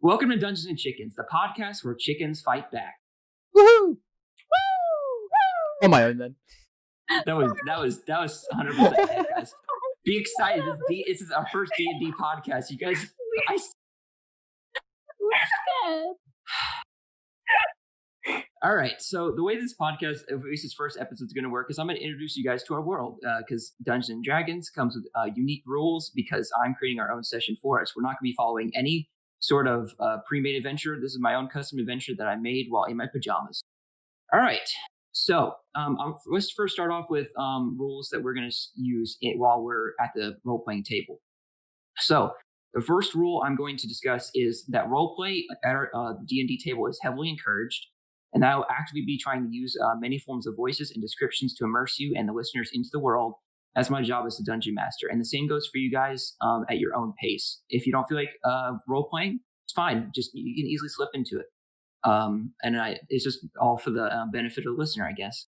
Welcome to Dungeons and Chickens, the podcast where chickens fight back. Woohoo! Woo! On my own then. That was 100% it, guys. Be excited. This is our first D&D podcast. You guys, All right, so the way this podcast, at least its first episode, is going to work is I'm going to introduce you guys to our world because Dungeons and Dragons comes with unique rules because I'm creating our own session for us. We're not going to be following any sort of pre-made adventure. This is my own custom adventure that I made while in my pajamas. All right, so let's first start off with rules that we're going to use while we're at the role-playing table. So the first rule I'm going to discuss is that roleplay at our D&D table is heavily encouraged, and I will actively be trying to use many forms of voices and descriptions to immerse you and the listeners into the world as my job as a dungeon master. And the same goes for you guys at your own pace. If you don't feel like role-playing, it's fine. Just you can easily slip into it. It's just all for the benefit of the listener, I guess.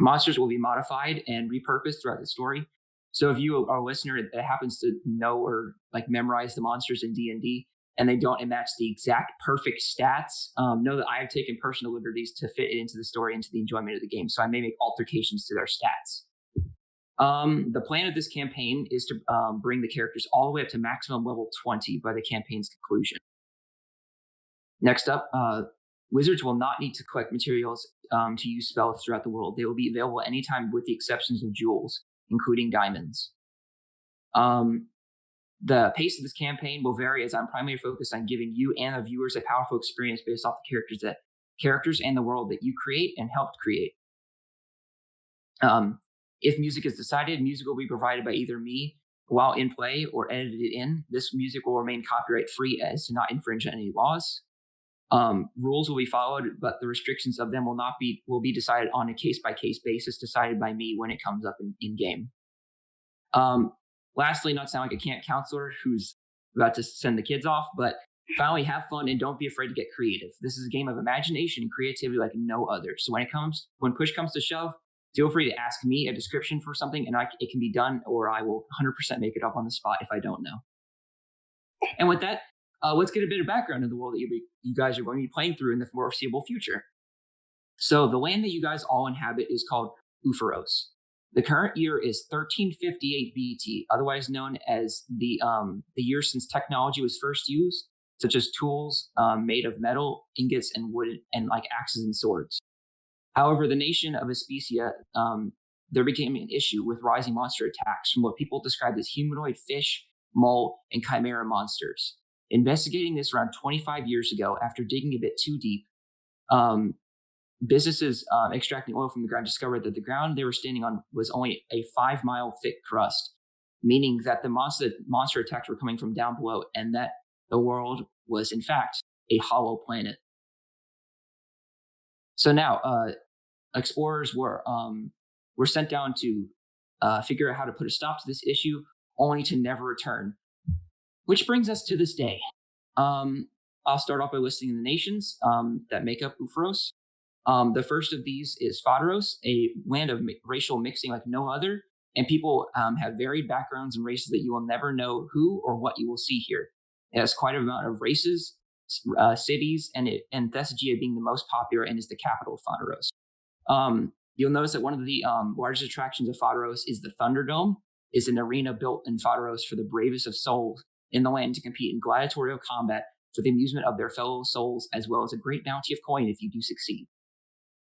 Monsters will be modified and repurposed throughout the story. So if you are a listener that happens to know or like memorize the monsters in D&D and they don't match the exact perfect stats, know that I have taken personal liberties to fit it into the story, into the enjoyment of the game. So I may make alterations to their stats. The plan of this campaign is to bring the characters all the way up to maximum level 20 by the campaign's conclusion. Next up, wizards will not need to collect materials to use spells throughout the world. They will be available anytime with the exceptions of jewels, including diamonds. The pace of this campaign will vary as I'm primarily focused on giving you and the viewers a powerful experience based off the characters and the world that you create and helped create. If music is decided, music will be provided by either me while in play or edited in. This music will remain copyright free as to not infringe on any laws. Rules will be followed, but the restrictions of them will be decided on a case-by-case basis, decided by me when it comes up in game. Lastly, not sound like a camp counselor who's about to send the kids off, but finally have fun and don't be afraid to get creative. This is a game of imagination and creativity like no other. So when push comes to shove, feel free to ask me a description for something and it can be done, or I will 100% make it up on the spot if I don't know. And with that, let's get a bit of background in the world that you guys are going to be playing through in the foreseeable future. So the land that you guys all inhabit is called Ufaros. The current year is 1358 BET, otherwise known as the year since technology was first used, such as tools made of metal, ingots, and wood, and like axes and swords. However, the nation of Aspecia, there became an issue with rising monster attacks from what people described as humanoid fish, mole, and chimera monsters. Investigating this around 25 years ago, after digging a bit too deep, businesses extracting oil from the ground discovered that the ground they were standing on was only a 5-mile thick crust, meaning that the monster attacks were coming from down below and that the world was, in fact, a hollow planet. So now, explorers were sent down to figure out how to put a stop to this issue, only to never return. Which brings us to this day. I'll start off by listing the nations that make up Ufaros. The first of these is Ufaros, a land of racial mixing like no other, and people have varied backgrounds and races that you will never know who or what you will see here. It has quite an amount of races, cities, and Thessagia being the most popular and is the capital of Ufaros. You'll notice that one of the largest attractions of Ufaros is the Thunderdome, is an arena built in Ufaros for the bravest of souls in the land to compete in gladiatorial combat for the amusement of their fellow souls, as well as a great bounty of coin if you do succeed.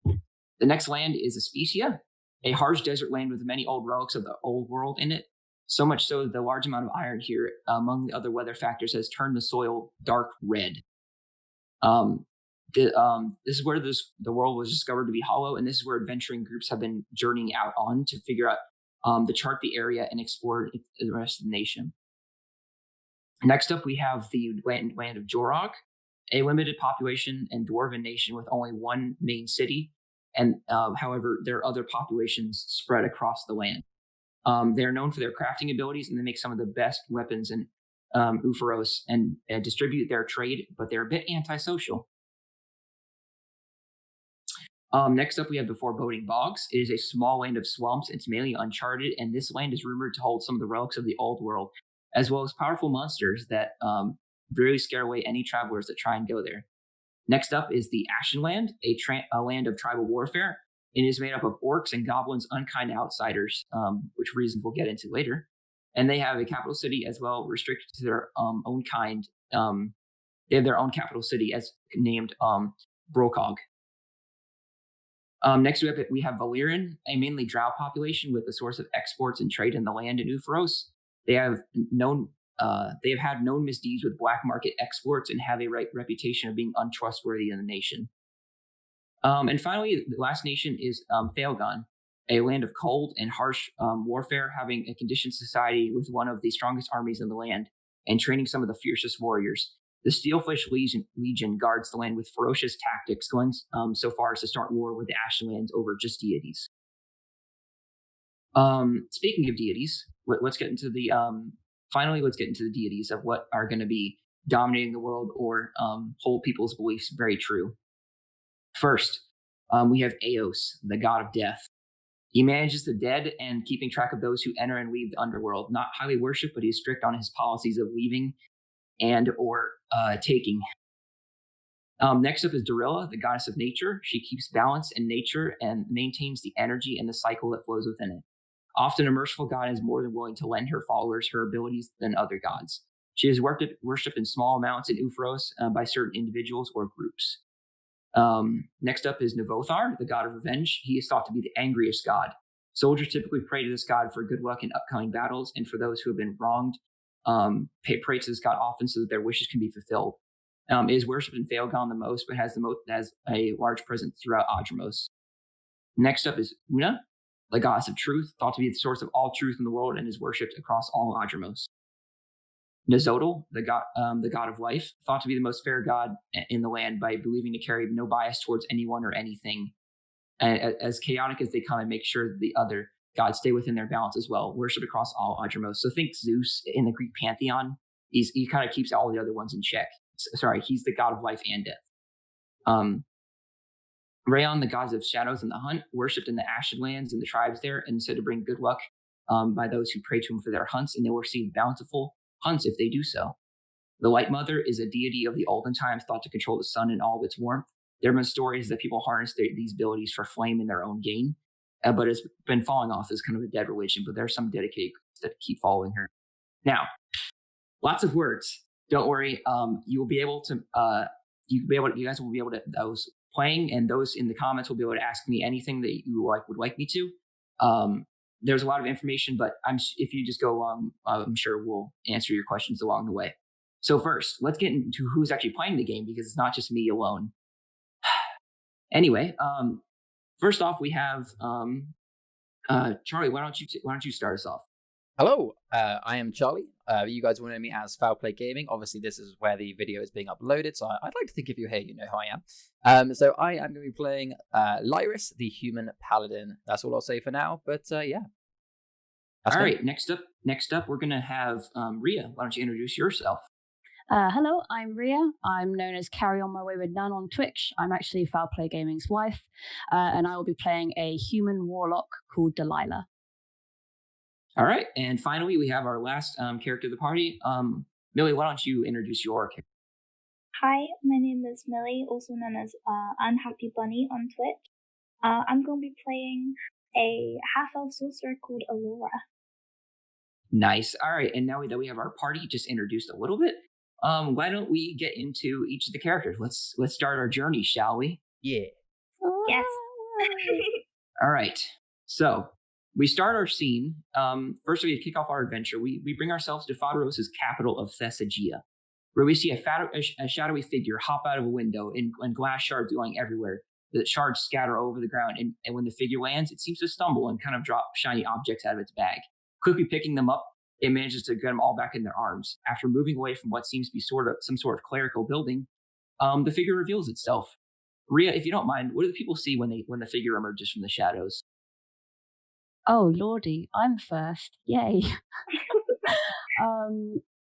The next land is Aspecia, a harsh desert land with many old relics of the old world in it, so much so that the large amount of iron here, among the other weather factors, has turned the soil dark red. This is where the world was discovered to be hollow, and this is where adventuring groups have been journeying out on to figure out, to chart the area and explore the rest of the nation. Next up, we have the Land of Jorog, a limited population and dwarven nation with only one main city. And however, there are other populations spread across the land. They are known for their crafting abilities, and they make some of the best weapons in Ufaros and distribute their trade, but they're a bit antisocial. Next up, we have the foreboding Bogs. It is a small land of swamps. It's mainly uncharted, and this land is rumored to hold some of the relics of the old world, as well as powerful monsters that really scare away any travelers that try and go there. Next up is the Ashenland, a land of tribal warfare. It is made up of orcs and goblins, unkind outsiders, which reasons we'll get into later. And they have a capital city as well, restricted to their own kind. They have their own capital city as named Brokog. Next we have Valerian, a mainly drow population with a source of exports and trade in the land in Ufaros. They have had known misdeeds with black market exports and have a reputation of being untrustworthy in the nation. And finally, the last nation is Failgon, a land of cold and harsh warfare, having a conditioned society with one of the strongest armies in the land and training some of the fiercest warriors. The Steelfish Legion guards the land with ferocious tactics, going so far as to start war with the Ashenlands over just deities. Speaking of deities, let's get into the deities of what are going to be dominating the world or hold people's beliefs very true. First, we have Eos, the god of death. He manages the dead and keeping track of those who enter and leave the underworld. Not highly worshipped, but he is strict on his policies of leaving and or taking. Next up is Dorella, the goddess of nature. She keeps balance in nature and maintains the energy and the cycle that flows within it. Often a merciful god is more than willing to lend her followers her abilities than other gods. She is worshipped in small amounts in Ufaros by certain individuals or groups. Next up is Novothar, the god of revenge. He is thought to be the angriest god. Soldiers typically pray to this god for good luck in upcoming battles, and for those who have been wronged, pray to this god often so that their wishes can be fulfilled. It is worshipped in Failgon the most, but has a large presence throughout Adremos. Next up is Una, the goddess of truth, thought to be the source of all truth in the world, and is worshipped across all Adremos. Nazodal, the god of life, thought to be the most fair god in the land by believing to carry no bias towards anyone or anything. And as chaotic as they come, and make sure that the other gods stay within their balance as well, worshipped across all Adremos. So think Zeus in the Greek pantheon. He kind of keeps all the other ones in check. Sorry, he's the god of life and death. Rayon, the gods of shadows and the hunt, worshipped in the Ashenlands and the tribes there, and said to bring good luck by those who pray to him for their hunts, and they will receive bountiful hunts if they do so. The Light Mother is a deity of the olden times, thought to control the sun and all of its warmth. There have been stories that people harness these abilities for flame in their own gain, but it's been falling off as kind of a dead religion, but there are some dedicated that keep following her. Now, lots of words. Don't worry. You guys will be able to, those playing and those in the comments will be able to ask me anything that you would like me to. There's a lot of information, but if you just go along, I'm sure we'll answer your questions along the way. So first, let's get into who's actually playing the game, because it's not just me alone. Anyway, first off, we have Charlie. Why don't you start us off? Hello, I am Charlie. You guys will know me as FowlPlayGaming. Obviously, this is where the video is being uploaded, so I'd like to think if you're here, you know who I am. So I am going to be playing Lyris, the human paladin. That's all I'll say for now, but yeah. All right, next up, we're going to have Ria. Why don't you introduce yourself? Hello, I'm Ria. I'm known as CarryOnMyWaywardNun on Twitch. I'm actually FowlPlayGaming's wife, and I will be playing a human warlock called Delilah. All right, and finally, we have our last character of the party. Millie, why don't you introduce your character? Hi, my name is Millie, also known as unHappyBunny on Twitch. I'm going to be playing a half-elf sorcerer called Alora. Nice. All right, and now that we have our party just introduced a little bit, why don't we get into each of the characters? Let's start our journey, shall we? Yeah. Yes. All right. So we start our scene. First, we kick off our adventure. We bring ourselves to Ufaros' capital of Thessagia, where we see a shadowy figure hop out of a window and glass shards going everywhere. The shards scatter over the ground, and when the figure lands, it seems to stumble and kind of drop shiny objects out of its bag. Quickly picking them up, it manages to get them all back in their arms. After moving away from what seems to be some sort of clerical building, the figure reveals itself. Ria, if you don't mind, what do the people see when the figure emerges from the shadows? Oh lordy, I'm first! Yay!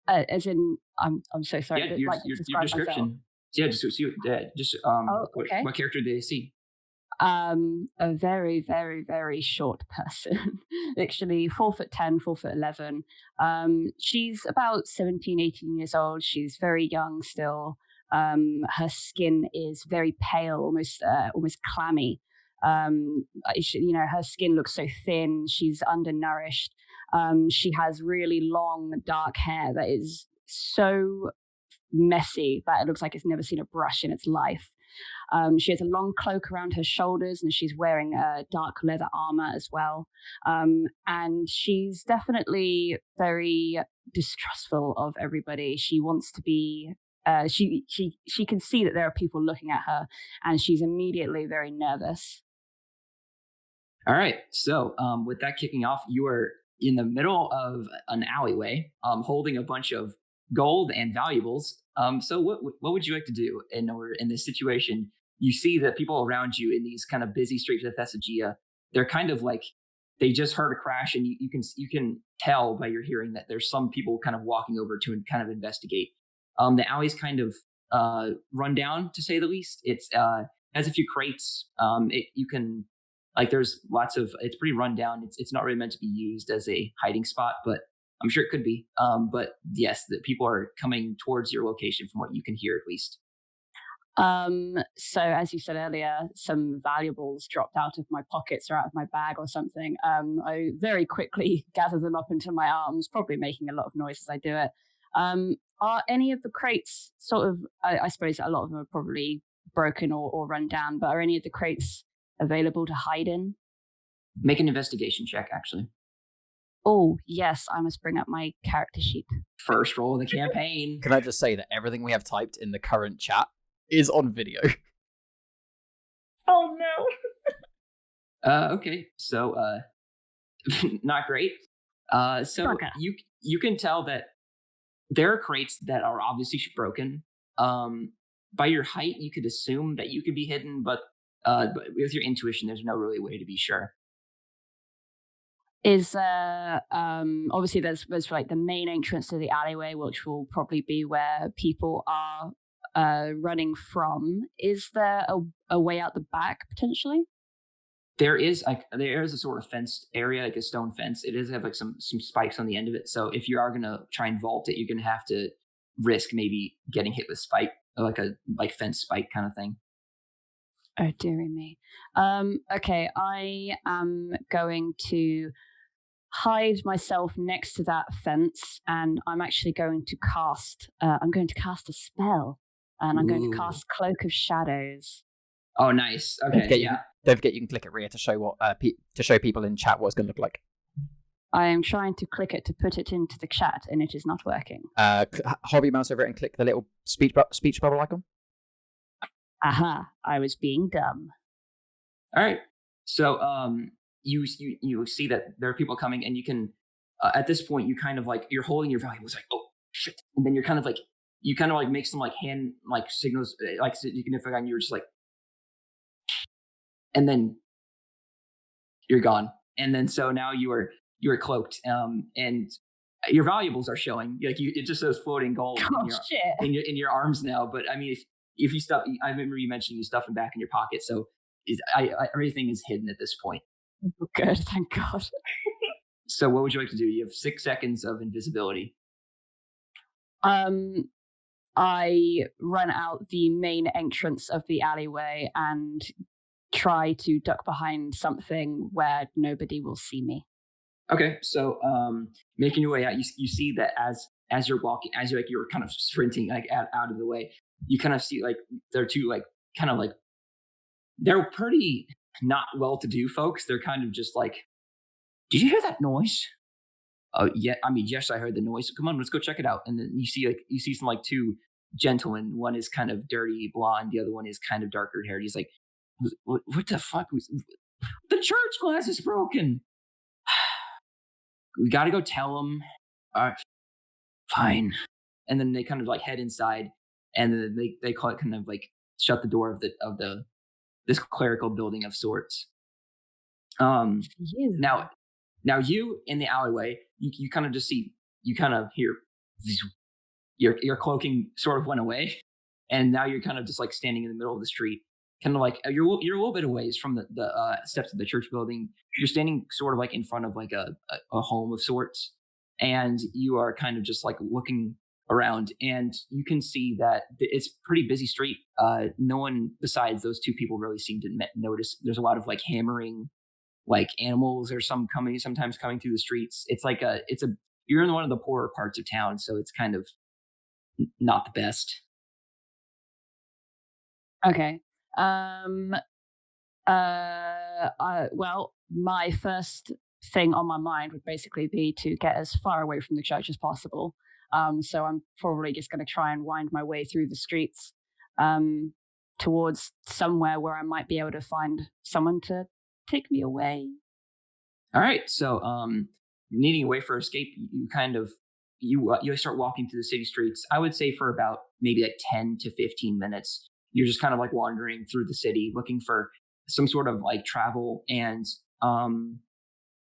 As in, I'm so sorry. Yeah, your description. Myself. Yeah, just Okay. what character do they see? A very, very, very short person, literally 4'10", 4'11". She's about 17, 18 years old. She's very young still. Her skin is very pale, almost clammy. Her skin looks so thin. She's undernourished. She has really long, dark hair that is so messy that it looks like it's never seen a brush in its life. She has a long cloak around her shoulders, and she's wearing a dark leather armor as well. And she's definitely very distrustful of everybody. She wants to be. She can see that there are people looking at her, and she's immediately very nervous. All right. So with that kicking off, you are in the middle of an alleyway, holding a bunch of gold and valuables. So what would you like to do in this situation? You see that people around you in these kind of busy streets of Thessagia, they're kind of like, they just heard a crash, and you can tell by your hearing that there's some people kind of walking over to kind of investigate. The alley's kind of run down, to say the least. It's has a few crates. You can, like, there's lots of, it's pretty run down. It's not really meant to be used as a hiding spot, but I'm sure it could be. But yes, the people are coming towards your location from what you can hear, at least. So as you said earlier, some valuables dropped out of my pockets or out of my bag or something. I very quickly gather them up into my arms, probably making a lot of noise as I do it. Are any of the crates sort of, I suppose a lot of them are probably broken or run down, but are any of the crates available to hide in? Make an investigation check, actually. Oh, yes, I must bring up my character sheet. First roll of the campaign. Can I just say that everything we have typed in the current chat is on video? Oh no. Okay, so not great. So Okay. you can tell that there are crates that are obviously broken. By your height, you could assume that you could be hidden, but with your intuition, there's no really way to be sure. Is obviously there's like the main entrance to the alleyway, which will probably be where people are running from. Is there a way out the back potentially? There is a sort of fenced area, like a stone fence. It does have like some spikes on the end of it. So if you are gonna try and vault it, you're gonna have to risk maybe getting hit with spike, like a fence spike kind of thing. Oh dearie me. Okay, I am going to hide myself next to that fence, and I'm actually going to cast. I'm going to cast a spell, and I'm going to cast Cloak of Shadows. Oh, nice. Okay, Don't forget you can click it, Rhea, to show what to show people in chat what it's going to look like. I am trying to click it to put it into the chat, and it is not working. Hover your mouse over it and click the little speech bubble icon. Aha! I was being dumb. All right. So you see that there are people coming, and you can at this point you kind of like, you're holding your valuables, like, oh shit, and then you kind of like make some like hand like signals, like significant, and you're just like, and then you're gone. And then so now you are cloaked, and your valuables are showing, like it just shows floating gold in your arms now. But I mean, if you stuff, I remember you mentioning you stuff them back in your pocket, so everything is hidden at this point. Good, thank God. So what would you like to do? You have 6 seconds of invisibility. I run out the main entrance of the alleyway and try to duck behind something where nobody will see me. Okay, so making your way out, you see that as you're walking, you're kind of sprinting like out of the way, you kind of see like there are two like kind of like, they're pretty not well-to-do folks. They're kind of just like, did you hear that noise? Oh yeah, I mean, yes, I heard the noise. Come on, let's go check it out. And then you see some like two gentlemen. One is kind of dirty blonde, the other one is kind of darker haired. He's like, what the fuck? The church glass is broken. We got to go tell them. All right, fine. And then they kind of like head inside, and then they call it kind of like shut the door of this clerical building of sorts. Now you in the alleyway, you kind of just see, you kind of hear your cloaking sort of went away, and now you're kind of just like standing in the middle of the street, kind of like you're a little bit away from the steps of the church building. You're standing sort of like in front of like a home of sorts, and you are kind of just like looking around, and you can see that it's a pretty busy street. No one besides those two people really seem to notice. There's a lot of like hammering, like animals or sometimes coming through the streets. It's like you're in one of the poorer parts of town, so it's kind of not the best. Okay. Well, my first thing on my mind would basically be to get as far away from the church as possible. So I'm probably just going to try and wind my way through the streets towards somewhere where I might be able to find someone to take me away. All right. So needing a way for escape, you kind of you start walking through the city streets. I would say for about maybe like 10 to 15 minutes. You're just kind of like wandering through the city looking for some sort of like travel, and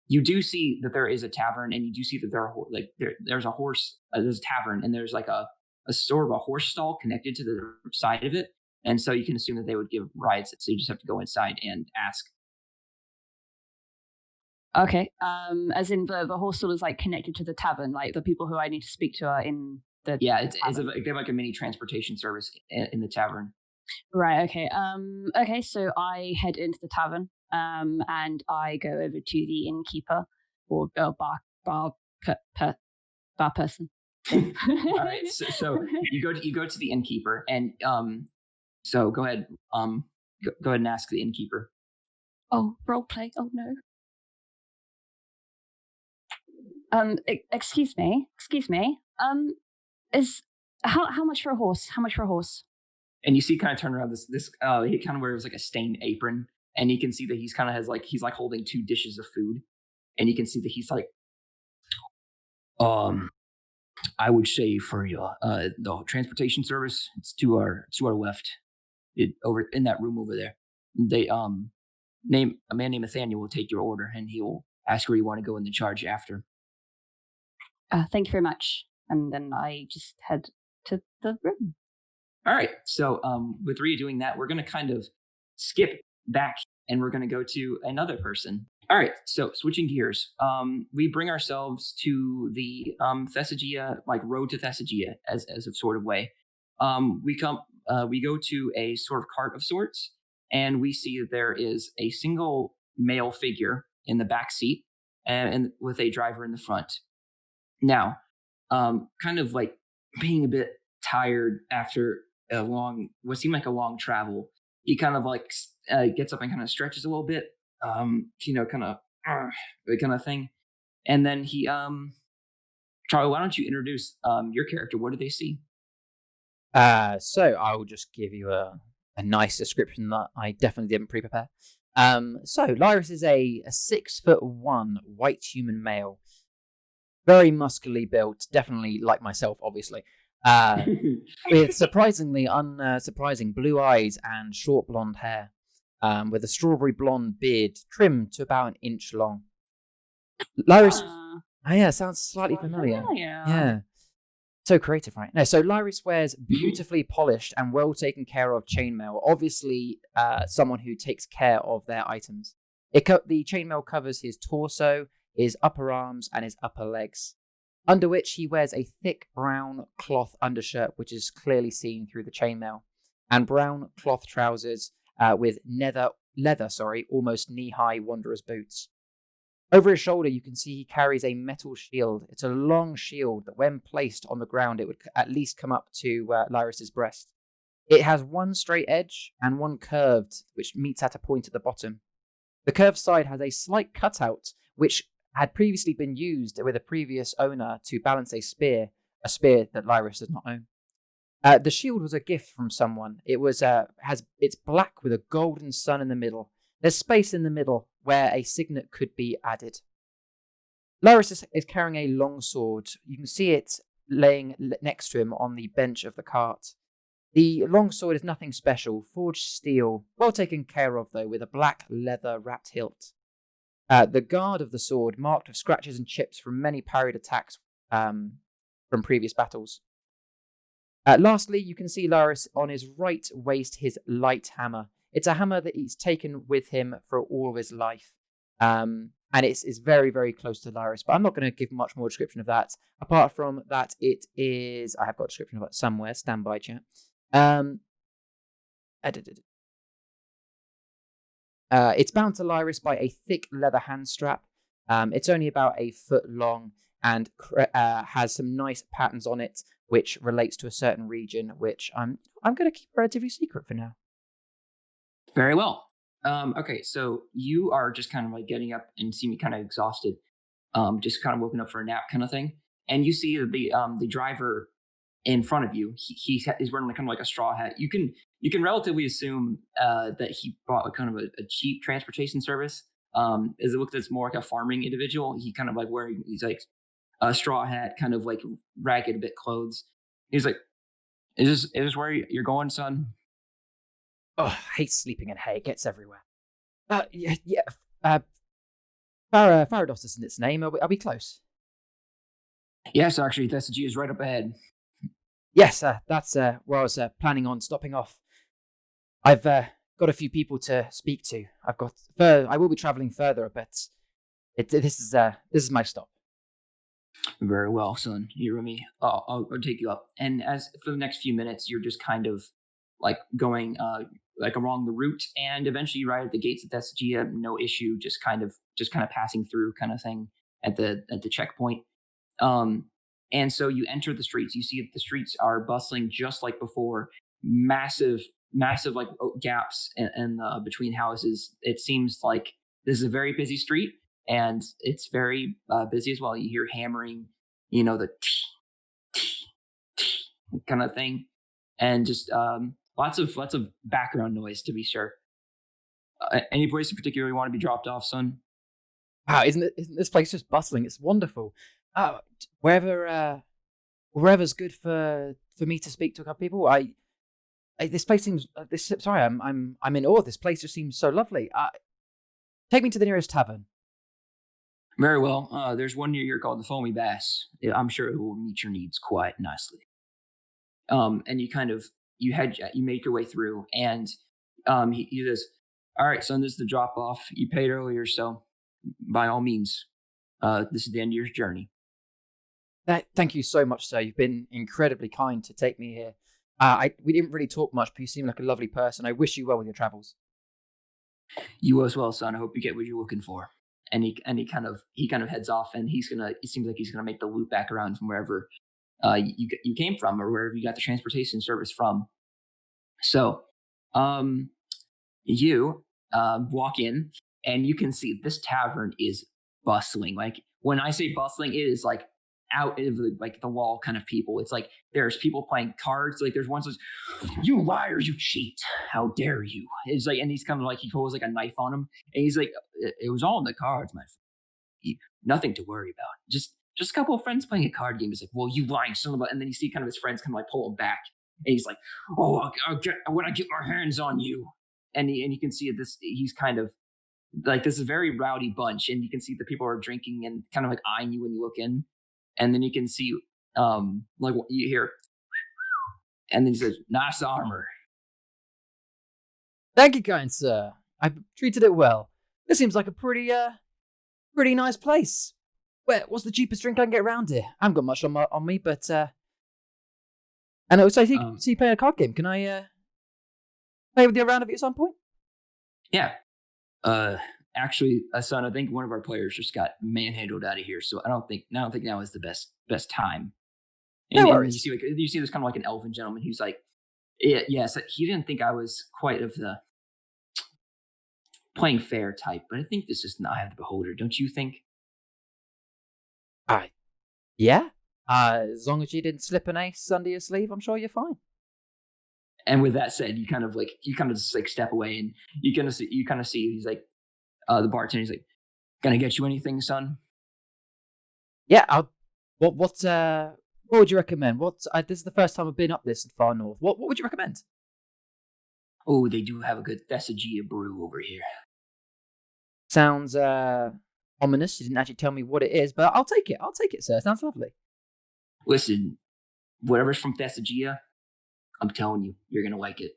you do see that there is a tavern, and you do see that there's a horse. There's a tavern, and there's like a sort of a horse stall connected to the side of it, and so you can assume that they would give rides. So you just have to go inside and ask. Okay. As in the horse stall is like connected to the tavern, like the people who I need to speak to are in the. Yeah, they have like a mini transportation service in the tavern. Right. Okay. Okay. So I head into the tavern. And I go over to the innkeeper or bar person. All right. So you go to the innkeeper, and so go ahead. Go ahead and ask the innkeeper. Oh, role play. Oh no. Excuse me. Is how much for a horse? How much for a horse? And you see, kind of turn around this he kind of wears like a stained apron, and you can see that he's holding 2 dishes of food, and you can see that he's like, I would say for you, the transportation service, it's to our left, over in that room over there. They a man named Nathaniel will take your order, and he will ask where you want to go in the charge after. Thank you very much. And then I just head to the room. All right. So with Rhea doing that, we're going to kind of skip back, and we're going to go to another person. All right. So switching gears, we bring ourselves to the Thessagia, like road to Thessagia as a sort of way. We go to a sort of cart of sorts, and we see that there is a single male figure in the back seat, and with a driver in the front. Now, kind of like being a bit tired after what seemed like a long travel, he kind of like gets up and kind of stretches a little bit, kind of thing, and then he Charlie, why don't you introduce your character? What do they see? So I will just give you a nice description that I definitely didn't pre-prepare. So Lyris is a 6'1" white human male, very muscularly built, definitely like myself, obviously. With surprisingly unsurprising blue eyes and short blonde hair, with a strawberry blonde beard trimmed to about 1 inch long. Lyris, sounds slightly familiar. Yeah, so creative, right? No, so Lyris wears beautifully polished and well taken care of chainmail. Obviously, someone who takes care of their items. The chainmail covers his torso, his upper arms, and his upper legs, under which he wears a thick brown cloth undershirt, which is clearly seen through the chainmail, and brown cloth trousers with leather, almost knee-high wanderer's boots. Over his shoulder, you can see he carries a metal shield. It's a long shield that, when placed on the ground, it would at least come up to Lyris's breast. It has one straight edge and one curved, which meets at a point at the bottom. The curved side has a slight cutout, which had previously been used with a previous owner to balance a spear that Lyris does not own. The shield was a gift from someone. It's black with a golden sun in the middle. There's space in the middle where a signet could be added. Lyris is carrying a long sword. You can see it laying next to him on the bench of the cart. The long sword is nothing special, forged steel, well taken care of though, with a black leather wrapped hilt. The guard of the sword marked with scratches and chips from many parried attacks from previous battles. Lastly, you can see Lyris on his right waist his light hammer. It's a hammer that he's taken with him for all of his life. And it's very, very close to Lyris, but I'm not going to give much more description of that. Apart from that, it is... I have got a description of it somewhere. Stand by, chat. It's bound to Lyris by a thick leather hand strap. It's only about a foot long and has some nice patterns on it, which relates to a certain region, which I'm going to keep relatively secret for now. Very well. Okay, so you are just kind of like getting up and seem kind of exhausted, just kind of woken up for a nap kind of thing, and you see the driver in front of you. He is wearing kind of like a straw hat. You can relatively assume that he bought kind of a cheap transportation service. As it looks, it's more like a farming individual. He kind of like wearing he's like a straw hat, kind of like ragged a bit clothes. He's like, "Is this where you're going, son?" Oh, I hate sleeping in hay. It gets everywhere. Yeah. Farados isn't its name. Are we close? Yes, actually, Thessagy is right up ahead. Yes, that's where I was planning on stopping off. I've got a few people to speak to. I will be traveling further, but this is my stop. Very well, son. You with me? I'll take you up. And as for the next few minutes, you're just kind of like going like along the route, and eventually you arrive at the gates of Thessagia. No issue. Just kind of passing through, kind of thing at the checkpoint. And so you enter the streets. You see that the streets are bustling just like before. Massive like gaps in between houses. It seems like this is a very busy street, and it's very busy as well. You hear hammering, the kind of thing, and just lots of background noise, to be sure. Any place in particular you want to be dropped off, son? Wow, isn't this place just bustling? It's wonderful. Wherever's good for me to speak to a couple people. This place seems. Sorry, I'm in awe. This place just seems so lovely. Take me to the nearest tavern. Very well. There's one near here called the Foamy Bass. I'm sure it will meet your needs quite nicely. And you make your way through, and he says, "All right, son, this is the drop off. You paid earlier, so by all means, this is the end of your journey." Thank you so much, sir. You've been incredibly kind to take me here. We didn't really talk much, but you seem like a lovely person. I wish you well with your travels. You as well, son. I hope you get what you're looking for. And he kind of heads off, and it seems like he's gonna make the loop back around from wherever you came from, or wherever you got the transportation service from. So, you walk in, and you can see this tavern is bustling. Like when I say bustling, it is like out of the wall kind of people. It's like there's people playing cards. Like there's one says, "You liars, you cheat! How dare you!" It's like, and he's kind of like he pulls like a knife on him, and he's like, "It was all in the cards, my friend. Nothing to worry about. Just a couple of friends playing a card game." He's like, "Well, you lying son of a," and then you see kind of his friends kind of like pull him back, and he's like, "Oh, when I get my hands on you," and you can see this. He's kind of like this is a very rowdy bunch, and you can see the people are drinking and kind of like eyeing you when you look in. And then you can see, like you hear, and then he says, "Nice armor." Thank you, kind sir. I've treated it well. This seems like a pretty nice place. What's the cheapest drink I can get around here? I haven't got much on me, but I know. So you play a card game. Can I play with you a round of it at some point? Yeah. Actually, son, I think one of our players just got manhandled out of here, so I don't think now is the best time. No worries. You see this kind of like an elven gentleman who's like, yes, he didn't think I was quite of the playing fair type, but I think this is an eye of the beholder, don't you think? Yeah. As long as you didn't slip an ace under your sleeve, I'm sure you're fine. And with that said, you kind of just like step away, and you kind of see he's like, the bartender's like, "Gonna get you anything, son?" Yeah. What would you recommend? This is the first time I've been up this far north. What would you recommend? Oh, they do have a good Thessagia brew over here. Sounds ominous. You didn't actually tell me what it is, but I'll take it, sir. Sounds lovely. Listen, whatever's from Thessagia, I'm telling you, you're gonna like it.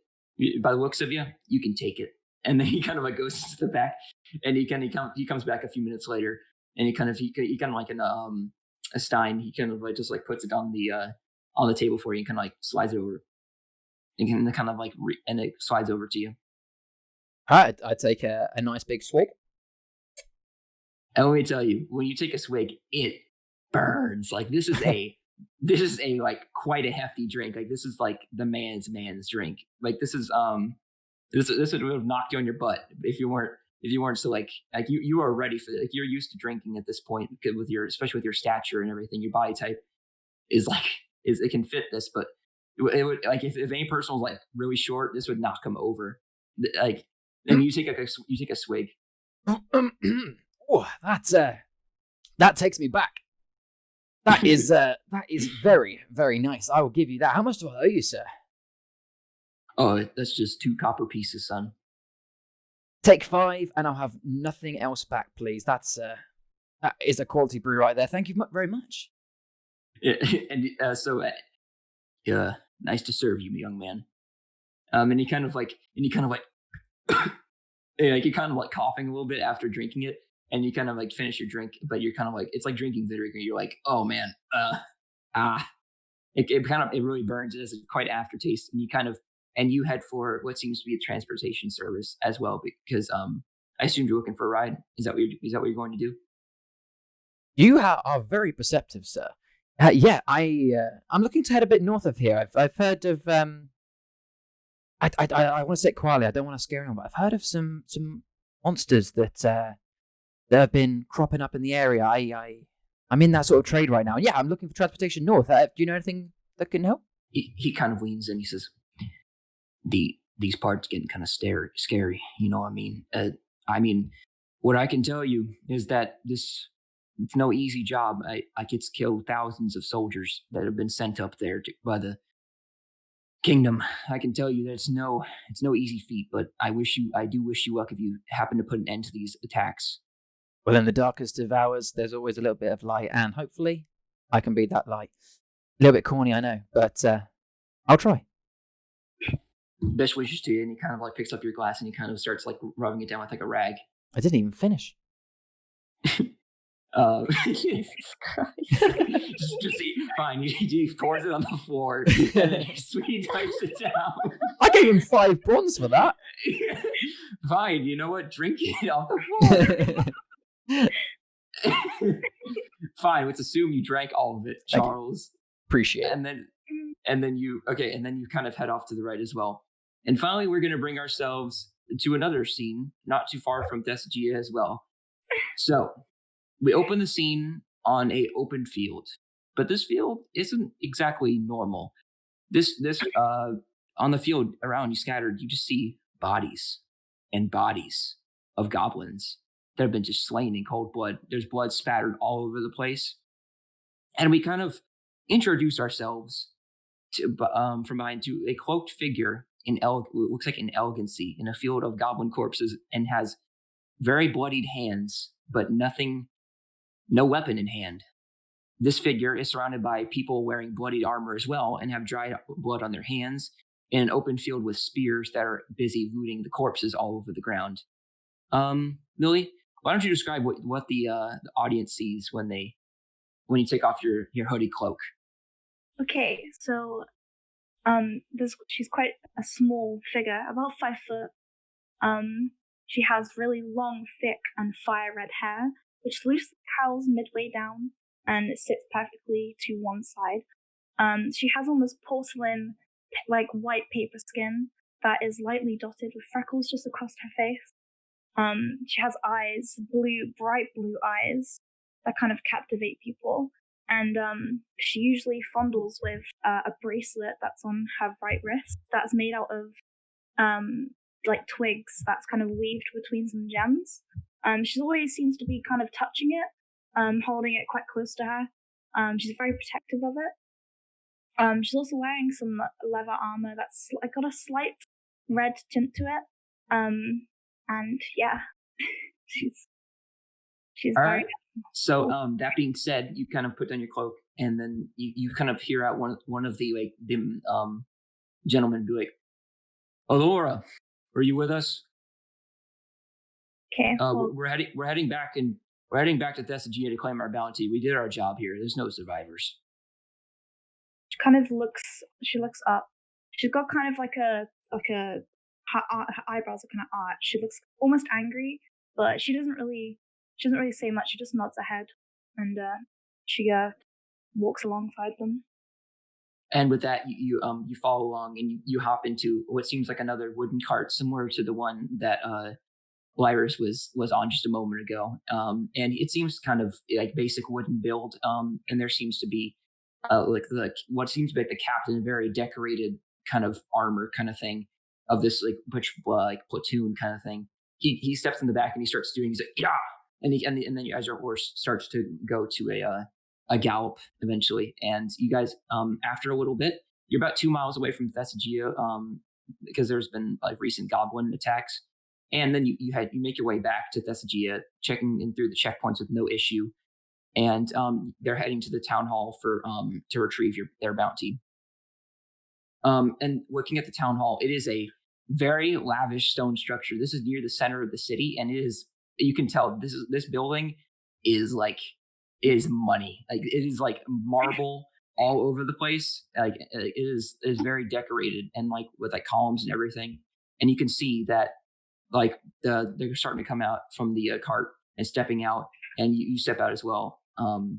By the looks of you, you can take it. And then he kind of like goes to the back, and he comes back a few minutes later, and he kind of like in a stein. He kind of like just like puts it on the table for you, and kind of like slides it over, and kind of like and it slides over to you. All right, I take a nice big swig. And let me tell you, when you take a swig, it burns. Like this is a like quite a hefty drink. Like this is like the man's drink. Like this is this would have knocked you on your butt if you weren't so like you are ready for it. Like you're used to drinking at this point with especially with your stature and everything. Your body type is it can fit this, but it would like if any person was like really short, this would knock them over. Like and you take a swig. Oh, that takes me back. That is very, very nice. I will give you that. How much do I owe you, sir? Oh, that's just 2 copper pieces, son. Take 5, and I'll have nothing else back, please. That is a quality brew right there. Thank you very much. Yeah, and nice to serve you, young man. And he kind of like you're kind of like coughing a little bit after drinking it. And you kind of like finish your drink, but you're kind of like, it's like drinking vinegar. You're like, oh man, it really burns. It has quite aftertaste. And you head for what seems to be a transportation service as well, because I assumed you're looking for a ride. Is that what you're going to do? You are very perceptive, sir. Yeah, I'm looking to head a bit north of here. I've heard of I want to say it quietly. I don't want to scare anyone, but I've heard of some monsters that have been cropping up in the area. I'm in that sort of trade right now. Yeah, I'm looking for transportation north. Do you know anything that can help? He kind of leans in. He says, "These parts getting kind of scary. You know what I mean? What I can tell you is that it's no easy job. I could kill thousands of soldiers that have been sent up there by the kingdom. I can tell you that it's no easy feat. But I do wish you luck if you happen to put an end to these attacks." Well, in the darkest of hours, there's always a little bit of light, and hopefully I can be that light. A little bit corny, I know, but I'll try. Best wishes to you. And he kind of like picks up your glass and he kind of starts like rubbing it down with like a rag. I didn't even finish. Jesus Christ. just fine. He pours it on the floor and then he types it down. I gave him 5 bronze for that. Fine. You know what? Drink it off the floor. Fine, let's assume you drank all of it, Charles. Appreciate it. And then you kind of head off to the right as well. And finally, we're going to bring ourselves to another scene, not too far from Thessagia as well. So we open the scene on a open field, but this field isn't exactly normal. This on the field around you scattered, you just see bodies and bodies of goblins that have been just slain in cold blood. There's blood spattered all over the place. And we kind of introduce ourselves from behind to a cloaked figure looks like an elegancy in a field of goblin corpses and has very bloodied hands, but no weapon in hand. This figure is surrounded by people wearing bloodied armor as well and have dried blood on their hands in an open field with spears that are busy looting the corpses all over the ground. Millie, why don't you describe what the audience sees when you take off your hoodie cloak? Okay, so she's quite a small figure, about 5 foot. She has really long, thick, and fire red hair, which loosely curls midway down and sits perfectly to one side. She has almost porcelain, like white paper skin that is lightly dotted with freckles just across her face. She has eyes, bright blue eyes that kind of captivate people. And she usually fondles with a bracelet that's on her right wrist that's made out of like twigs that's kind of weaved between some gems. She always seems to be kind of touching it, holding it quite close to her. She's very protective of it. She's also wearing some leather armor that's got a slight red tint to it. And yeah, she's all very right. So that being said, you kind of put down your cloak, and then you kind of hear out one of the gentlemen be like, Alora, are you with us? Okay. We're heading back to Thessagia to claim our bounty. We did our job here. There's no survivors. She kind of looks up. She's got kind of like a her eyebrows are kind of arched. She looks almost angry, but she doesn't really say much. She just nods her head, and she walks alongside them. And with that, you follow along, and you hop into what seems like another wooden cart, similar to the one that Lyris was on just a moment ago. And it seems kind of like basic wooden build. And there seems to be like what seems to be like the captain, a very decorated kind of armor kind of thing of this like platoon kind of thing. He steps in the back and he starts doing. He's like, yeah, and then as your horse starts to go to a gallop eventually, and you guys after a little bit, you're about 2 miles away from Thessagia, because there's been like recent goblin attacks, and then you make your way back to Thessagia, checking in through the checkpoints with no issue, and they're heading to the town hall for to retrieve their bounty. And looking at the town hall, it is a very lavish stone structure. This is near the center of the city, and you can tell this building is money. Like it is like marble all over the place. Like it is very decorated and like with like columns and everything. And you can see that like they're starting to come out from the cart and stepping out, and you step out as well. All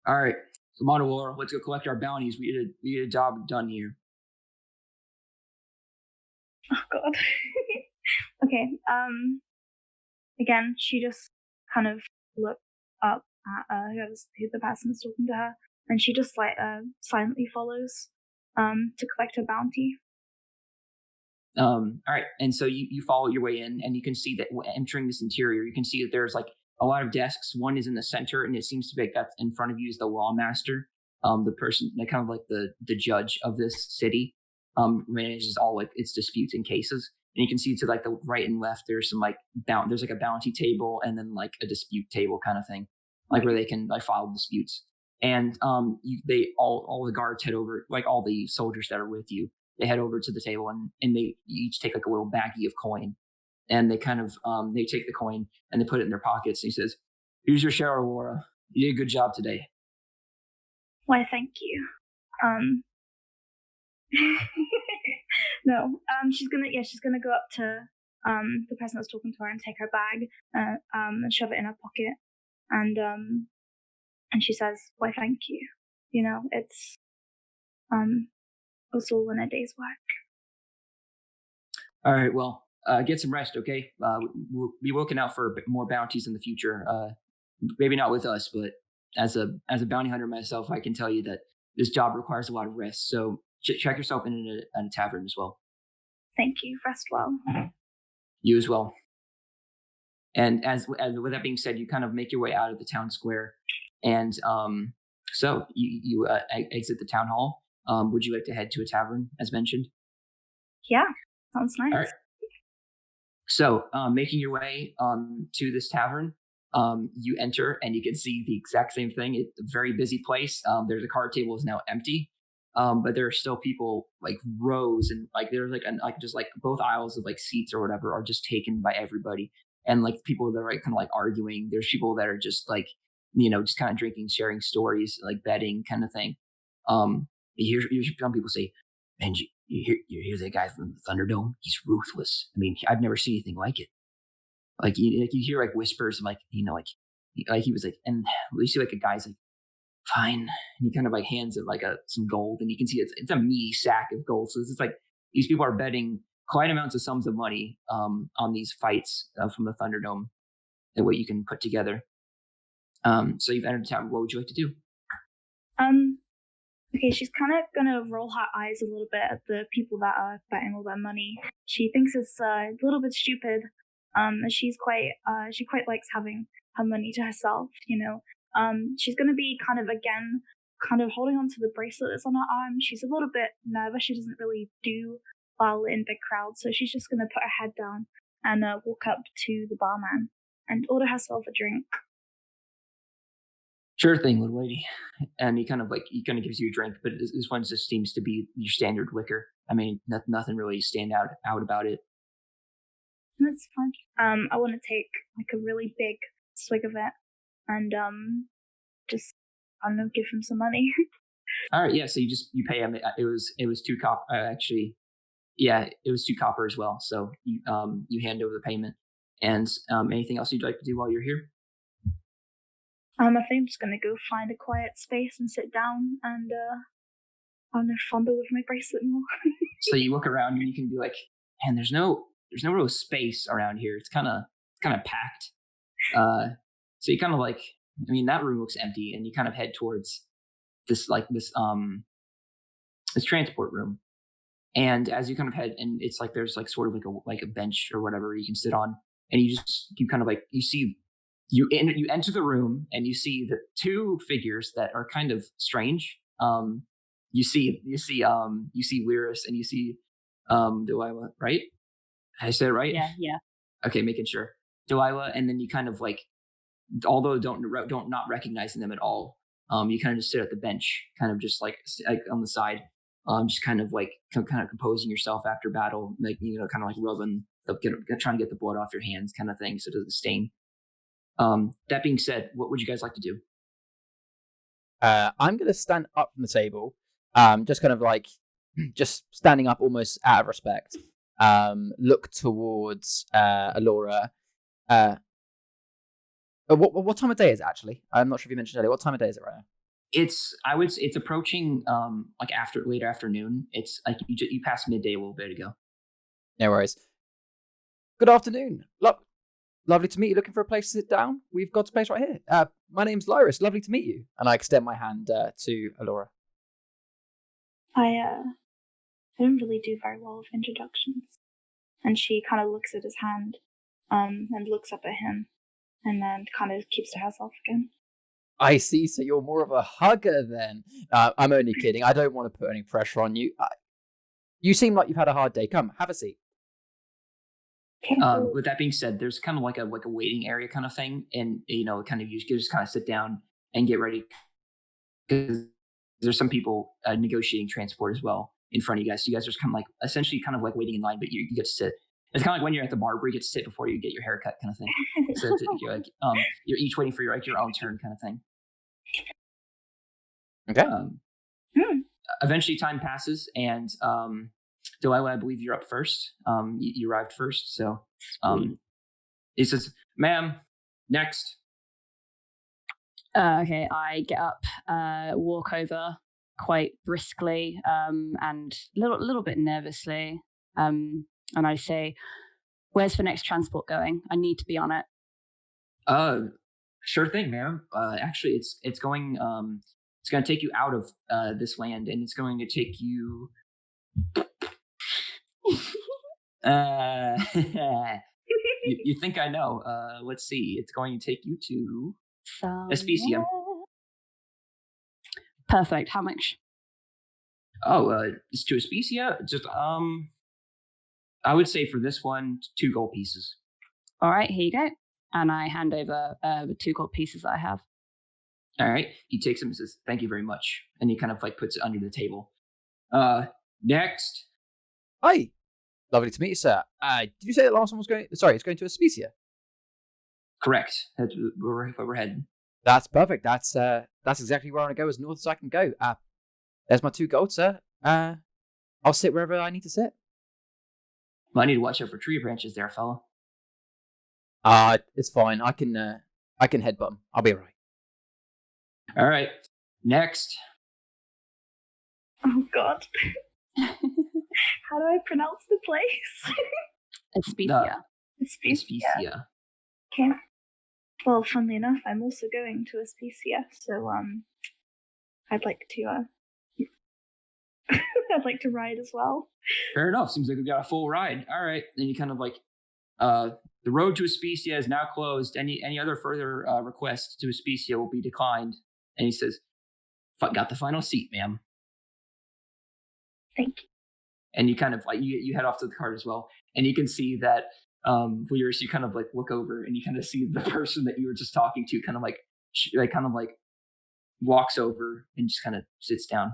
right, come on, Aurora, let's go collect our bounties. We get a job done here. Oh God. Okay. Again, she just kind of looked up at who the person is talking to her, and she just like silently follows to collect her bounty. All right, and so you follow your way in, and you can see that entering this interior, you can see that there's like a lot of desks. One is in the center, and it seems to be like that's in front of you is the lawmaster, the person, like kind of like the judge of this city, manages all like its disputes and cases. And you can see to like the right and left, there's some like there's like a bounty table and then like a dispute table kind of thing, like where they can like file disputes. And they all the guards head over, like all the soldiers that are with you, they head over to the table and they each take like a little baggie of coin, and they kind of they take the coin and they put it in their pockets. And he says, "Here's your share, Aurora. You did a good job today." Why, thank you. No, she's gonna go up to the person that's talking to her and take her bag and shove it in her pocket, and she says, "Why, thank you. You know, it's all in a day's work." All right, well, get some rest, okay? We'll be looking out for more bounties in the future. Maybe not with us, but as a bounty hunter myself, I can tell you that this job requires a lot of rest. So check yourself in a tavern as well. Thank you. Rest well. You as well. And as with that being said, you kind of make your way out of the town square, and so you exit the town hall. Would you like to head to a tavern, as mentioned? Yeah, sounds nice. All right. So, making your way to this tavern, you enter and you can see the exact same thing. It's a very busy place. There's a card table is now empty, but there are still people like rows, and like there's like just like both aisles of like seats or whatever are just taken by everybody, and like people that are like kind of like arguing. There's people that are just like just kind of drinking, sharing stories, like betting kind of thing. You hear some people say, "Man, you hear that guy from the Thunderdome? He's ruthless. I mean, I've never seen anything like it." Like you hear like whispers, like like he was like, and you see like a guy's like, "Fine," and he kind of like hands it like some gold, and you can see it's a meaty sack of gold. So it's like these people are betting quite amounts of sums of money on these fights from the Thunderdome and what you can put together. So you've entered town. What would you like to do? Okay, she's kind of gonna roll her eyes a little bit at the people that are betting all their money. She thinks it's a little bit stupid. She quite likes having her money to herself. She's gonna be kind of holding on to the bracelet that's on her arm. She's a little bit nervous. She doesn't really do well in big crowds, so she's just gonna put her head down and walk up to the barman and order herself a drink. Sure thing, little lady. And he kind of gives you a drink, but this one just seems to be your standard liquor. I mean, nothing really stand out about it. That's fine. I want to take like a really big swig of it, and just I don't know, give him some money. All right, yeah. So you pay him. It was 2 copper. Actually, yeah, it was 2 copper as well. So you hand over the payment. And anything else you'd like to do while you're here? I think I'm just gonna go find a quiet space and sit down and I don't know, fumble with my bracelet more. So you look around and you can be like, man, there's no real space around here. It's kind of packed. So you kind of like, I mean, that room looks empty, and you kind of head towards this transport room. And as you kind of head, and it's like there's like sort of like a bench or whatever you can sit on, and you enter the room and you see the 2 figures that are kind of strange. You see Lyris and you see Delilah, right? I said it right? Yeah. Okay, making sure. Delilah, and then you kind of like, although don't not recognizing them at all, you kind of just sit at the bench, kind of just like on the side, just kind of composing yourself after battle, like, you know, kind of like rubbing, trying to get the blood off your hands, kind of thing, so it doesn't stain. That being said, what would you guys like to do? I'm going to stand up from the table, just kind of like, just standing up almost out of respect. Look towards Alora. What time of day is it, actually? I'm not sure if you mentioned earlier. What time of day is it right now? It's approaching like late afternoon. It's like you passed midday a little bit ago. No worries. Good afternoon. Lovely to meet you. Looking for a place to sit down? We've got a place right here. My name's Lyris. Lovely to meet you. And I extend my hand to Alora. I don't really do very well with introductions. And she kind of looks at his hand, and looks up at him, and then kind of keeps to herself again. I see. So you're more of a hugger then. I'm only kidding. I don't want to put any pressure on you. You seem like you've had a hard day. Come, have a seat. With that being said, there's kind of like a waiting area kind of thing, and you know, kind of you just kind of sit down and get ready, because there's some people negotiating transport as well in front of you guys. So you guys are kind of like essentially kind of like waiting in line, but you get to sit. It's kind of like when you're at the barber, you get to sit before you get your haircut, kind of thing. So you're like you're each waiting for your own turn, kind of thing. Okay. Eventually, time passes, and Delilah, I believe you're up first. You arrived first, so he says, "Ma'am, next." Okay, I get up, walk over quite briskly, and a little bit nervously, and I say, "Where's the next transport going? I need to be on it." Sure thing, ma'am. Actually, it's going to take you out of this land, and it's going to take you. You think I know? Let's see. It's going to take you to Aspecia. Perfect. How much? It's to Aspecia. Just I would say for this one, 2 gold pieces. All right, here you go. And I hand over the 2 gold pieces that I have. All right. He takes them and says, "Thank you very much," and he kind of like puts it under the table. Next. Hi. Lovely to meet you, sir. Did you say that last one was going? Sorry, it's going to Aspecia. Correct. That's where we're heading. That's perfect. That's exactly where I want to go, as north as I can go. There's my 2 gold, sir. I'll sit wherever I need to sit. Well, I need to watch out for tree branches there, fella. It's fine. I can headbutt them. I'll be all right. All right. Next. Oh God. How do I pronounce the place? Aspecia. Aspecia. Okay. Well, funnily enough, I'm also going to Aspecia, so I'd like to I'd like to ride as well. Fair enough. Seems like we got a full ride. All right. Then you kind of like, the road to Aspecia is now closed. Any other further requests to Aspecia will be declined. And he says, "Got the final seat, ma'am." Thank you. And you kind of like you head off to the cart as well, and you can see that you kind of like look over and you kind of see the person that you were just talking to kind of like walks over and just kind of sits down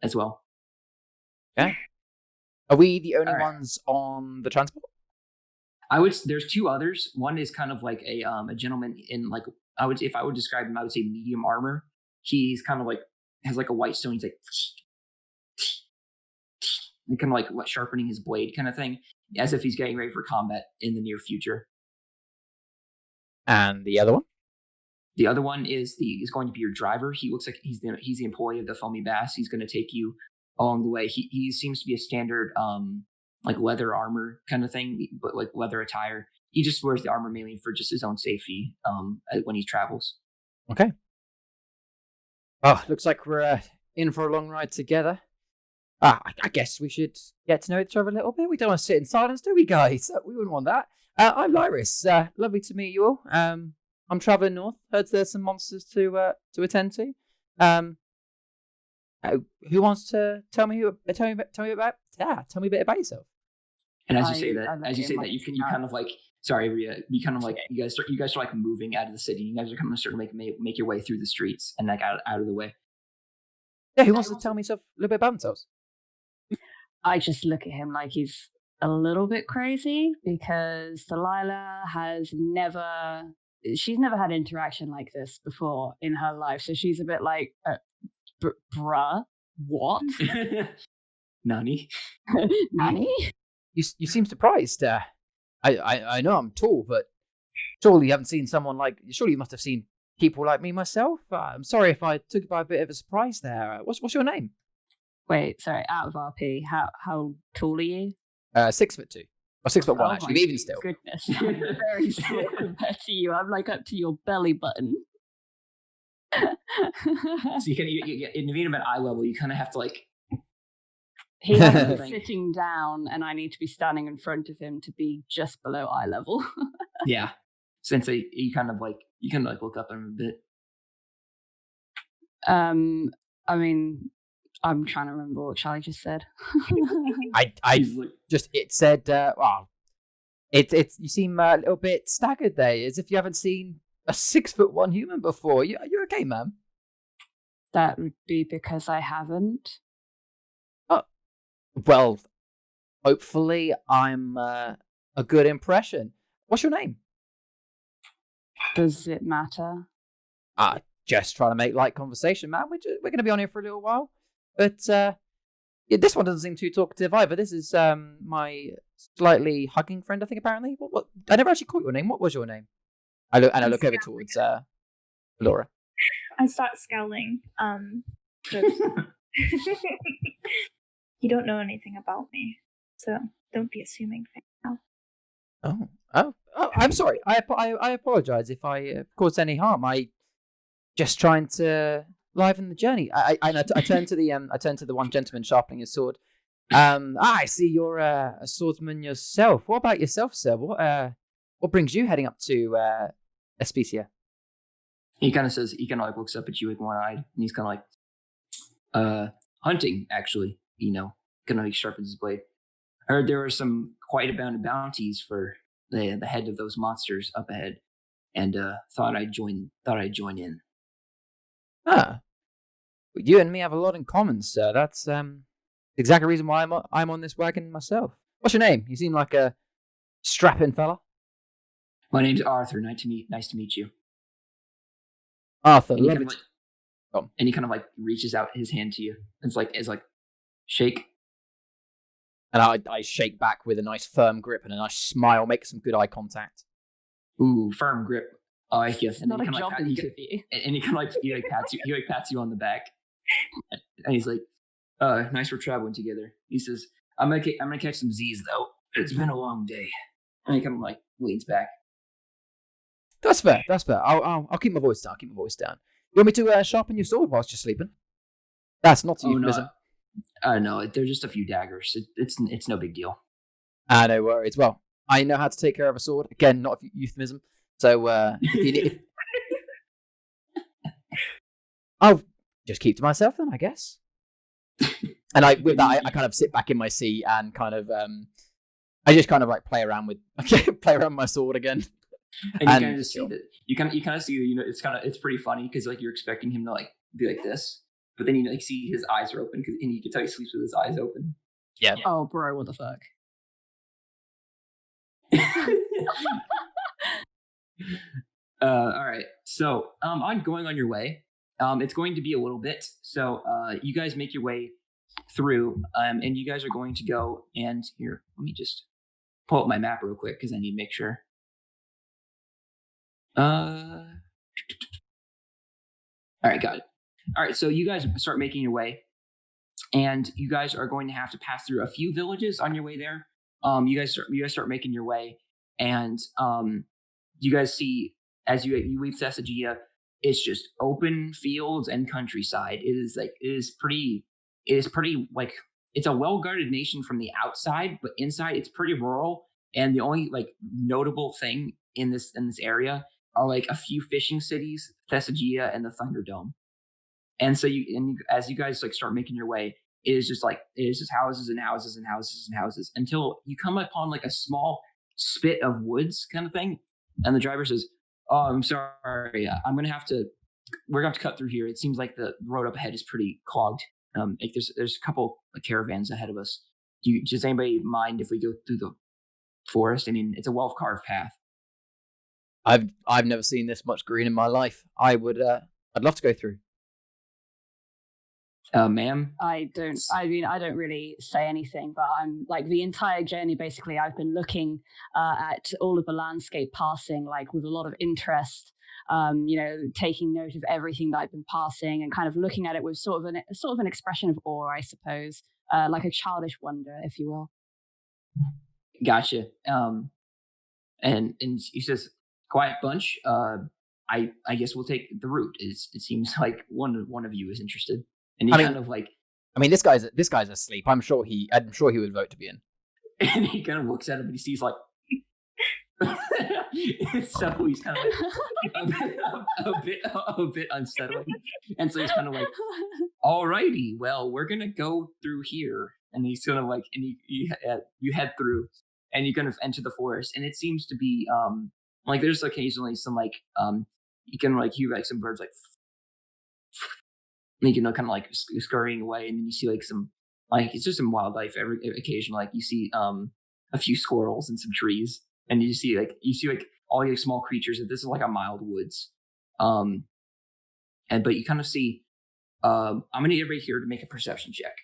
as well. Okay. Are we the only All right. ones on the transport? There's two others. One is kind of like a gentleman in like if I would describe him, I would say medium armor. He's kind of like has like a white stone. He's like and kind of like sharpening his blade kind of thing, as if he's getting ready for combat in the near future. And the other one? The other one is going to be your driver. He looks like he's the employee of the Foamy Bass. He's going to take you along the way. He seems to be a standard like leather armor kind of thing, but like leather attire. He just wears the armor mainly for just his own safety when he travels. Okay. Oh, looks like we're in for a long ride together. I guess we should get to know each other a little bit. We don't want to sit in silence, do we, guys? We wouldn't want that. I'm Lyris. Lovely to meet you all. I'm traveling north. Heard there's some monsters to attend to. Who wants to tell me a bit about yourself? And as you say that, you kind of like, sorry, Rhea, you kind of like you guys are like moving out of the city. You guys are kind of starting to make your way through the streets and like out of the way. Yeah, who wants to tell me a little bit about themselves? I just look at him like he's a little bit crazy because Delilah she's never had interaction like this before in her life. So she's a bit like, bruh, what? Nani? Nani? You seem surprised. I know I'm tall, but surely you haven't seen someone like. Surely you must have seen people like me myself. I'm sorry if I took you by a bit of a surprise there. What's your name? Wait, sorry. Out of RP, how tall are you? 6'2", or 6'1" actually. Even still. Goodness, I'm very small compared to you. I'm like up to your belly button. So you in being at eye level, you kind of have to like. He has me sitting down, and I need to be standing in front of him to be just below eye level. Yeah, since you kind of look up at him a bit. I mean, I'm trying to remember what Charlie just said. It said, wow, you seem a little bit staggered there, as if you haven't seen a 6'1" human before. You're okay, ma'am? That would be because I haven't. Oh, well, hopefully I'm a good impression. What's your name? Does it matter? Just trying to make light conversation, man. We're going to be on here for a little while. But this one doesn't seem too talkative either. This is my slightly hugging friend, I think, apparently. What? I never actually caught your name. What was your name? I look over towards Laura. I start scowling. You don't know anything about me, so don't be assuming things now. Oh, I'm sorry. I apologize if I caused any harm. I just trying to liven the journey. I turn to the one gentleman sharpening his sword. I see you're a swordsman yourself. What about yourself, sir? What brings you heading up to Especia? He kind of looks up at you with one eye, and he's kind of like, hunting, actually. Kind of like sharpens his blade. I heard there were some quite abounding bounties for the head of those monsters up ahead, and thought I'd join in. You and me have a lot in common, sir. That's the exact reason why I'm on this wagon myself. What's your name? You seem like a strapping fella. My name's Arthur. Nice to meet you. Arthur, and he kind of like reaches out his hand to you. It's like shake. And I shake back with a nice firm grip and a nice smile, make some good eye contact. Ooh, firm grip. Oh, I guess. And not then a job interview. And he kind of like pats you on the back, and he's like, "Nice for traveling together." He says, "I'm gonna catch some Z's though. It's been a long day." And he kind of like leans back. That's fair. I'll keep my voice down. You want me to sharpen your sword whilst you're sleeping? That's not a euphemism. No, they're just a few daggers. It's no big deal. No worries. Well, I know how to take care of a sword. Again, not a euphemism. So if you need, I'll just keep to myself then, I guess. And I kind of sit back in my seat and kind of I just kind of like play around with my sword again. And you kind of just see that you kind of see it's pretty funny because like you're expecting him to like be like this, but then you like see his eyes are open and you can tell he sleeps with his eyes open. Yeah. Oh, bro, what the fuck? All right. So on going on your way. It's going to be a little bit. So you guys make your way through, and you guys are going to go and here. Let me just pull up my map real quick because I need to make sure. All right, got it. All right, so you guys start making your way, and you guys are going to have to pass through a few villages on your way there. You guys start making your way, and you guys see as you leave Thessagia, it's just open fields and countryside. It is pretty like it's a well-guarded nation from the outside, but inside it's pretty rural. And the only like notable thing in this area are like a few fishing cities, Thessagia and the Thunderdome. And so as you guys like start making your way, it is just houses and houses and houses and houses until you come upon like a small spit of woods kind of thing. And the driver says, "Oh, I'm sorry. We're gonna have to cut through here. It seems like the road up ahead is pretty clogged. Like there's a couple of caravans ahead of us. Does anybody mind if we go through the forest? I mean, it's a well-carved path." I've never seen this much green in my life. I'd love to go through. Ma'am? I don't really say anything, but I'm like the entire journey, basically, I've been looking at all of the landscape passing, like with a lot of interest, taking note of everything that I've been passing and kind of looking at it with sort of an expression of awe, I suppose, like a childish wonder, if you will. Gotcha. And he says, "Quiet bunch. I guess we'll take the route. It seems like one of you is interested." And this guy's asleep. I'm sure he would vote to be in. And he kind of looks at him and he sees like, so he's kind of like a bit unsettling. And so he's kind of like, "Alrighty, well, we're gonna go through here." And he's kind of like, and you head through, and you kind of enter the forest, and it seems to be like there's occasionally some like you can like hear like some birds like. You know, kind of like scurrying away, and then you see like some, like it's just some wildlife. Every occasion, like you see a few squirrels and some trees, and you see all these small creatures. This is like a mild woods, but you kind of see. I'm gonna need everybody here to make a perception check.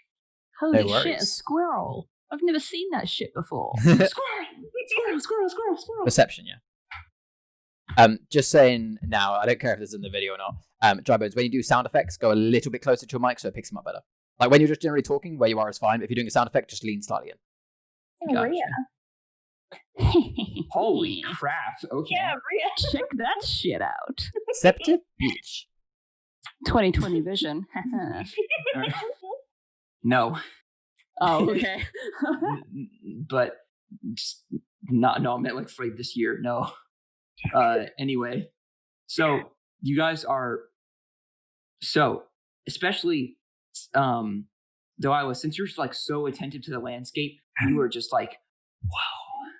Holy shit, a squirrel! I've never seen that shit before. Squirrel. Perception, yeah. Just saying now, I don't care if this is in the video or not. Drybones, when you do sound effects, go a little bit closer to a mic so it picks them up better. Like when you're just generally talking, where you are is fine. But if you're doing a sound effect, just lean slightly in. Gotcha. Holy crap! Okay. Yeah, Rhea. Check that shit out. Septive Beach. 2020 vision. No. Oh, okay. But no, I meant like for this year. No. Anyway, so you guys are especially Delilah, since you're like so attentive to the landscape, you are just like, wow.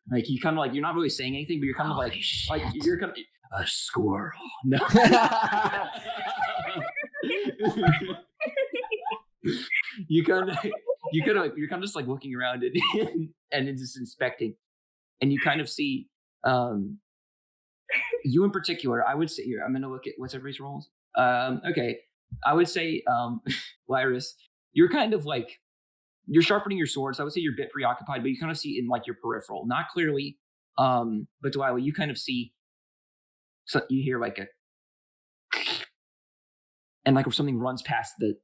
Like you kind of like, you're not really saying anything, but you're kind of like you're kind of a squirrel. No. you're kind of just like looking around and just inspecting, and you kind of see you in particular. I would say here, I'm gonna look at what's everybody's roles. Okay, I would say Lyris, you're kind of like, you're sharpening your sword, so I would say you're a bit preoccupied, but you kind of see in like your peripheral, not clearly. But Delilah, you kind of see, so you hear like a, and like if something runs past the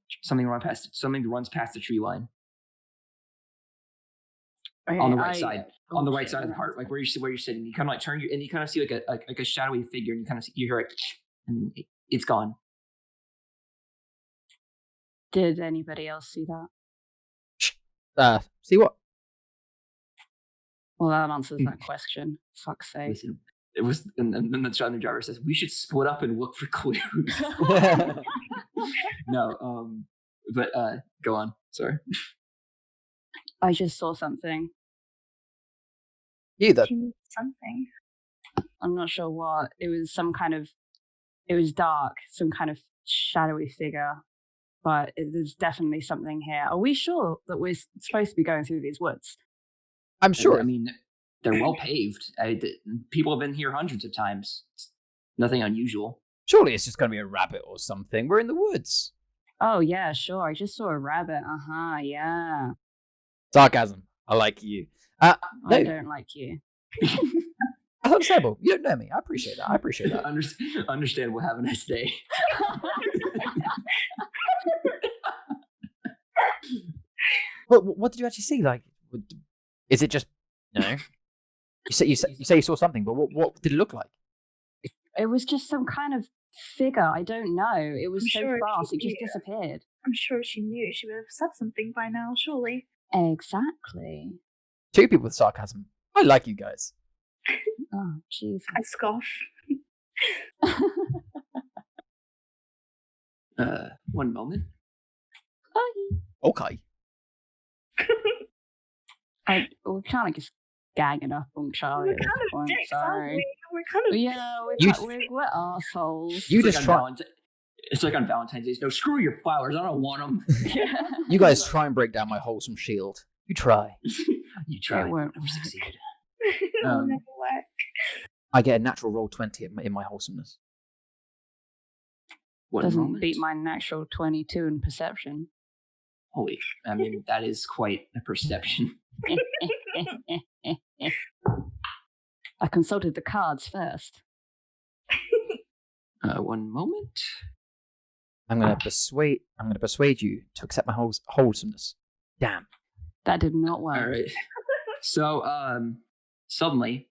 tree line. Okay, on the right side, on the right side of the part, like where you're sitting, you kind of like turn and you kind of see like a shadowy figure, and you kind of see, you hear like, and it's gone. Did anybody else see that? See what? Well, that answers that question. Fuck's sake. Listen, it was, and then the driver says, "We should split up and look for clues." No, but go on. Sorry. I just saw something. Either. Something. I'm not sure what. It was some kind of It was dark, some kind of shadowy figure, but there's definitely something here. Are we sure that we're supposed to be going through these woods? I'm sure. I mean, they're well paved. People have been here hundreds of times. It's nothing unusual. Surely it's just going to be a rabbit or something. We're in the woods. Oh, yeah, sure. I just saw a rabbit. Yeah. Sarcasm. I like you. No. I don't like you. That's understandable. You don't know me. I appreciate that. Understandable. Have a nice day. What did you actually see? Like, is it just You say you saw something, but what did it look like? It was just some kind of figure. I don't know. It was so fast. It just disappeared. I'm sure she knew. She would have said something by now, surely. Exactly. 2 people with sarcasm. I like you guys. Oh, Jesus. I scoff. One moment. Okay. We're kind of just gagging up on Charlie. We're kind of dicks, aren't we? We're kind of... Yeah, we're assholes. It's like on Valentine's Day. No, screw your flowers. I don't want them. You guys try and break down my wholesome shield. You try. You try. It won't never succeeded. It'll never work. I get a natural roll 20 in my wholesomeness. Doesn't beat my natural 22 in perception. Holy, I mean, that is quite a perception. I consulted the cards first. One moment. I'm gonna persuade you to accept my wholesomeness. Damn. That did not work. All right. So, suddenly,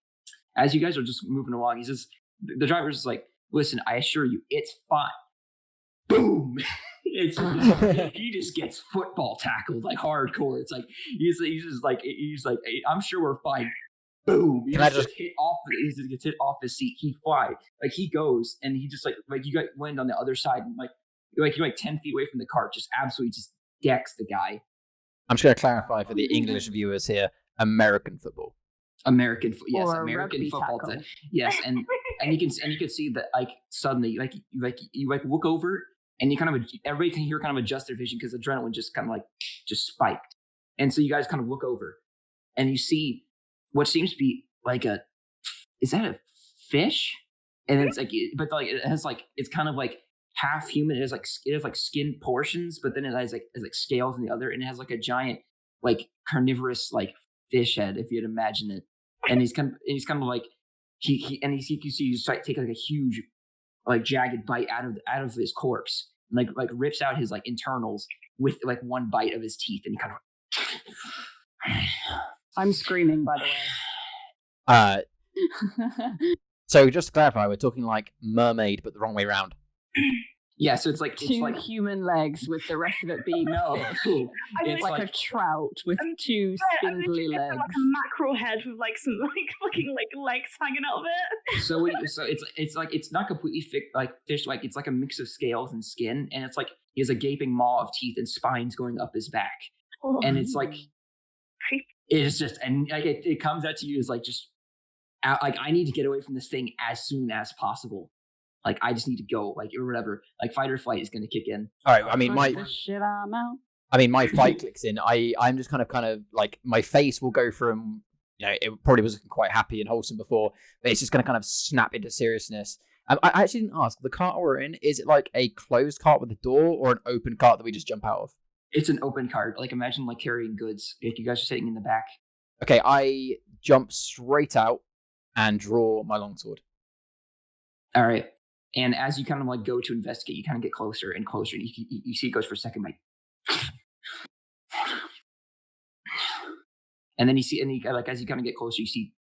as you guys are just moving along, he says, the driver's just like, listen, I assure you, it's fine. Boom! He just gets football tackled like hardcore. It's like he's like I'm sure we're fine. Boom! He gets hit off his seat. He flies like he goes and he just like you got wind on the other side and you're 10 feet away from the cart. Just absolutely just decks the guy. I'm just gonna clarify for the English viewers here: American football. American football. Yes, and you can see that like suddenly you look over. And everybody can hear kind of adjust their vision because adrenaline just kind of just spiked. And so you guys kind of look over and you see what seems to be is that a fish? And it's it has it's kind of like half human. It has skin portions, but then it has scales in the other, and it has a giant carnivorous fish head, if you'd imagine it. And he's kind of you see he's take a huge jagged bite out of his corpse, and rips out his internals with one bite of his teeth, and he kind of. I'm screaming, by the way. So just to clarify, we're talking mermaid, but the wrong way around. Yeah, so it's two human legs with the rest of it being it's like a trout with 2 spindly legs. Like a mackerel head with some fucking legs hanging out of it. So it's not completely fish. It's like a mix of scales and skin, and it's he has a gaping maw of teeth and spines going up his back, and it's it's just it comes at you as I need to get away from this thing as soon as possible. I just need to go, or whatever. Fight or flight is going to kick in. All right. I mean, my fight clicks in. I'm just kind of my face will go from, it probably was looking quite happy and wholesome before, but it's just going to kind of snap into seriousness. I actually didn't ask. The cart we're in, is it a closed cart with a door or an open cart that we just jump out of? It's an open cart. Imagine carrying goods. You guys are sitting in the back. Okay, I jump straight out and draw my longsword. All right. And as you kind of go to investigate, you kind of get closer and closer, and you see it goes for a second, and then you see, and as you kind of get closer, you see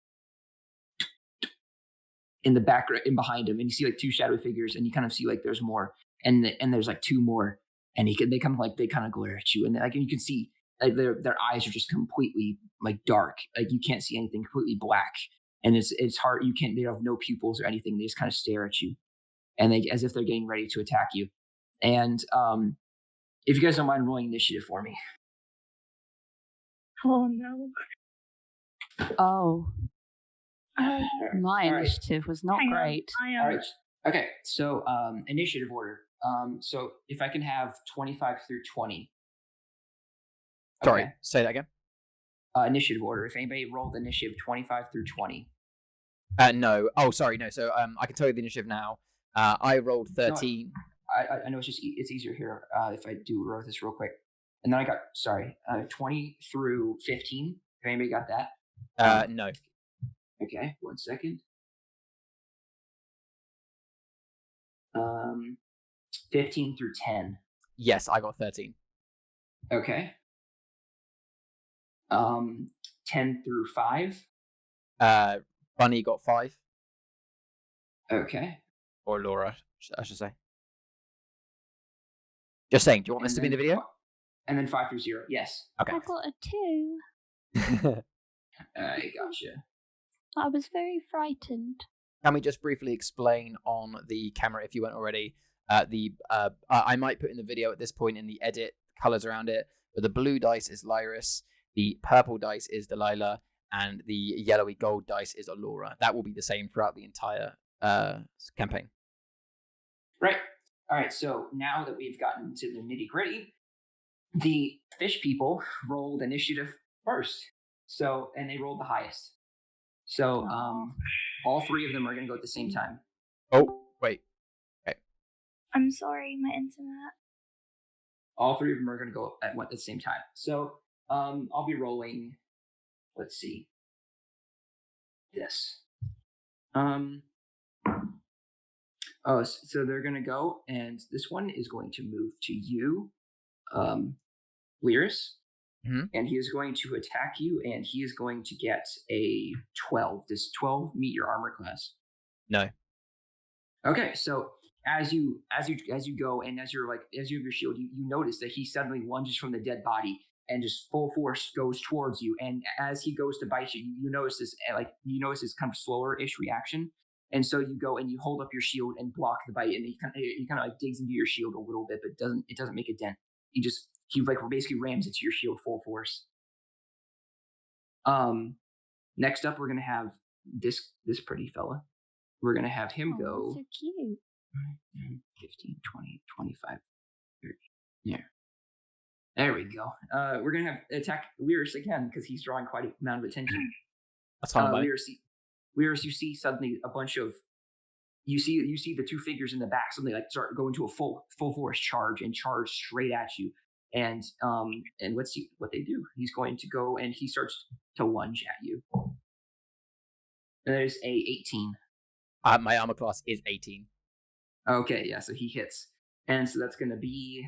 in the background, in behind him, and you see 2 shadowy figures, and you kind of see there's more, and there's 2 more, and they kind of glare at you, and you can see their eyes are just completely dark, you can't see anything, completely black, and it's hard. They have no pupils or anything. They just kind of stare at you. And as if they're getting ready to attack you. And if you guys don't mind rolling initiative for me. Oh, no. Oh. My initiative was not great. All Okay, so initiative order. So if I can have 25 through 20. Sorry, Okay. say that again. Initiative order. If anybody rolled initiative 25 through 20. No. Oh, sorry, no. So I can tell you the initiative now. I rolled 13. No, I know it's easier here if I wrote this real quick. And then I got 20 through 15. If anybody got that? No. Okay, 1 second. 15 through 10. Yes, I got 13. Okay. 10 through 5. Bunny got 5. Okay. Or Laura, I should say. Just saying, do you want this to be in the video? And then 5 through 0, yes. Okay. I got a 2. I gotcha. I was very frightened. Can we just briefly explain on the camera, if you weren't already, I might put in the video at this point in the edit colors around it, but the blue dice is Lyris, the purple dice is Delilah, and the yellowy gold dice is Allura. That will be the same throughout the entire campaign. Right. All right, so now that we've gotten to the nitty-gritty, the fish people rolled initiative first. So, and they rolled the highest. So, all 3 of them are going to go at the same time. Oh, wait. Okay. I'm sorry, my internet. All 3 of them are going to go at the same time. So, I'll be rolling, let's see, this. Oh, so they're going to go, and this one is going to move to you, Lyris, and he is going to attack you, and he is going to get a 12. Does 12 meet your armor class? No. Okay, so as you go, and as you have your shield, you notice that he suddenly lunges from the dead body and just full force goes towards you. And as he goes to bite you, you notice this kind of slower-ish reaction. And so you go and you hold up your shield and block the bite, and he kind of like digs into your shield a little bit, but it doesn't make a dent. He basically rams into your shield full force. Next up, we're gonna have this pretty fella. We're gonna have him go. So cute. 15, 20, 25, 30. Yeah. There we go. We're gonna have attack Lyris again because he's drawing quite a amount of attention. That's fine. Lyris, you see suddenly a bunch of you see the 2 figures in the back suddenly like start going to a full force charge straight at you. And let's see what they do. He's going to go and he starts to lunge at you. There's a 18. My armor class is 18. Okay, yeah, so he hits. And so that's going to be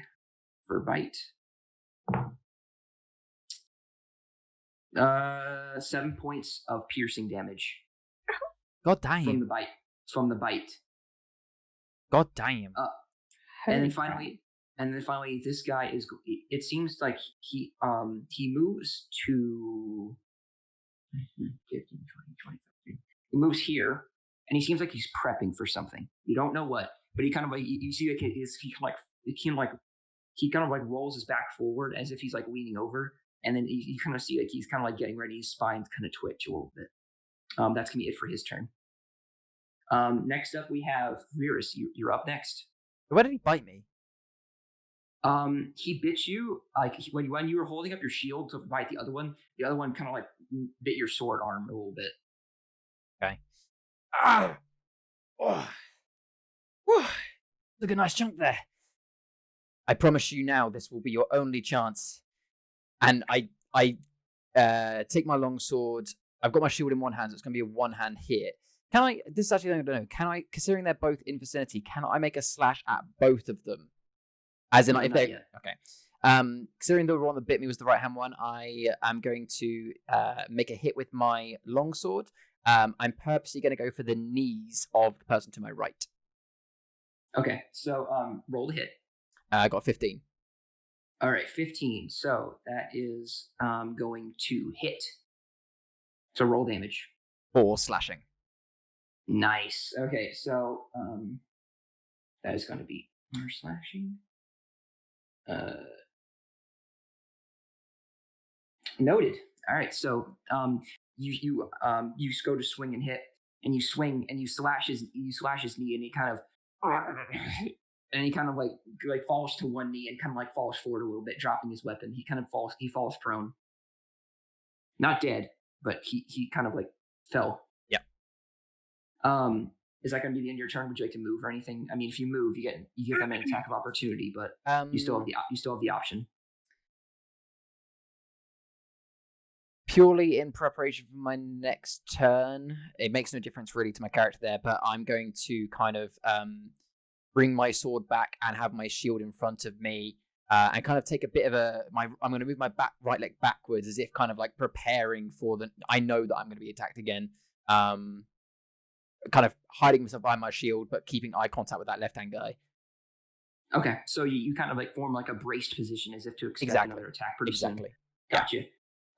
for bite. 7 points of piercing damage. God damn. From the bite. God damn. And then finally, this guy is. It seems like he moves to 15, 20, 25. He moves here, and he seems like he's prepping for something. You don't know what, but he kind of like you see like he kind of like rolls his back forward as if he's like leaning over, and then you kind of see like he's kind of like getting ready. His spine's kind of twitch a little bit. That's gonna be it for his turn. Next up we have Lyris. You're up next. Why did he bite me? He bit you like when you were holding up your shield to bite the other one. The other one kind of like bit your sword arm a little bit. Okay. Ah. Oh. Whew. Look, a nice chunk there. I promise you now, this will be your only chance. And I take my longsword. I've got my shield in one hand, so it's going to be a one-hand hit. Can I? This is actually I don't know. Can I? Considering they're both in vicinity, can I make a slash at both of them? As in, if they okay. Considering the one that bit me was the right-hand one, I am going to make a hit with my longsword. I'm purposely going to go for the knees of the person to my right. Okay, so roll to hit. I got 15. All right, 15. So that is going to hit. So roll damage. 4 slashing. Nice. Okay, so that is going to be more slashing. Noted. All right, so you go to swing and hit, and you swing and you slash his knee, and he kind of like falls to one knee and kind of like falls forward a little bit, dropping his weapon. He falls prone, not dead, but he kind of like fell. Yeah. Is that going to be the end of your turn? Would you like to move or anything? I mean, if you move, you give them an attack of opportunity, but you still have the option. Purely in preparation for my next turn, it makes no difference really to my character there, but I'm going to kind of bring my sword back and have my shield in front of me, and kind of take a bit of I'm going to move my right leg backwards as if kind of like preparing for I know that I'm going to be attacked again. Kind of hiding myself behind my shield, but keeping eye contact with that left-hand guy. Okay, so you kind of like form like a braced position as if to expect another attack pretty soon. Gotcha.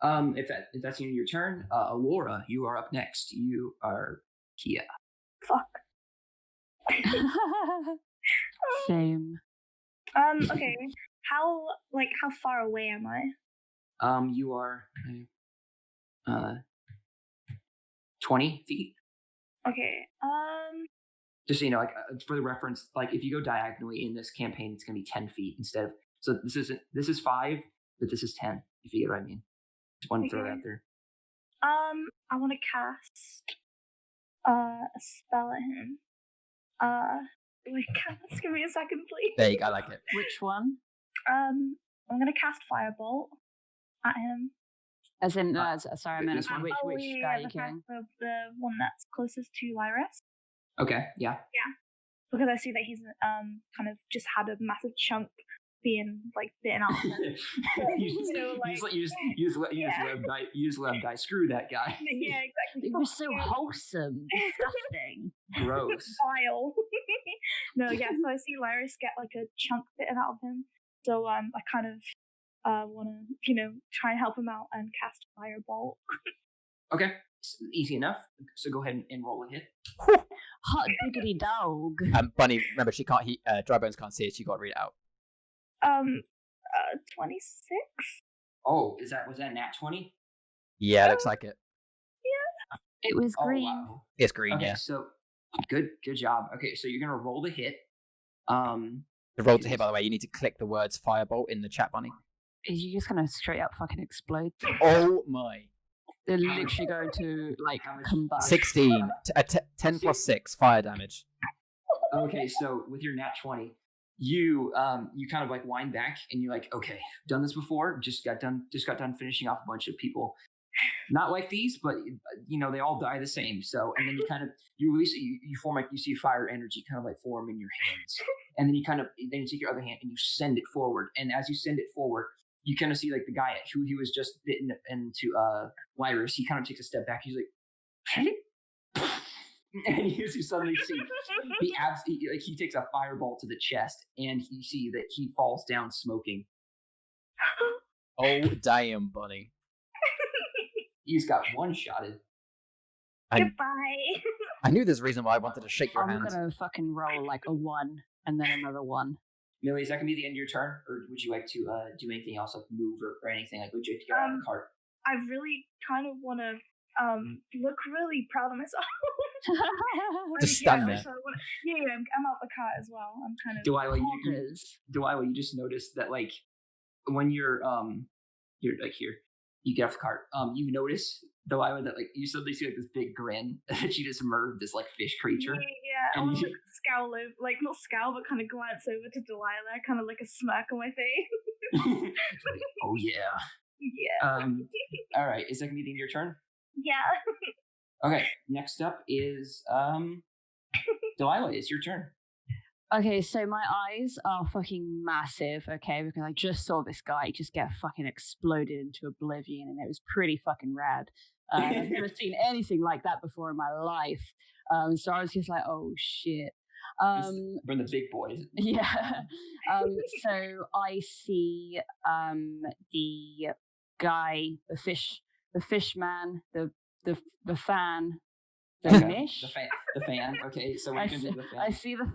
If that's the end of your turn, Alora, you are up next. You are Kia. Fuck. Shame. Okay. How far away am I? You are 20 feet. Okay. Just so you know, like for the reference, like if you go diagonally in this campaign, it's gonna be 10 feet instead of. So this is 5, but this is 10. If you get what I mean. Just want to throw it out there. I want to cast a spell at him. Just give me a second, please. There you go. I like it. Which one? I'm gonna cast Firebolt at him. As in, sorry, I meant which guy are you killing? The one that's closest to Lyris. Okay, yeah. Yeah, because I see that he's kind of just had a massive chunk being like bitten off. You just let him die. Screw that guy. Yeah, exactly. It was so wholesome. Disgusting. Gross. Vile. No, yeah. So I see Lyris get like a chunk bitten out of him. So I kind of want to try and help him out and cast Firebolt. Okay, easy enough. So go ahead and roll a hit. Hot diggity dog. Bunny, remember she can't. Drybones can't see it. She got to read it out. 26. Oh, was that nat 20? Yeah, looks like it. Yeah. It was green. Wow. It's green. Okay, yeah. So good job. Okay, so you're gonna roll the hit. The roll to hit, by the way, you need to click the words Firebolt in the chat, Bunny. Is you just gonna straight up fucking explode? Oh my! They're literally going to like combust. 16. 10 plus 6 fire damage. Okay, so with your nat 20. You kind of like wind back and you're like, okay, done this before. Just got done finishing off a bunch of people, not like these, but they all die the same. So and then you release it. You form like you see fire energy kind of like form in your hands, and then you take your other hand and you send it forward. And as you send it forward, you kind of see like the guy who he was just bitten into Lyris. He kind of takes a step back. He's like. And you suddenly see he takes a fireball to the chest, and you see that he falls down smoking. Oh damn, Bunny! He's got one-shotted. Goodbye. I knew there's a reason why I wanted to shake your hand. I'm gonna fucking roll like a 1 and then another 1. Millie, is that gonna be the end of your turn, or would you like to do anything else, like move or anything? Like, would you like to get out of the cart? I really kind of want to look really proud of myself. Just stand there. So I'm out the cart as well. I'm kind of Delilah, you just noticed that like when you're like here, you get off the cart. You notice Delilah that like you suddenly see like this big grin that she just murdered this like fish creature. Yeah. I want to like scowl over, like not scowl, but kind of glance over to Delilah, kind of like a smirk on my face. Like, oh yeah. Yeah. All right. Is that gonna be the end of your turn? Yeah. Okay. Next up is Delilah. It's your turn. Okay, so my eyes are fucking massive, okay, because I just saw this guy just get fucking exploded into oblivion, and it was pretty fucking rad. I've never seen anything like that before in my life. So I was just like, oh shit. We're the big boys. Yeah. So I see the guy, the fish man, the fan, the mish. The fan. Okay, so we're going to do the fan. I see the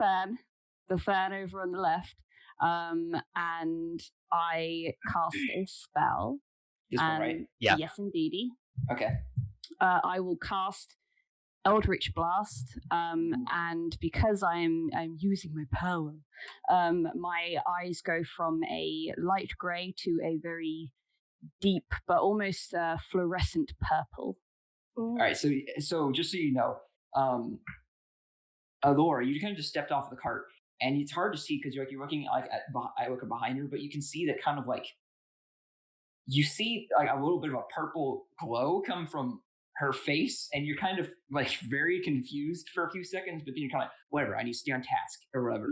fan over on the left, and I cast a spell. This one, right? Yeah. Yes, indeedy. Okay. I will cast Eldritch Blast, and because I'm using my power, my eyes go from a light grey to a very deep but almost fluorescent purple. All right, so just so you know, Laura, you kind of just stepped off the cart, and it's hard to see because you're looking like I look behind her, but you can see that kind of like you see like a little bit of a purple glow come from her face, and you're kind of like very confused for a few seconds, but then you're kind of like, whatever, I need to stay on task or whatever.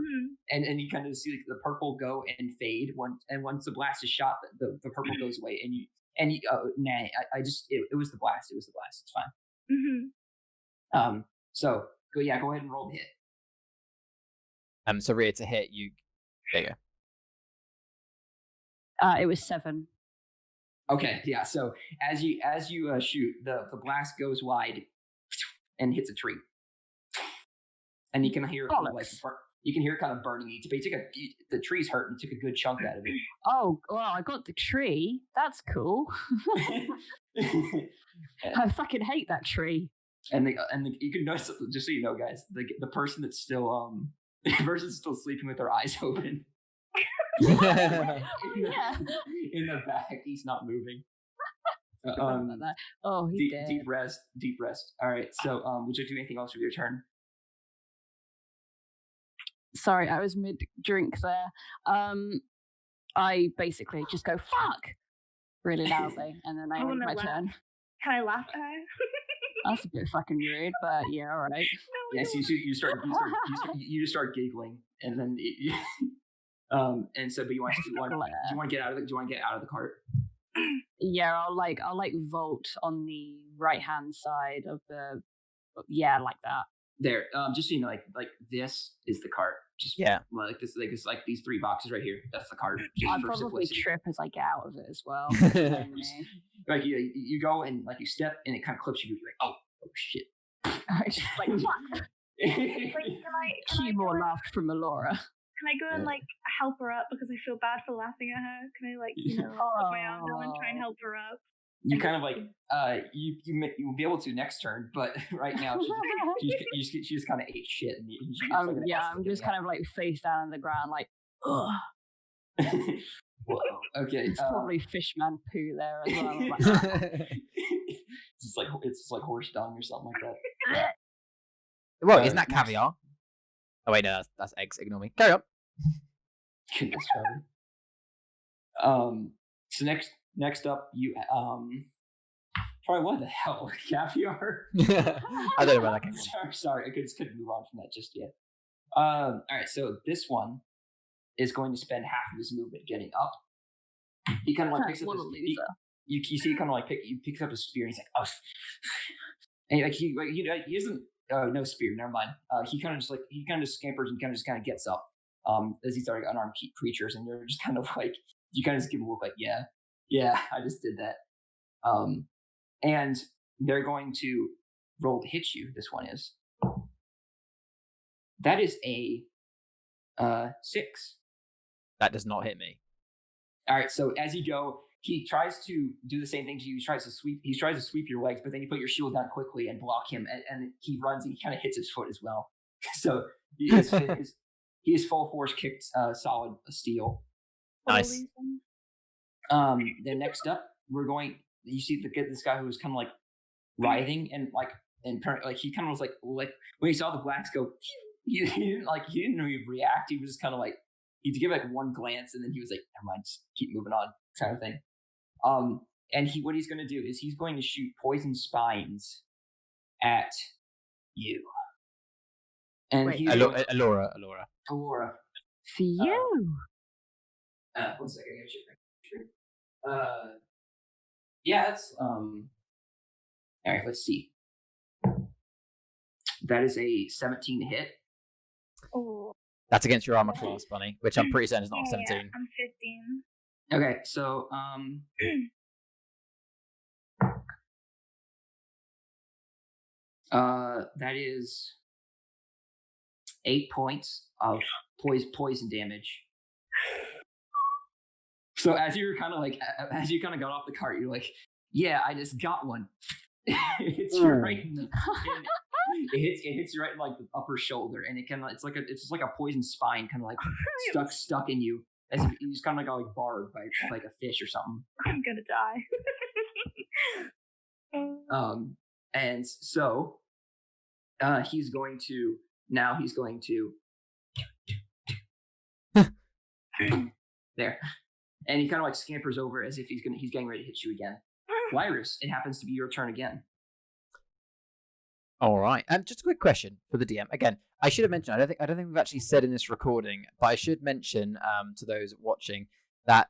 And you kind of see like the purple go and fade once the blast is shot, the purple goes away, and you it was the blast. It was the blast. It's fine. So go ahead and roll the hit. So Rhea, to hit you, there you go. It was 7. Okay, yeah. So as you shoot, the blast goes wide and hits a tree, and you can hear it kind of burning. But the tree's hurt and took a good chunk out of it. Oh, well, I got the tree. That's cool. I fucking hate that tree. And you can notice, just so you know, guys, the person that's still sleeping with their eyes open. In the back, he's not moving. Oh, he's dead. Deep rest. All right. So, would you do anything else with your turn? Sorry, I was mid drink there. I basically just go fuck really loudly, and then I end my turn. Can I laugh at her? That's a bit fucking rude, but yeah, all right. Yes, you start giggling, and then. And so, but do you want to get out of the cart? Yeah, I'll vault on the right hand side of the, like that. There, just so you know, like this is the cart. Just like this, like these 3 boxes right here. That's the cart. I'll probably trip as I get out of it as well. Like you go and like you step and it kind of clips you. You're like, oh shit. It's just like fuck. Keyboard laughed from Alora. Can I go and like help her up because I feel bad for laughing at her? Can I like put my arm down and try and help her up? You kind of like you will be able to next turn, but right now she just kind of ate shit. And I'm just kind of like face down on the ground, like ugh. Whoa. Okay. It's probably fishman poo there as well. It's like horse dung or something like that. Well, isn't that caviar? Oh wait, no, that's eggs. Ignore me. Carry on. Goodness, Charlie. So next up, you probably what the hell, caviar? I don't know about that game. Sorry, I just couldn't move on from that just yet. All right, so this one is going to spend half of his movement getting up. He kind of like picks up his, you see he kind of like picks up his spear and he's like, oh, and like he isn't. No spear. Never mind. He kind of just scampers and kind of gets up. As these are unarmed creatures, and you're just kind of like you kind of just give him a look like yeah, I just did that. And they're going to roll to hit you. This one is. That is a 6. That does not hit me. All right. So as you go, he tries to do the same thing to you. He tries to sweep your legs, but then you put your shield down quickly and block him, and he runs and he kind of hits his foot as well. So he is full force kicked solid steel. Nice. Then next up, you see this guy who was kind of like writhing and he kind of was like when he saw the blacks go, he didn't really react. He was just kind of like he'd give like one glance and then he was like, never mind, just keep moving on, kind of thing. And what he's going to do is he's going to shoot poison spines at you. And wait, Alora. For you. 1 second, I gotta check. Yeah, that's all right, let's see. That is a 17 to hit. Oh. That's against your armor class, Bunny, which I'm pretty certain is not 17. Yeah, I'm 15. Okay, so that is 8 points of poison damage. So as you kind of got off the cart, you're like, yeah, I just got one. It's right. It hits you right in like the upper shoulder, and it's just like a poison spine, kind of like stuck in you, as if you just kind of got like barbed by like a fish or something. I'm gonna die. And so he's going to there, and he kind of like scampers over as if he's getting ready to hit you again. Lyris, it happens to be your turn again. All right. Just a quick question for the DM. Again, I should have mentioned. I don't think we've actually said in this recording, but I should mention to those watching that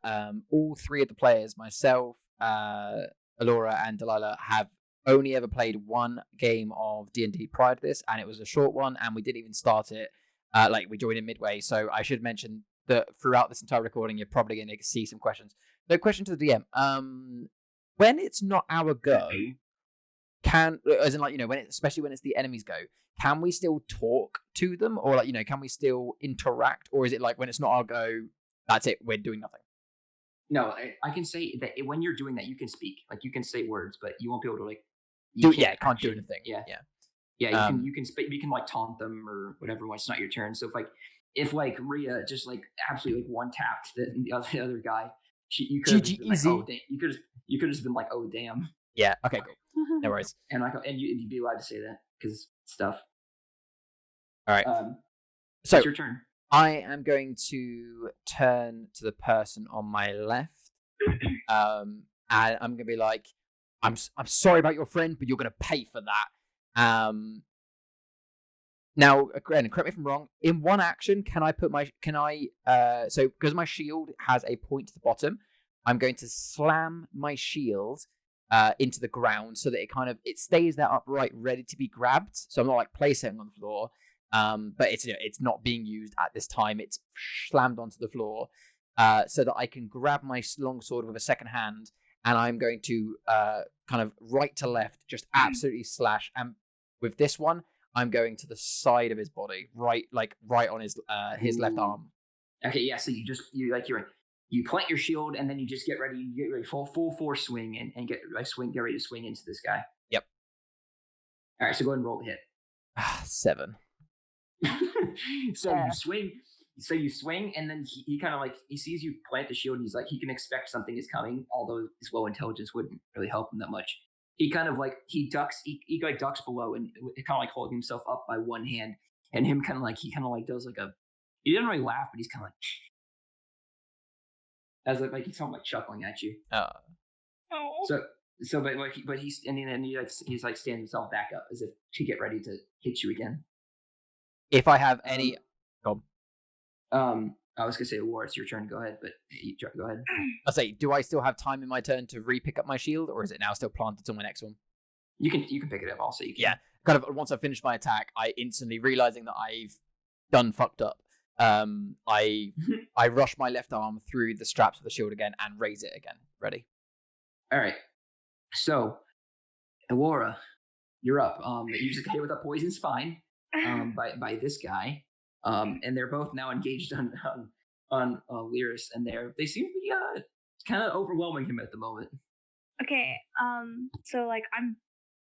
all three of the players, myself, Alora, and Delilah, have only ever played one game of D&D prior to this, and it was a short one, and we didn't even start it. Like we joined in midway. So I should mention that throughout this entire recording, you're probably going to see some questions. No question to the DM. When it's not our go, as in like, especially when it's the enemy's go, can we still talk to them, or like, can we still interact, or is it like when it's not our go, that's it, we're doing nothing? No, I can say that when you're doing that, you can speak, like you can say words, but you won't be able to like. Can't do anything. Yeah. You can speak. You can like taunt them or whatever when it's not your turn. So if Rhea just like absolutely like one tapped the other guy, you could have like, oh, you could have just been like, oh damn. Yeah. Okay. Cool. No worries. And you'd be allowed to say that because stuff. All right. So it's your turn. I am going to turn to the person on my left, and I'm going to be like, I'm sorry about your friend, but you're going to pay for that. Now, again, correct me if I'm wrong. In one action, so because my shield has a point to the bottom, I'm going to slam my shield into the ground so that it stays there upright, ready to be grabbed. So I'm not like placing it on the floor, but it's not being used at this time. It's slammed onto the floor so that I can grab my longsword with a second hand, and I'm going to kind of right to left, just absolutely slash. And with this one, I'm going to the side of his body, right on his left arm. Okay, yeah. So you plant your shield, and then you just get ready full force swing and get ready to swing into this guy. Yep. All right, so go ahead and roll the hit. 7. So you swing, and then he kind of like he sees you plant the shield, and he's like he can expect something is coming, although his low intelligence wouldn't really help him that much. He kind of like he ducks below and kind of like holding himself up by one hand, and he kind of like does like he didn't really laugh, but he's kind of like as like he's kind of like chuckling at you. But he's and then he's like standing himself back up as if to get ready to hit you again. If I have any, I was gonna say, War, it's your turn. Go ahead, but go ahead. I'll say, do I still have time in my turn to re-pick up my shield, or is it now still planted on my next one? You can pick it up. Also, you can. Yeah, kind of. Once I finish my attack, I instantly realizing that I've done fucked up. I rush my left arm through the straps of the shield again and raise it again. Ready? All right. So, Aurora, you're up. You just got hit with a poison spine by this guy. And they're both now engaged on Lyris, and they seem to be kind of overwhelming him at the moment. Okay, so like I'm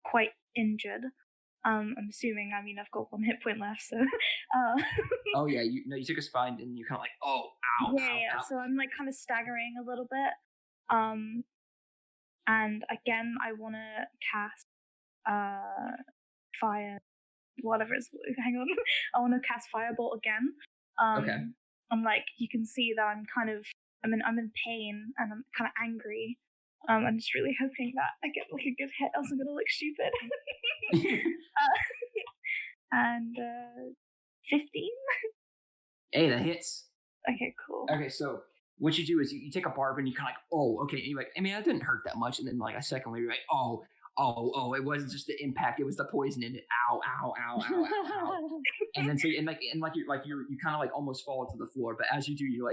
quite injured. I'm assuming. I mean, I've got 1 hit point left, so. Oh yeah, you took a spine, and you're kind of like, oh, ow. Yeah. Ow. So I'm like kind of staggering a little bit. And again, I want to cast fire. Whatever it's, hang on. I want to cast Firebolt again. Okay. I'm like, you can see that I'm in pain and I'm kind of angry. I'm just really hoping that I get like a good hit, else I'm gonna look stupid. And 15. Hey, that hits. Okay, cool. Okay, so what you do is you take a barb and you kind of like, oh, okay. And you're like, I mean, that didn't hurt that much. And then like a second later, you're like, oh, it wasn't just the impact; it was the poison in it. Ow, ow, ow, ow, ow, ow. And then you kind of like almost fall to the floor. But as you do, you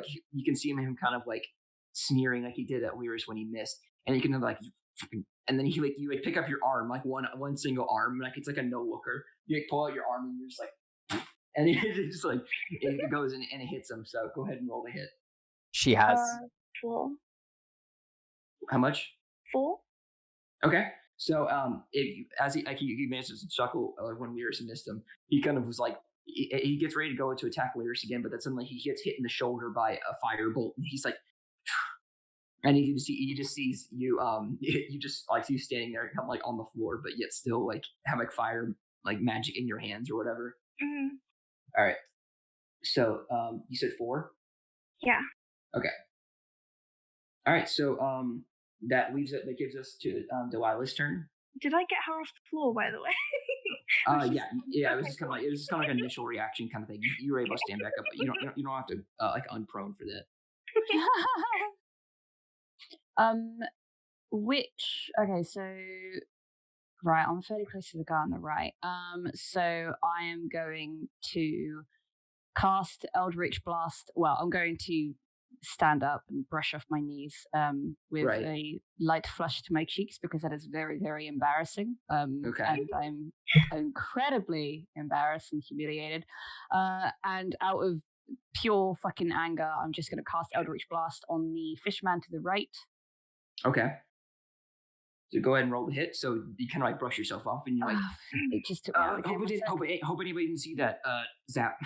can see him kind of like sneering like he did at Lyris when he missed, and you can like, and then you pick up your arm, like one single arm, like it's like a no looker. You like pull out your arm and you're just like, and it just like it goes and it hits him. So go ahead and roll the hit. She has 4. How much? 4. Okay. So as he manages to chuckle when Lyris missed him, he kind of was like he gets ready to go to attack Lyris again, but then suddenly he gets hit in the shoulder by a firebolt, and he's like, and he just sees you you just like you standing there kind of like on the floor, but yet still like have like fire like magic in your hands or whatever. Mm-hmm. All right. So you said 4? Yeah. Okay. All right. So that gives us to Delilah's turn. Did I get her off the floor, by the way? Yeah. It was just kind of like an initial reaction kind of thing. You were able to stand back up, but you don't have to like unprone for that. Okay, so right, I'm fairly close to the guy on the right. So I am going to cast Eldritch Blast. Well, I'm going to stand up and brush off my knees with a light flush to my cheeks because that is very, very embarrassing. Okay. And I'm incredibly embarrassed and humiliated. And out of pure fucking anger, I'm just going to cast Eldritch Blast on the fishman to the right. Okay. So go ahead and roll the hit. So you kind of like brush yourself off, and you're like, it just took me hope anybody didn't see that. Zap.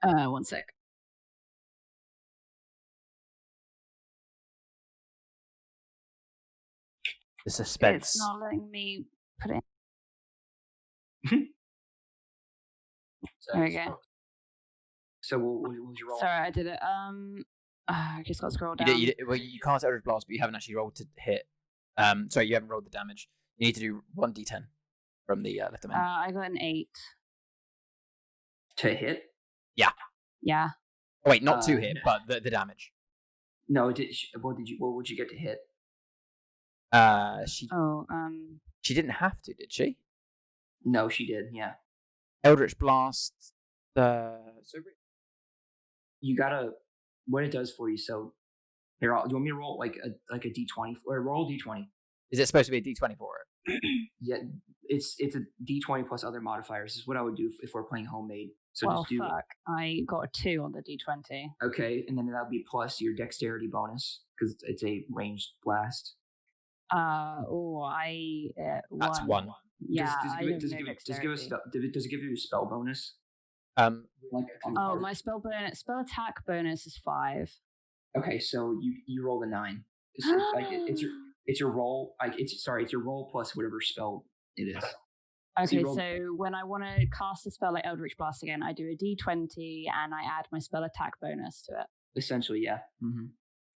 1 sec. The suspense. It's not letting me put it in. There we go. So what was your roll? Sorry, I did it. I just got to scroll down. You can't Eldritch Blast, but you haven't actually rolled to hit. Sorry, you haven't rolled the damage. You need to do 1d10 from the left of I got an 8. To hit? Yeah. Oh wait, not to hit, but the damage. No, what would you get to hit? She didn't have to, did she? No, she did. Yeah. Eldritch Blast. You gotta what it does for you. So here, do you want me to roll like a d20 or roll a d20? Is it supposed to be a d20 for it? Yeah, it's a d20 plus other modifiers. This is what I would do if we're playing homemade. So well, just do. Fuck! I got a 2 on the d20. Okay, and then that would be plus your dexterity bonus because it's a ranged blast. That's 1. Yeah, does it give you a spell bonus? My spell attack bonus is 5. Okay, so you roll a 9. It's your roll. It's your roll plus whatever spell it is. Okay, so when I want to cast a spell like Eldritch Blast again, I do a d20 and I add my spell attack bonus to it. Essentially, yeah. Mm-hmm.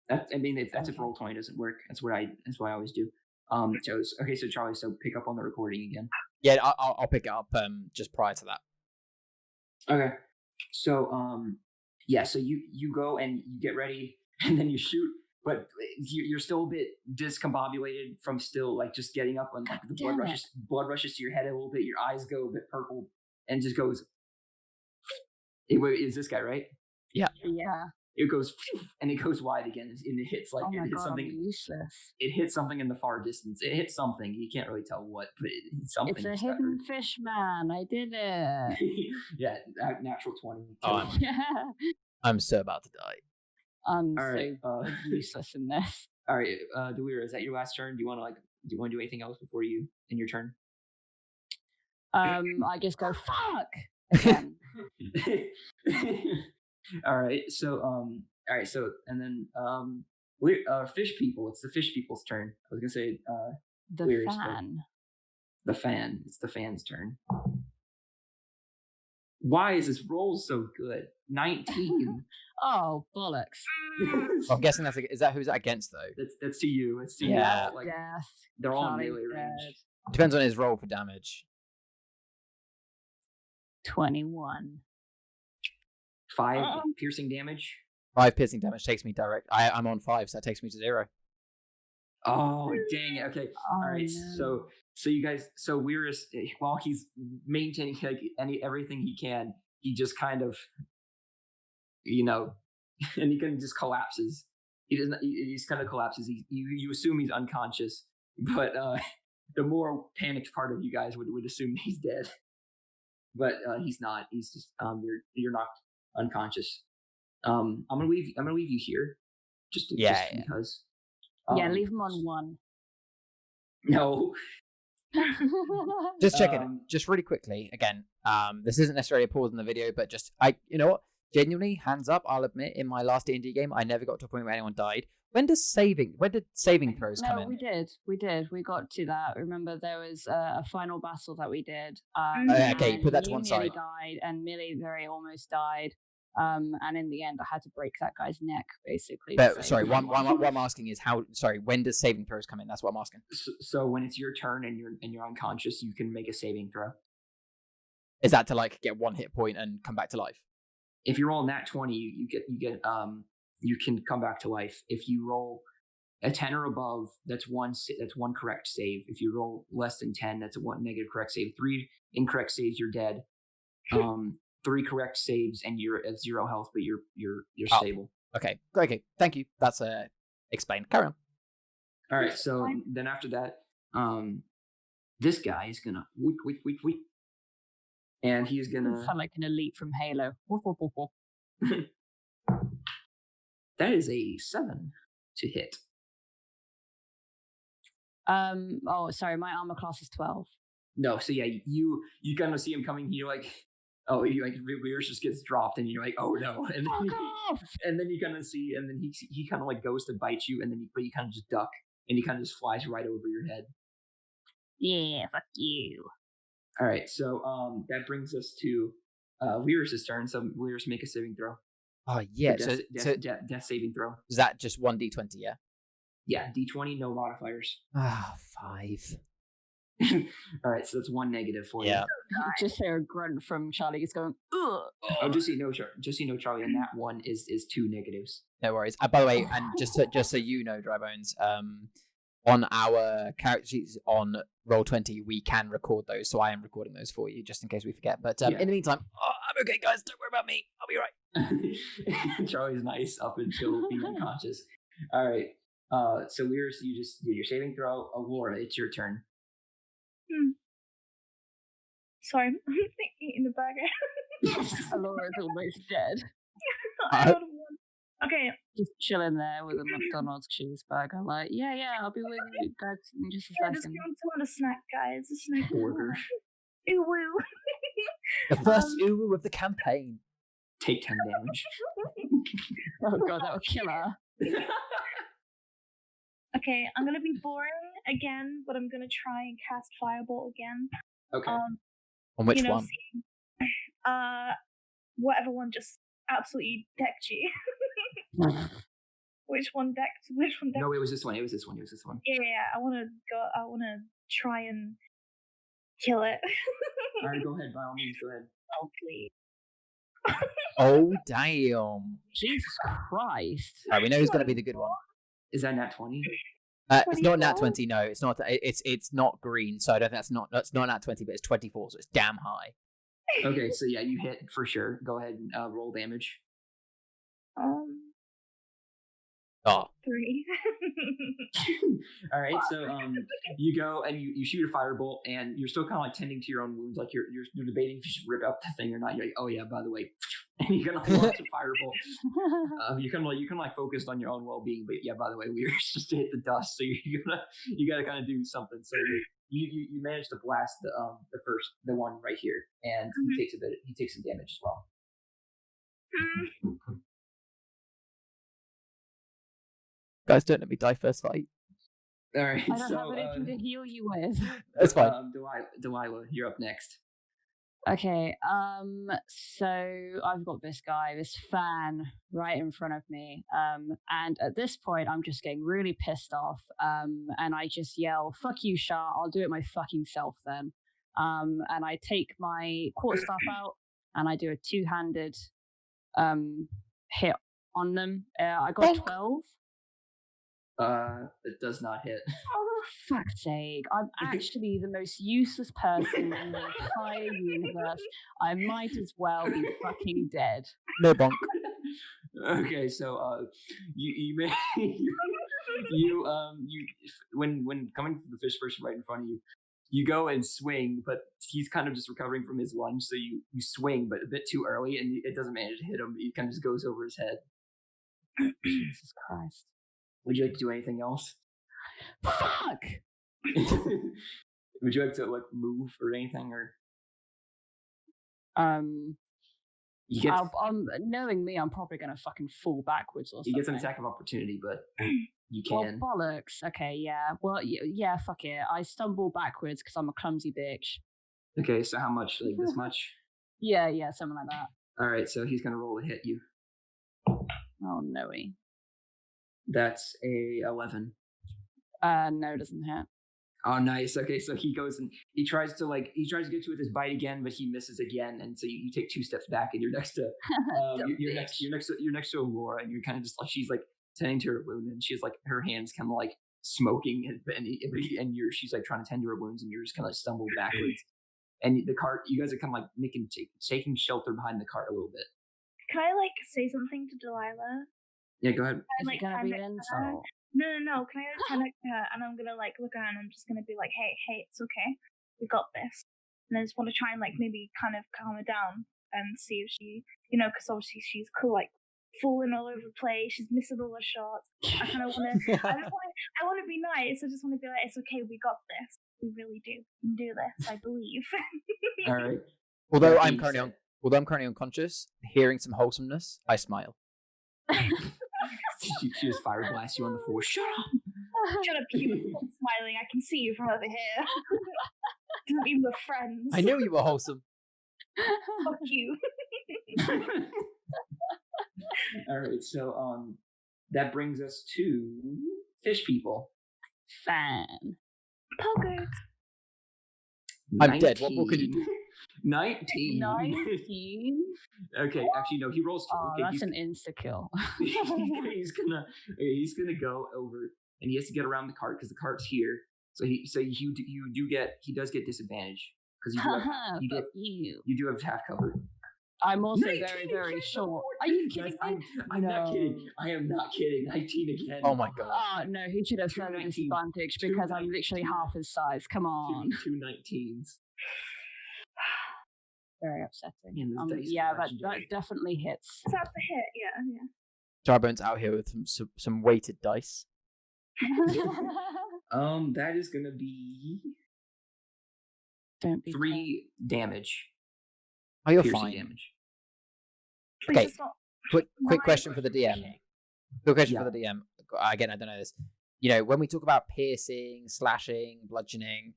If roll 20 doesn't work, that's what I always do. So Charlie, so pick up on the recording again. Yeah, I'll pick it up just prior to that. Okay. So so you go and you get ready and then you shoot, but you're still a bit discombobulated from still like just getting up and like the blood rushes to your head a little bit, your eyes go a bit purple and just goes. Is this guy right? Yeah. Yeah. It goes and it goes wide again, and it hits like something. I'm useless. It hits something in the far distance. It hits something. You can't really tell what, but it hits something. It's a hidden fish man. I did it. Yeah, natural 20. I'm so about to die. I'm useless in this. All right, Delira, is that your last turn? Do you want to do anything else before you in your turn? I just go fuck again. All right, so and then fish people. It's the fish people's turn. I was gonna say the fan. The fan. It's the fan's turn. Why is this roll so good? 19. Oh bollocks! I'm guessing is that who's that against though? That's to you. It's to you. Like, they're all in melee range. Depends on his roll for damage. 21. 5 piercing damage. 5 piercing damage takes me direct. I'm on 5, so that takes me to 0. Oh dang it! Okay, all right. No. So you guys, Weirus, while he's maintaining like everything he can, he just kind of, and he kind of just collapses. He doesn't. He just kind of collapses. You assume he's unconscious, but the more panicked part of you guys would assume he's dead, but he's not. He's just you're knocked unconscious. I'm gonna leave you here, just because. Leave him on 1. No. Just checking, just really quickly. Again, this isn't necessarily a pause in the video, but just you know what? Genuinely, hands up. I'll admit, in my last D&D game, I never got to a point where anyone died. When did saving throws come in? We did. We got to that. Remember, there was a final battle that we did. Okay, put that to one side. Died, and Millie very almost died. And in the end, I had to break that guy's neck, basically. But sorry, what I'm asking is how. Sorry, when does saving throws come in? That's what I'm asking. So when it's your turn and you're unconscious, you can make a saving throw. Is that to like get 1 hit point and come back to life? If you roll nat 20, you can come back to life. If you roll a 10 or above, that's one correct save. If you roll less than 10, that's a 1 negative correct save. 3 incorrect saves, you're dead. 3 correct saves and you're at 0 health, but you're stable. Okay. Thank you. That's explained. Carry on. All right. So then after that, this guy is gonna wait. And he's gonna sound like an elite from Halo. That is a 7 to hit. Oh, sorry, my armor class is 12. No, so yeah, you kind of see him coming. You're like, oh, you like Rears just gets dropped, and you're like, oh no, and then you kind of see, and then he kind of like goes to bite you, and then you kind of just duck, and he kind of just flies right over your head. Yeah, fuck you. All right, so that brings us to Lyris' turn. So Lyris, make a saving throw. Oh yeah, death saving throw. Is that just 1d20? Yeah. Yeah, d20, no modifiers. 5. All right, so that's 1 negative for you. You just hear a grunt from Charlie. He's going, ugh. Oh, just so you know, Charlie, and that one is 2 negatives. No worries. By the way, and just so you know, Drybones, on our character sheets on Roll20, we can record those, so I am recording those for you, just in case we forget. But in the meantime, I'm okay, guys. Don't worry about me. I'll be right. Charlie's nice up until being unconscious. All right. So Lyris, you just did your saving throw. Laura, it's your turn. Sorry, I'm eating the burger. Laura's almost dead. I would have won. Okay. Just chilling there with a McDonald's cheeseburger. Like, yeah, I'll be with you guys in just a second. Just want a snack, guys. A snack burger. Ooh woo. The first ooh of the campaign. Take 10 damage. Oh god, that would kill her. Okay, I'm gonna be boring again, but I'm gonna try and cast Fireball again. Okay. On which one? Whatever one just absolutely decked you. Which one decked? No, it was this one. Yeah, I wanna try and kill it. All right, go ahead. By all means, go ahead. Oh please. Oh damn! Jesus Christ! All right, we know who's gonna be the good one. Is that nat 20? It's not nat 20. No, it's not. It's not green, so I don't think that's not nat 20, but it's 24, so it's damn high. Okay, so yeah, you hit for sure. Go ahead and roll damage. 3. All right, so you go and you shoot a firebolt, and you're still kind of like tending to your own wounds, like you're debating if you should rip up the thing or not. You're like, oh yeah, by the way, and you're gonna launch a firebolt. You can like focused on your own well-being, but yeah, by the way, we're just to hit the dust, so you gotta kind of do something. So you managed to blast the one right here, and he takes some damage as well. Guys, don't let me die first fight. All right, I don't have anything to heal you with. That's fine. Delilah, you're up next. Okay, so I've got this fan right in front of me, and at this point I'm just getting really pissed off, and I just yell, "Fuck you, Shah! I'll do it my fucking self then." And I take my quarterstaff out, and I do a 2-handed hit on them. I got 12. It does not hit. Oh, for fuck's sake. I'm actually the most useless person in the entire universe. I might as well be fucking dead. No bonk. Okay, so when coming from the fish person right in front of you, you go and swing, but he's kind of just recovering from his lunge, so you swing, but a bit too early, and it doesn't manage to hit him. It kind of just goes over his head. Jesus Christ. Would you like to do anything else? Fuck! Would you like to like move or anything, or you get? Knowing me, I'm probably gonna fucking fall backwards or something. You get an attack of opportunity, but you can. Well, bollocks. Okay, yeah. Well, yeah. Fuck it. I stumble backwards because I'm a clumsy bitch. Okay, so how much? Like this much? Yeah, something like that. All right, so he's gonna roll to hit you. Oh no. That's a 11. No, it doesn't hit. Oh, nice. Okay, so he goes and he tries to get you with his bite again, but he misses again, and so you take 2 steps back, and you're next to you're next to Aurora, and you're kind of just like she's like tending to her wound, and she's like her hands kind of like smoking, and she's like trying to tend to her wounds, and you're just kind of like stumbled backwards, and the cart. You guys are kind of like taking shelter behind the cart a little bit. Can I like say something to Delilah? Yeah, go ahead. Is it gonna be an insult? No. Can I just connect to her, and I'm gonna like look at her, and I'm just gonna be like, hey, it's okay, we got this. And I just want to try and like maybe kind of calm her down and see if she, because obviously she's cool, like falling all over the place, she's missing all her shots. I kind of want to, I want to be nice. I just want to be like, it's okay, we got this. We really do. We can do this. I believe. All right. Although I'm currently unconscious, hearing some wholesomeness, I smile. She just fire blast you on the floor. Shut up! Shut up, you. I'm smiling. I can see you from over here. Doesn't mean we're friends. I knew you were wholesome. Fuck you. All right, so that brings us to fish people. Fan. Poggers. I'm dead. What more could you do? 19. 19? Okay, actually no, he rolls 2. Oh, okay, that's an insta-kill. he's gonna go over, and he has to get around the cart because the cart's here. So he does get disadvantage because you do have half cover. I'm also very, very short. Are you kidding me? I'm not kidding. I am not kidding. 19 again. Oh my god. Oh no, he should have said a disadvantage because I'm literally half his size. Come on. 2 19s. Very upsetting. Yeah, that definitely hits. Is that the hit? Yeah. Drybones out here with some weighted dice. That is gonna be Don't be 3 damage. Oh, you're piercing fine. Damage. Okay. Quick question for the DM. Quick question for the DM. Again, I don't know this. When we talk about piercing, slashing, bludgeoning,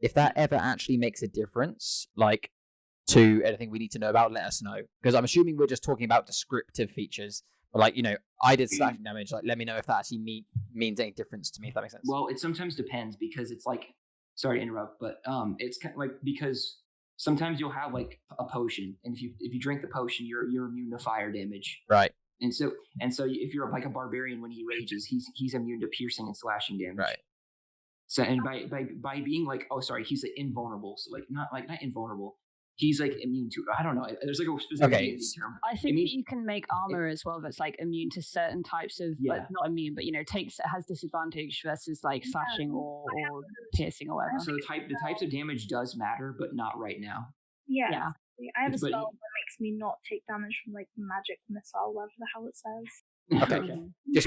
if that ever actually makes a difference, like to anything we need to know about, let us know. Because I'm assuming we're just talking about descriptive features. But like, I did slashing damage. Like, let me know if that actually means any difference to me, if that makes sense. Well, it sometimes depends because it's like, sorry to interrupt, but it's kind of like because sometimes you'll have like a potion, and if you drink the potion, you're immune to fire damage. Right. And so if you're like a barbarian, when he rages, he's immune to piercing and slashing damage. Right. So and by being like, he's like invulnerable. So like not invulnerable. He's like immune to. I don't know. There's like a specific term. I think that you can make armor as well that's like immune to certain types of, like, not immune, but has disadvantage versus like slashing or piercing or whatever. So the types of damage does matter, but not right now. Yeah. I have a spell that makes me not take damage from like magic missile, whatever the hell it says. Okay. I just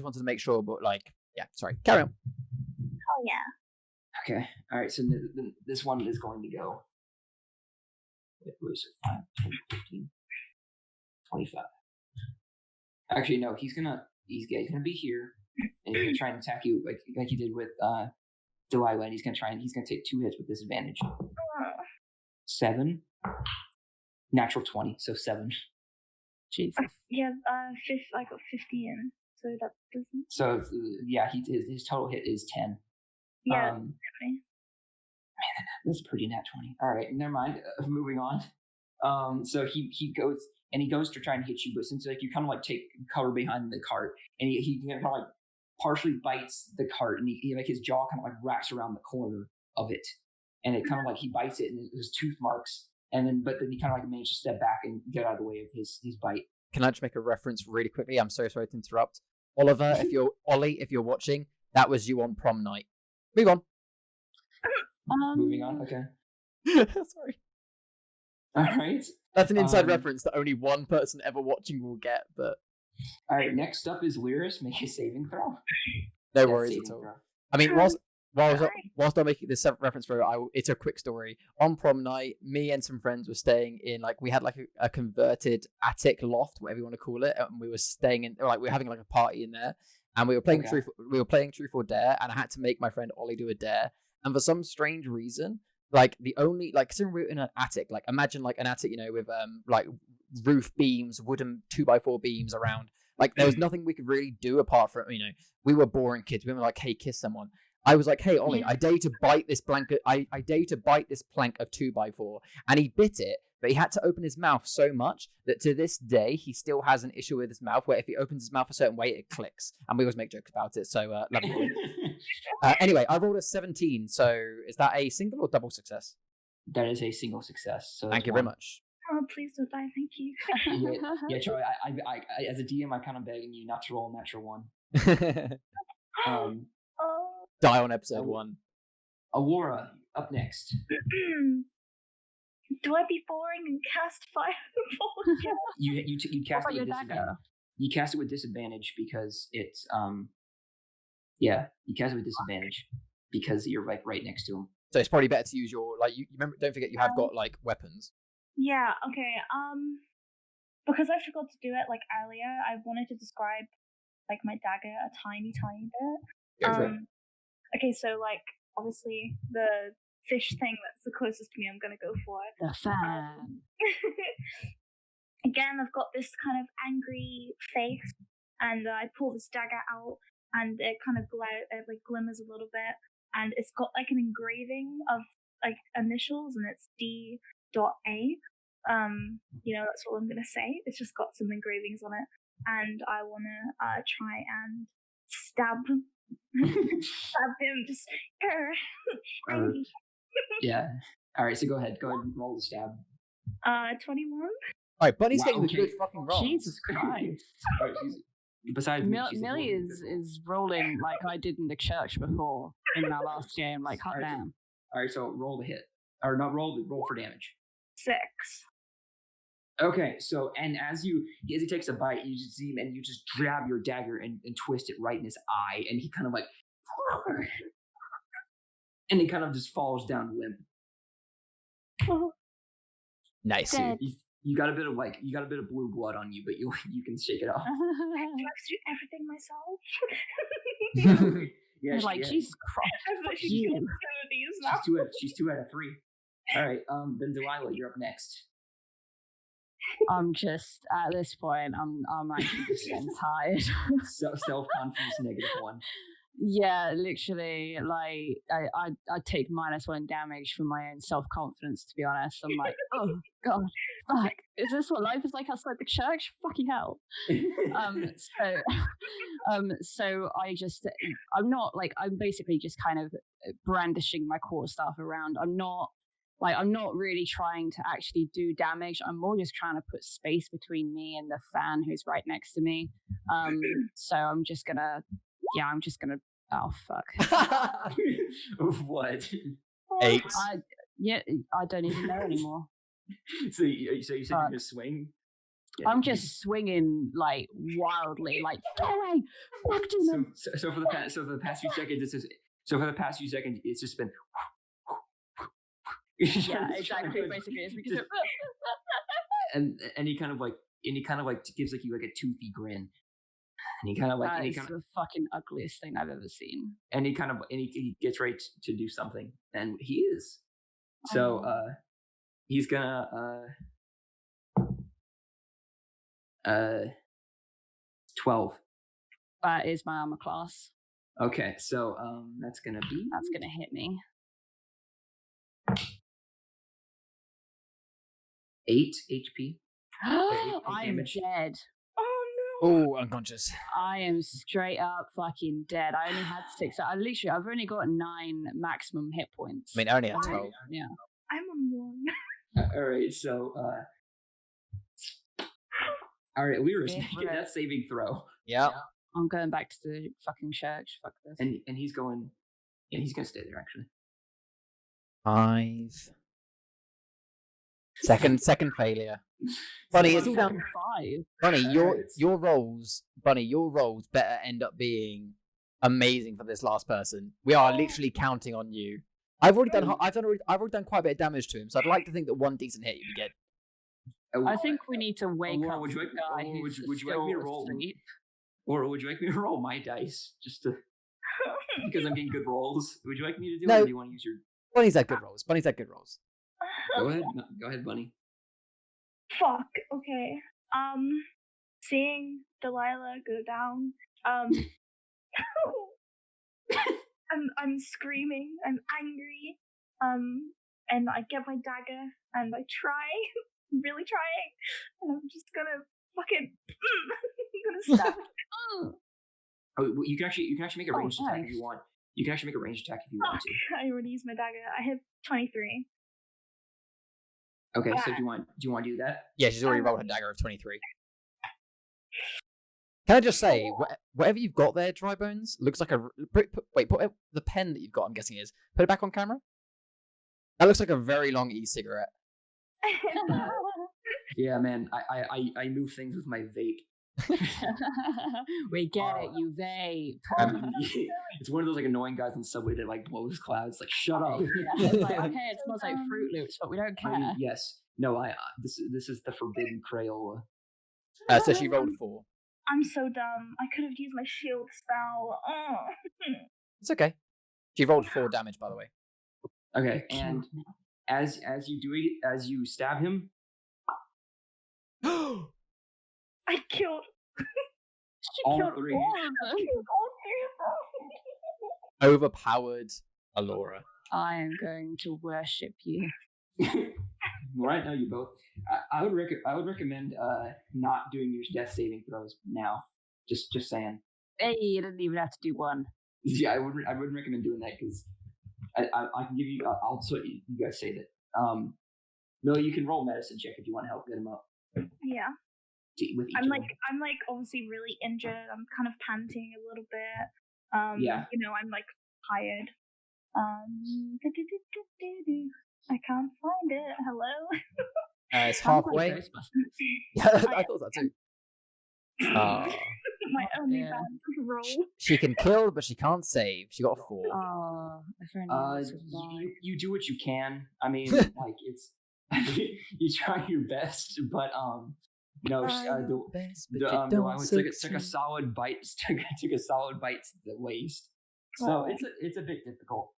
wanted to make sure, but like, yeah. Sorry. Carry on. Oh yeah. Okay. All right. So this one is going to go. It was 5, 10, 15, 25. Actually, no. He's gonna be here, and he's gonna try and attack you like he did with Delilah. And he's gonna take 2 hits with disadvantage. 7, natural 20, so 7. Jesus. Yeah, I got 15, so that doesn't. So yeah, his total hit is 10. Yeah, definitely. Man, that's pretty nat 20. All right, never mind. Moving on. So he goes to try and hit you, but since like you kind of like take cover behind the cart, and he kind of like partially bites the cart, and he like his jaw kind of like wraps around the corner of it, and it kind of like he bites it, and there's tooth marks, but then he kind of like manages to step back and get out of the way of his bite. Can I just make a reference really quickly? I'm so sorry to interrupt, Oliver. If you're watching, that was you on prom night. Move on. Moving on. Okay. Sorry. All right. That's an inside reference that only one person ever watching will get. But all right. Next up is Lyris. Make a saving throw. No worries at all. I mean, Whilst I'm making this reference for it's a quick story. On prom night, me and some friends were staying in we had a converted attic loft, whatever you want to call it, and we were staying in we were having a party in there, and we were playing Truth or Dare, and I had to make my friend Ollie do a dare, and for some strange reason, the only considering we were in an attic, imagine an attic, with roof beams, wooden 2x4 beams around, there was nothing we could really do apart from we were boring kids. We were like, hey, kiss someone. I was like, hey, Ollie, I dare you to bite this blanket. I dare you to bite this plank of 2x4. And he bit it, but he had to open his mouth so much that to this day, he still has an issue with his mouth where if he opens his mouth a certain way, it clicks. And we always make jokes about it. So, love you. Anyway, I rolled a 17. So is that a single or double success? That is a single success. So thank you very much. Oh, please don't die. Thank you. Yeah, Charlie, I as a DM, I'm kind of begging you not to roll a natural one. Die on episode 1. Aurora, up next. Do I be boring and cast fireball? You cast it with disadvantage. You cast it with disadvantage because it's you cast it with disadvantage because you're right next to him. So it's probably better to use your you remember. Don't forget you have got weapons. Yeah. Okay. Because I forgot to do it earlier, I wanted to describe my dagger a tiny bit. Go for it. Okay, so obviously the fish thing that's the closest to me, I'm gonna go for. The fan. Again, I've got this kind of angry face, and I pull this dagger out, and it kind of glimmers a little bit, and it's got an engraving of initials, and it's D.A. That's all I'm gonna say. It's just got some engravings on it, and I wanna try and stab him, just yeah. All right, so go ahead and roll the stab. 21. All right, Bunny's getting the good fucking roll. Jesus Christ. Right, besides Millie is rolling like I did in the church before in our last game. Hot damn. All right, so roll the hit, or not roll for damage. 6. Okay, so and as he takes a bite, you just see him and you just grab your dagger and twist it right in his eye, and he kind of and he kind of just falls down limp. Nice. You got a bit of blue blood on you, but you can shake it off. Do I have to do everything myself? Yeah, Jesus Christ. She's 2 out of 3. All right, then Delilah, you're up next. I'm just at this point. I'm actually just getting tired. Self-confidence -1. Yeah, literally. I take -1 damage from my own self-confidence. To be honest, I'm oh god, fuck. Is this what life is like outside the church? Fucking hell. So I'm basically just kind of brandishing my core staff around. I'm not really trying to actually do damage. I'm more just trying to put space between me and the fan who's right next to me. So I'm just gonna, oh fuck. What? 8. I don't even know anymore. So you said you're gonna swing? Yeah. I'm just swinging wildly, go away, back to them. So for the past few seconds, it's just been. Yeah, exactly. Basically, it's because and he kind of gives you a toothy grin, and he kind of it's the fucking ugliest thing I've ever seen. And he gets ready to do something, and he is. So he's gonna 12. That is my armor class. Okay, so that's gonna hit me. 8 HP. I'm dead. Oh no. Oh, unconscious. I am straight up fucking dead. I only had 6. I've only got 9 maximum hit points. I only had 12. Yeah. I'm on 1. All right, so all right, we were making that saving throw. Yeah. I'm going back to the fucking church. Fuck this. And he's going. Yeah, he's gonna stay there actually. 5. Second failure. Bunny, it's all down. 5. Bunny, your rolls better end up being amazing for this last person. We are literally counting on you. I've already done quite a bit of damage to him, so I'd like to think that one decent hit you would get. I think we need to wake Laura, up would you like, the guy or who's would you like me to roll? asleep. Or would you like me to roll my dice just to because I'm getting good rolls? Would you like me to do it, No. or do you want to use your? Bunny's had good rolls. Go ahead, go ahead, Bunny. Fuck. Okay. Seeing Delilah go down. I'm screaming. I'm angry. And I get my dagger and I try. I'm really trying. And I'm just gonna fucking. I'm gonna stab. Oh, you can actually make a ranged attack if you want. You can actually make a ranged attack if you want to. I already used my dagger. I hit 23. Okay, so do you want to do that? Yeah, she's already rolled her dagger of 23. Can I just say, whatever you've got there, Drybones, looks like a... Put the pen that you've got, I'm guessing is. Put it back on camera. That looks like a very long e-cigarette. Yeah, man, I move things with my vape. We get it, you vape. It's one of those like annoying guys on the subway that like blows clouds. Like, shut up. Yeah, it's like, okay, it smells like Fruit Loops, but we don't care. I mean, yes. No, this is the forbidden Crayola. So she rolled 4. I'm so dumb. I could have used my shield spell. It's okay. She rolled 4 damage, by the way. Okay, and as you stab him, I killed. all killed 3. I killed all 3 of them. Overpowered Alora. I am going to worship you. Right now, you both. I would recommend not doing your death saving throws now. Just saying. Hey, you didn't even have to do one. Yeah, I wouldn't recommend doing that because I can give you. I'll so you guys say that. Millie, you can roll medicine check if you want to help get him up. Yeah. With each I'm like obviously really injured. I'm kind of panting a little bit. Yeah. You know, I'm like tired. I can't find it. Hello. It's halfway. Yeah, I thought that too. My only bad roll. She can kill, but she can't save. She got a 4. Oh, you do what you can. I mean, like it's you try your best, but no, took a solid bite. Took a solid bite to the waist. So it's a bit difficult.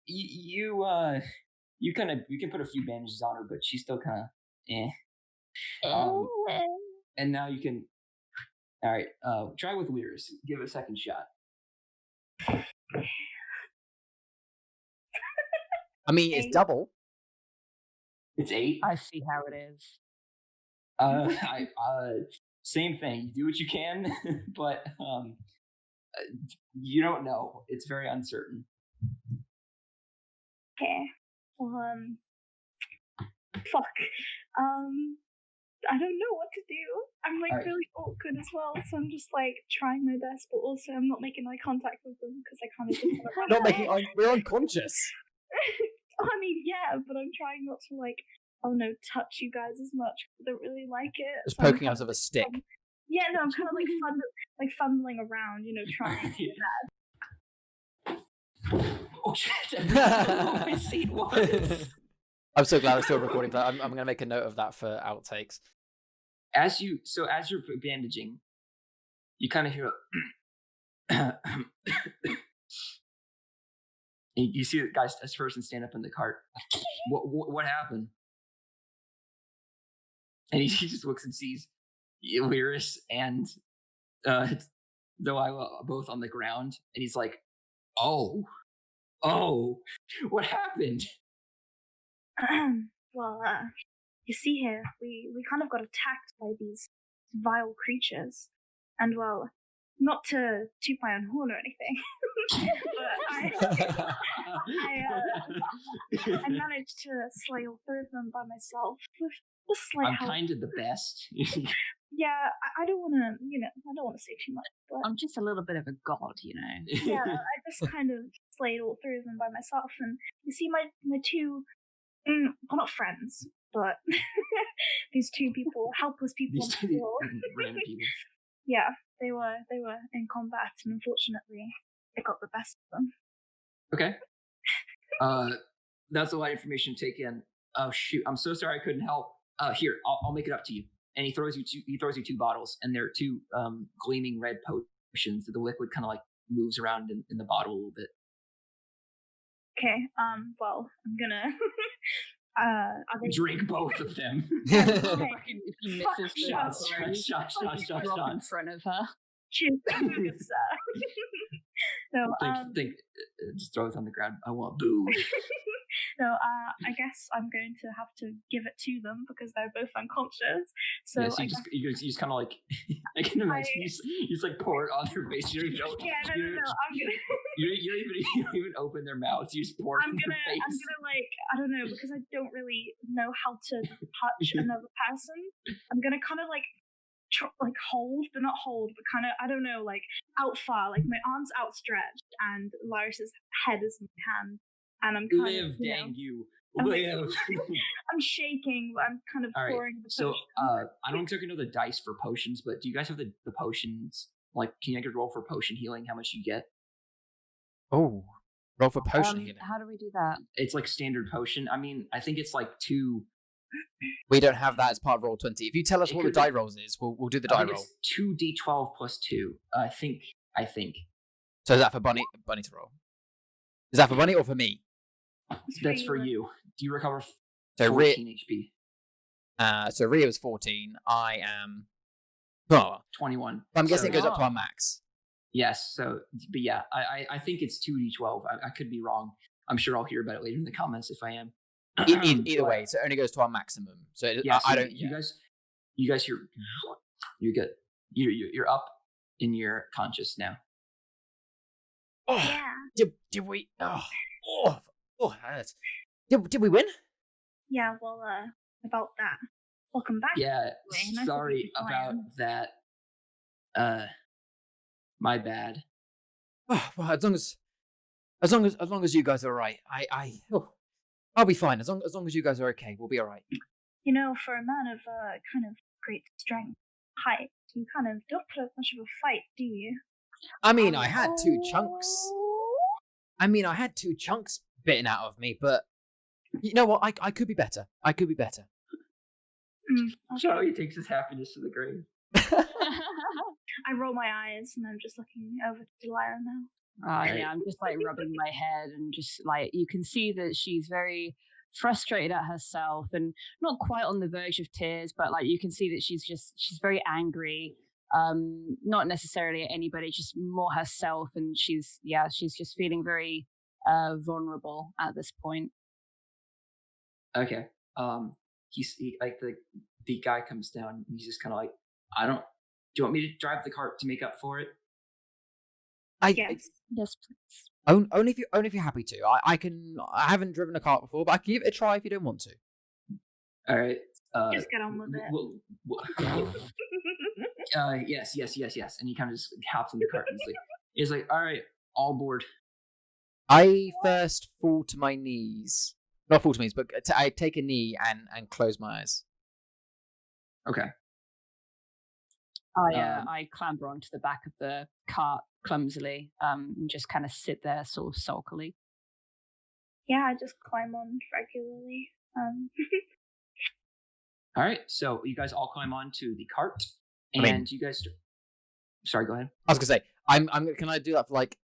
You can put a few bandages on her, but she's still kind of and now you can. All right, try with Weirs. Give it a second shot. I mean, it's double. It's 8. I see how it is. Same thing. You do what you can, but you don't know. It's very uncertain. Okay. Well, fuck. I don't know what to do. I'm like really awkward as well, so I'm just like trying my best, but also I'm not making eye contact with them because I kind of just want to run Not away. making. We're unconscious. I mean, yeah, but I'm trying not to like, touch you guys as much. I don't really like it. Just So I'm poking kind us with a stick. Yeah, no, I'm kind of like fumbling around, trying to do that. Oh shit! My seat was. I'm so glad I'm still recording that. I'm going to make a note of that for outtakes. As you're bandaging, you kind of hear you see the guy, this person stand up in the cart. What happened? And he just looks and sees Weirs and Delilah both on the ground, and he's like, "Oh, what happened?" Well, you see here, we kind of got attacked by these vile creatures, and well, not to toot my own horn or anything, but I managed to slay all 3 of them by myself with slight help. I'm kind of the best. Yeah, I don't want to, I don't want to say too much, but I'm just a little bit of a god, yeah, I just kind of slayed all 3 of them by myself, and you see my 2. Well, not friends, but these 2 people, helpless people. These 2 random people. Yeah, they were in combat, and unfortunately, they got the best of them. Okay. That's a lot of information to take in. Oh shoot! I'm so sorry I couldn't help. Here, I'll make it up to you. And he throws you 2 bottles, and they're 2 gleaming red potions. The liquid kind of like moves around in the bottle a little bit. Okay. Well, I'm gonna. Drink both of them. Okay. He Fuck, misses the Shots. drop in front of her. Cheers, good sir. No, Just throw it on the ground. I want booze. No, I guess I'm going to have to give it to them because they're both unconscious. So yeah, so you just kind of like I can imagine you just like pour it on their face. You don't even know. Yeah, no. I'm gonna. You don't even open their mouths. You just pour it on their face. I'm gonna like I don't know because I don't really know how to touch another person. I'm gonna kind of like hold, but not hold, but kind of I don't know, like out far, like my arms outstretched, and Laris's head is in my hand. And I'm kind live, of, dang you. Live. I'm shaking, but I'm kind of pouring the potion. So, I don't exactly know the dice for potions, but do you guys have the potions? Like, can you guys roll for potion healing? How much you get? Oh, roll for potion healing. How do we do that? It's like standard potion. I mean, I think it's like 2. We don't have that as part of roll 20. If you tell us what the die rolls is, we'll do the die roll. It's 2d12 plus 2. I think. So is that for Bunny to roll? Is that for Bunny or for me? That's for you. Do you recover 14 HP? So Rhea was 14. I am 21. I'm guessing it goes up to our max. Yes. So, but yeah, I think it's 2d12. I could be wrong. I'm sure I'll hear about it later in the comments if I am. Either way, so it only goes to our maximum. So yeah, I don't. You guys, you're good. You're up and you're conscious now. Oh, yeah. Did we? Did we win? Yeah. Well, about that. Welcome back. Yeah. Sorry about that. My bad. Oh, well, as long as you guys are all right, I'll be fine. As long as you guys are okay, we'll be all right. You know, for a man of kind of great strength, height, you kind of don't put up much of a fight, do you? I mean, I had 2 chunks. Bitten out of me, but you know what? I could be better. Okay. Charlie takes his happiness to the grave. I roll my eyes and I'm just looking over to Delilah now. Yeah, I'm just like rubbing my head and just like you can see that she's very frustrated at herself and not quite on the verge of tears, but like you can see that she's very angry. Not necessarily at anybody, just more herself, and she's just feeling very vulnerable at this point. Okay. He's like the guy comes down and he's just kind of like, do you want me to drive the cart to make up for it? Yes, please. Only if you're happy to. I haven't driven a cart before, but I can give it a try if you don't want to. All right. Just get on with it. Yes. And he kind of just hops in the cart and he's like, all right, all aboard. I first fall to my knees. Not fall to my knees, but I take a knee and close my eyes. Okay. I clamber onto the back of the cart clumsily and just kind of sit there sort of sulkily. Yeah, I just climb on regularly. All right, so you guys all climb onto the cart, and you guys. Sorry, go ahead. I was gonna say, can I do that for like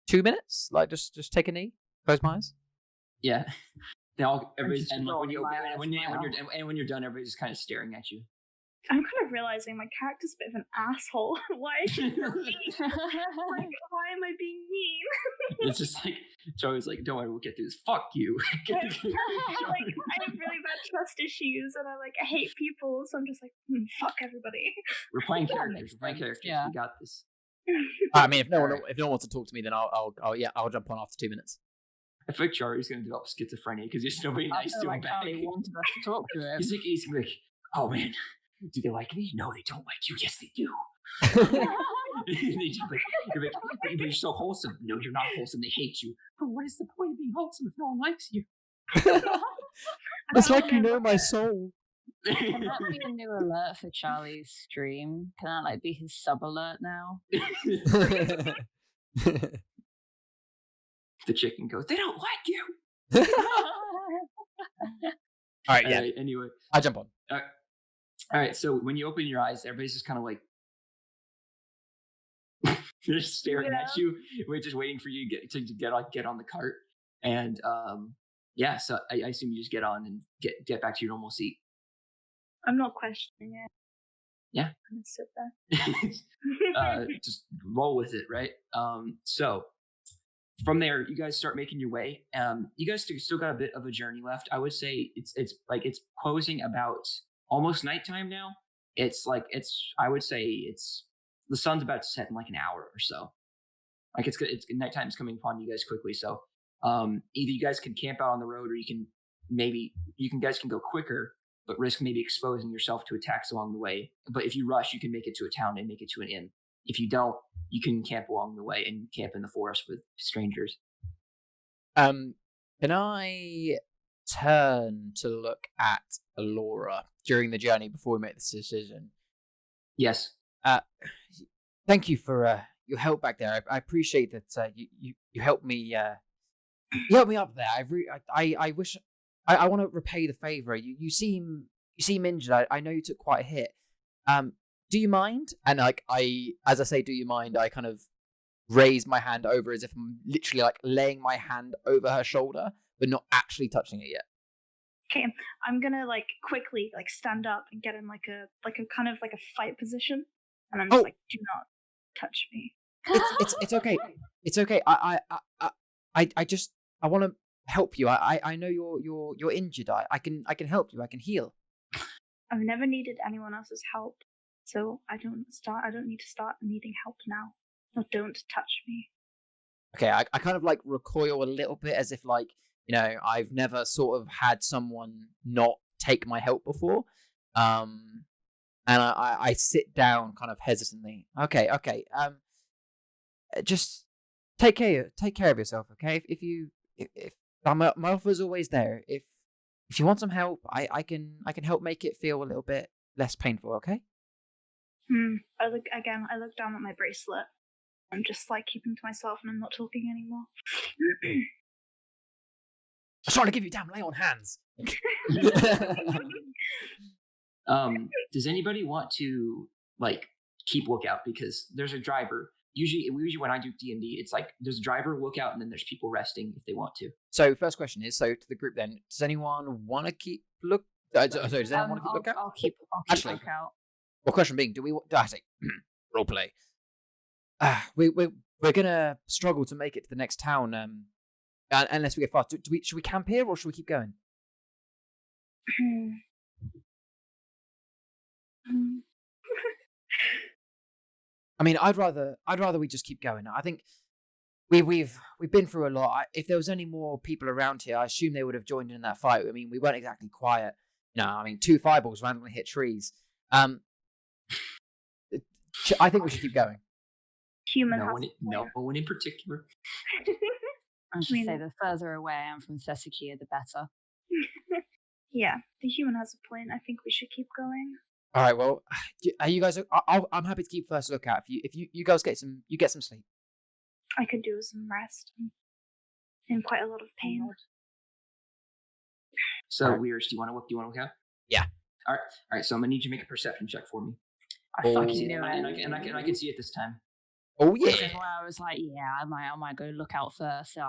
2 minutes? Like just take a knee, close my eyes. Yeah. Everybody's and when you're done, everybody's just kind of staring at you. I'm kind of realizing my character's a bit of an asshole. Why is she so mean? Like, why am I being mean? It's just like Joey's like, don't worry, we'll get through this. Fuck you. Like, I have really bad trust issues, and I hate people, so I'm just like, fuck everybody. We're playing characters. Yeah. We got this. I mean, if no one wants to talk to me, then I'll jump on after 2 minutes. I think Charlie's going to develop schizophrenia because there's nobody nice to him back. Charlie wanted us to talk to him. He's like, oh man, do they like me? No, they don't like you. Yes, they do. You're so wholesome. No, you're not wholesome. They hate you. But what is the point of being wholesome if no one likes you? It's like you know my soul. Can that be a new alert for Charlie's stream? Can that like be his sub alert now? The chicken goes, they don't like you. All right, yeah. Anyway, I jump on. All right. So when you open your eyes, everybody's just kind of like they're just staring at you. We're just waiting for you to get on the cart. And so I assume you just get on and get back to your normal seat. I'm not questioning it. Yeah. I'm gonna sit there. Just roll with it, right? So from there, you guys start making your way. You guys still got a bit of a journey left. I would say it's closing about almost nighttime now. I would say the sun's about to set in like an hour or so. Like it's nighttime's coming upon you guys quickly. So either you guys can camp out on the road, or you guys can go quicker, but risk maybe exposing yourself to attacks along the way. But if you rush, you can make it to a town and make it to an inn. If you don't, you can camp along the way and camp in the forest with strangers. Can I turn to look at Alora during the journey before we make this decision? Yes. Thank you for your help back there. I appreciate that you helped me. You helped me up there. I wish I want to repay the favor. You seem injured. I know you took quite a hit. Do you mind? And as I say, do you mind? I kind of raise my hand over as if I'm literally like laying my hand over her shoulder, but not actually touching it yet. Okay, I'm gonna like quickly like stand up and get in like a kind of like a fight position, and I'm just like, do not touch me. It's okay. It's okay. I want to help you. I know you're injured. I can help you. I can heal. I've never needed anyone else's help, so I don't need to start needing help now. No, don't touch me. Okay, I kind of like recoil a little bit as if like, I've never sort of had someone not take my help before. And I sit down kind of hesitantly. Okay. Just take care of yourself, okay? If my offer's always there. If you want some help, I can help make it feel a little bit less painful, okay? I look down at my bracelet. I'm just like keeping to myself and I'm not talking anymore. I'm trying to give you damn lay on hands. Does anybody want to like keep lookout? Because there's a driver. Usually when I do D&D, it's like there's a driver, lookout, and then there's people resting if they want to. So first question is, to the group then, does anyone want to keep look? Sorry, does anyone want to keep lookout? I'll keep lookout. Well, question being, do we? I say role play. We're gonna struggle to make it to the next town, unless we get fast. Should we camp here or should we keep going? I mean, I'd rather we just keep going. I think we've been through a lot. If there was any more people around here, I assume they would have joined in that fight. I mean, we weren't exactly quiet. I mean, 2 fireballs randomly hit trees. I think we should keep going. No one in particular. I should say the further away I am from Thessakia, the better. Yeah, the human has a point. I think we should keep going. All right. Well, are you guys? I'm happy to keep first lookout. If you guys get some sleep. I could do some rest. I'm in quite a lot of pain. So, Weirds, do you want to look out? Yeah. All right. So I'm gonna need you to make a perception check for me. I fucking knew it. And I can see it this time. Oh yeah. Which is why I was like, yeah, I might go look out first. So,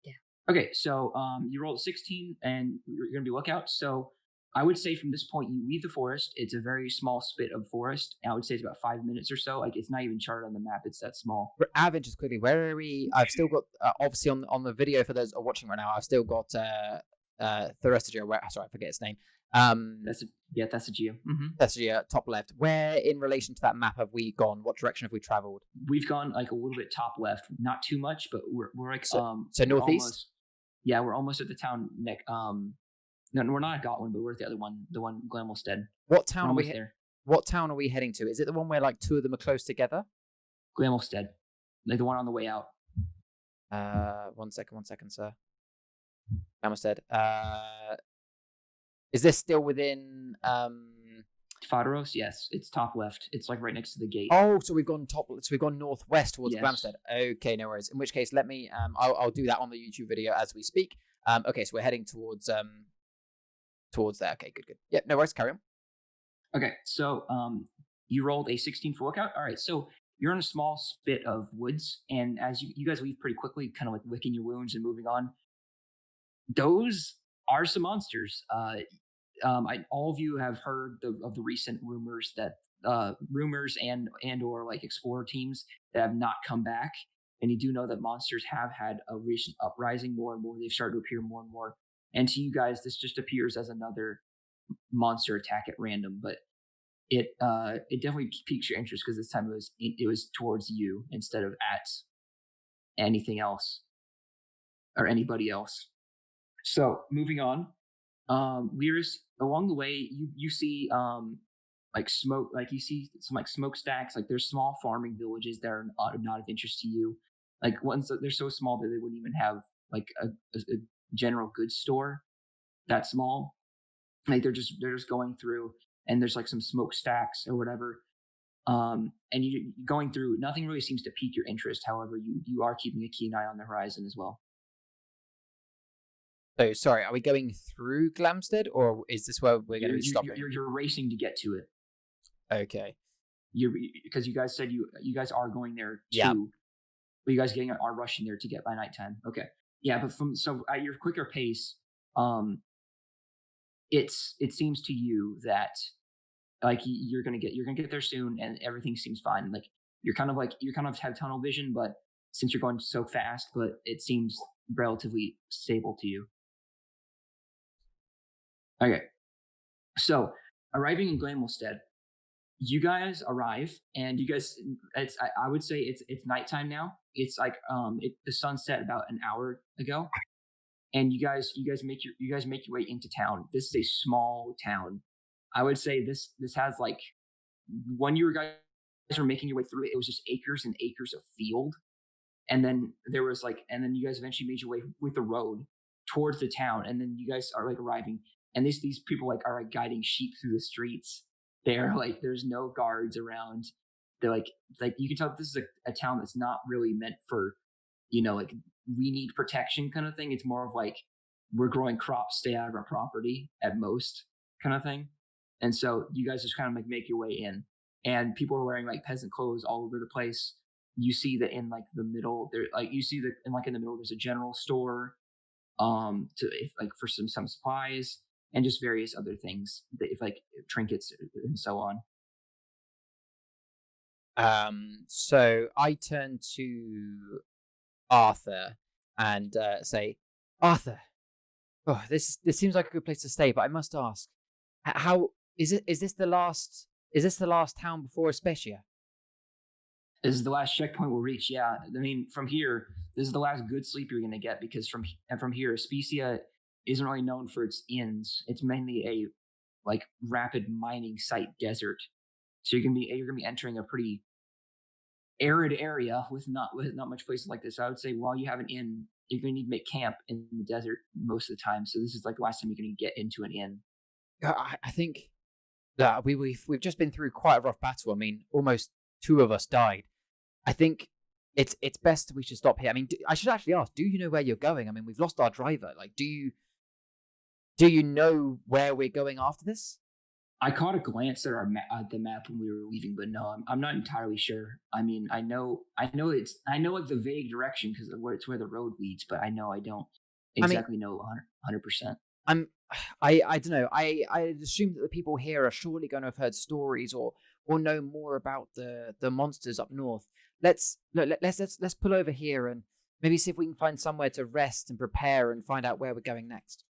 yeah. Okay, so you rolled 16, and you're gonna be lookout. So I would say from this point, you leave the forest. It's a very small spit of forest. I would say it's about 5 minutes or so. Like it's not even charted on the map. It's that small. Avin, just quickly, where are we? I've still got obviously on the video for those watching right now. I've still got Thessagia. Sorry, I forget its name. Thessagia. Thessagia, top left. Where in relation to that map have we gone? What direction have we traveled? We've gone like a little bit top left, not too much, but we're like so northeast. We're almost at the town neck. No, we're not at Gotland, but we're at the other one, the one Glen Wilstead. What town are we there? What town are we heading to? Is it the one where like 2 of them are close together? Glen Wilstead, like the one on the way out. 1 second, sir. Glen Wilstead. Is this still within? Ufaros, yes, it's top left. It's like right next to the gate. Oh, so we've gone northwest towards Yes. Glamstead. Okay, no worries. In which case, let me. I'll do that on the YouTube video as we speak. Okay, so we're heading towards there. Okay, good. Yep, no worries. Carry on. Okay, so you rolled a 16 for lookout. All right, so you're in a small spit of woods, and as you guys leave pretty quickly, kind of like licking your wounds and moving on. Those are some monsters. All of you have heard of the recent rumors that rumors and or like explorer teams that have not come back, and you do know that monsters have had a recent uprising more and more. They've started to appear more and more, and to you guys, this just appears as another monster attack at random, but it definitely piques your interest because this time it was towards you instead of at anything else or anybody else. So moving on, Lyris, along the way you see like smoke, like you see some like smokestacks, like there's small farming villages that are not of interest to you, like ones that they're so small that they wouldn't even have like a general goods store that small. Like they're just going through, and there's like some smokestacks or whatever. And you going through, nothing really seems to pique your interest. However, you are keeping a keen eye on the horizon as well. So sorry, are we going through Glamstead, or is this where we're going to be stopping? You're racing to get to it. Okay. Because you guys said you guys are going there too. Yeah. But you guys are rushing there to get by nighttime. Okay. Yeah, but so at your quicker pace, it seems to you that like you're gonna get there soon, and everything seems fine. Like you kind of have tunnel vision, but since you're going so fast, but it seems relatively stable to you. Okay, so arriving in Wilstead, you guys arrive, and you guys, I would say it's nighttime now. It's like the sun set about an hour ago, and you guys make your way into town. This is a small town. I would say this has like, when you guys were making your way through it, it was just acres and acres of field, and then there was like, and then you guys eventually made your way with the road towards the town, and then you guys are like arriving, and these people like are like guiding sheep through the streets. They're like, there's no guards around. They're like you can tell this is a town that's not really meant for, like we need protection kind of thing. It's more of like we're growing crops, stay out of our property at most kind of thing. And so you guys just kind of like make your way in, and people are wearing like peasant clothes all over the place. You see that in like the middle there, like you see that in the middle there's a general store, for some supplies and just various other things that if like trinkets and so on. So I turn to Arthur and say, Arthur, oh, this seems like a good place to stay, but I must ask, how is it? Is this the last town before Especia? This is the last checkpoint we'll reach. Yeah, I mean, from here, this is the last good sleep you're gonna get, because from here, Especia isn't really known for its inns. It's mainly a like rapid mining site desert. So you're gonna be entering a pretty arid area with not much places like this. So I would say while you have an inn, you're gonna need to make camp in the desert most of the time. So this is like the last time you're gonna get into an inn. I think that we've just been through quite a rough battle. I mean, almost 2 of us died. I think it's best we should stop here. I mean, I should actually ask, do you know where you're going? I mean, we've lost our driver. Like, do you know where we're going after this? I caught a glance at at the map when we were leaving, but no, I'm not entirely sure. I mean, I know like the vague direction because it's where the road leads, but I don't exactly know 100%. I don't know. I assume that the people here are surely going to have heard stories or know more about the monsters up north. Let's pull over here and maybe see if we can find somewhere to rest and prepare and find out where we're going next.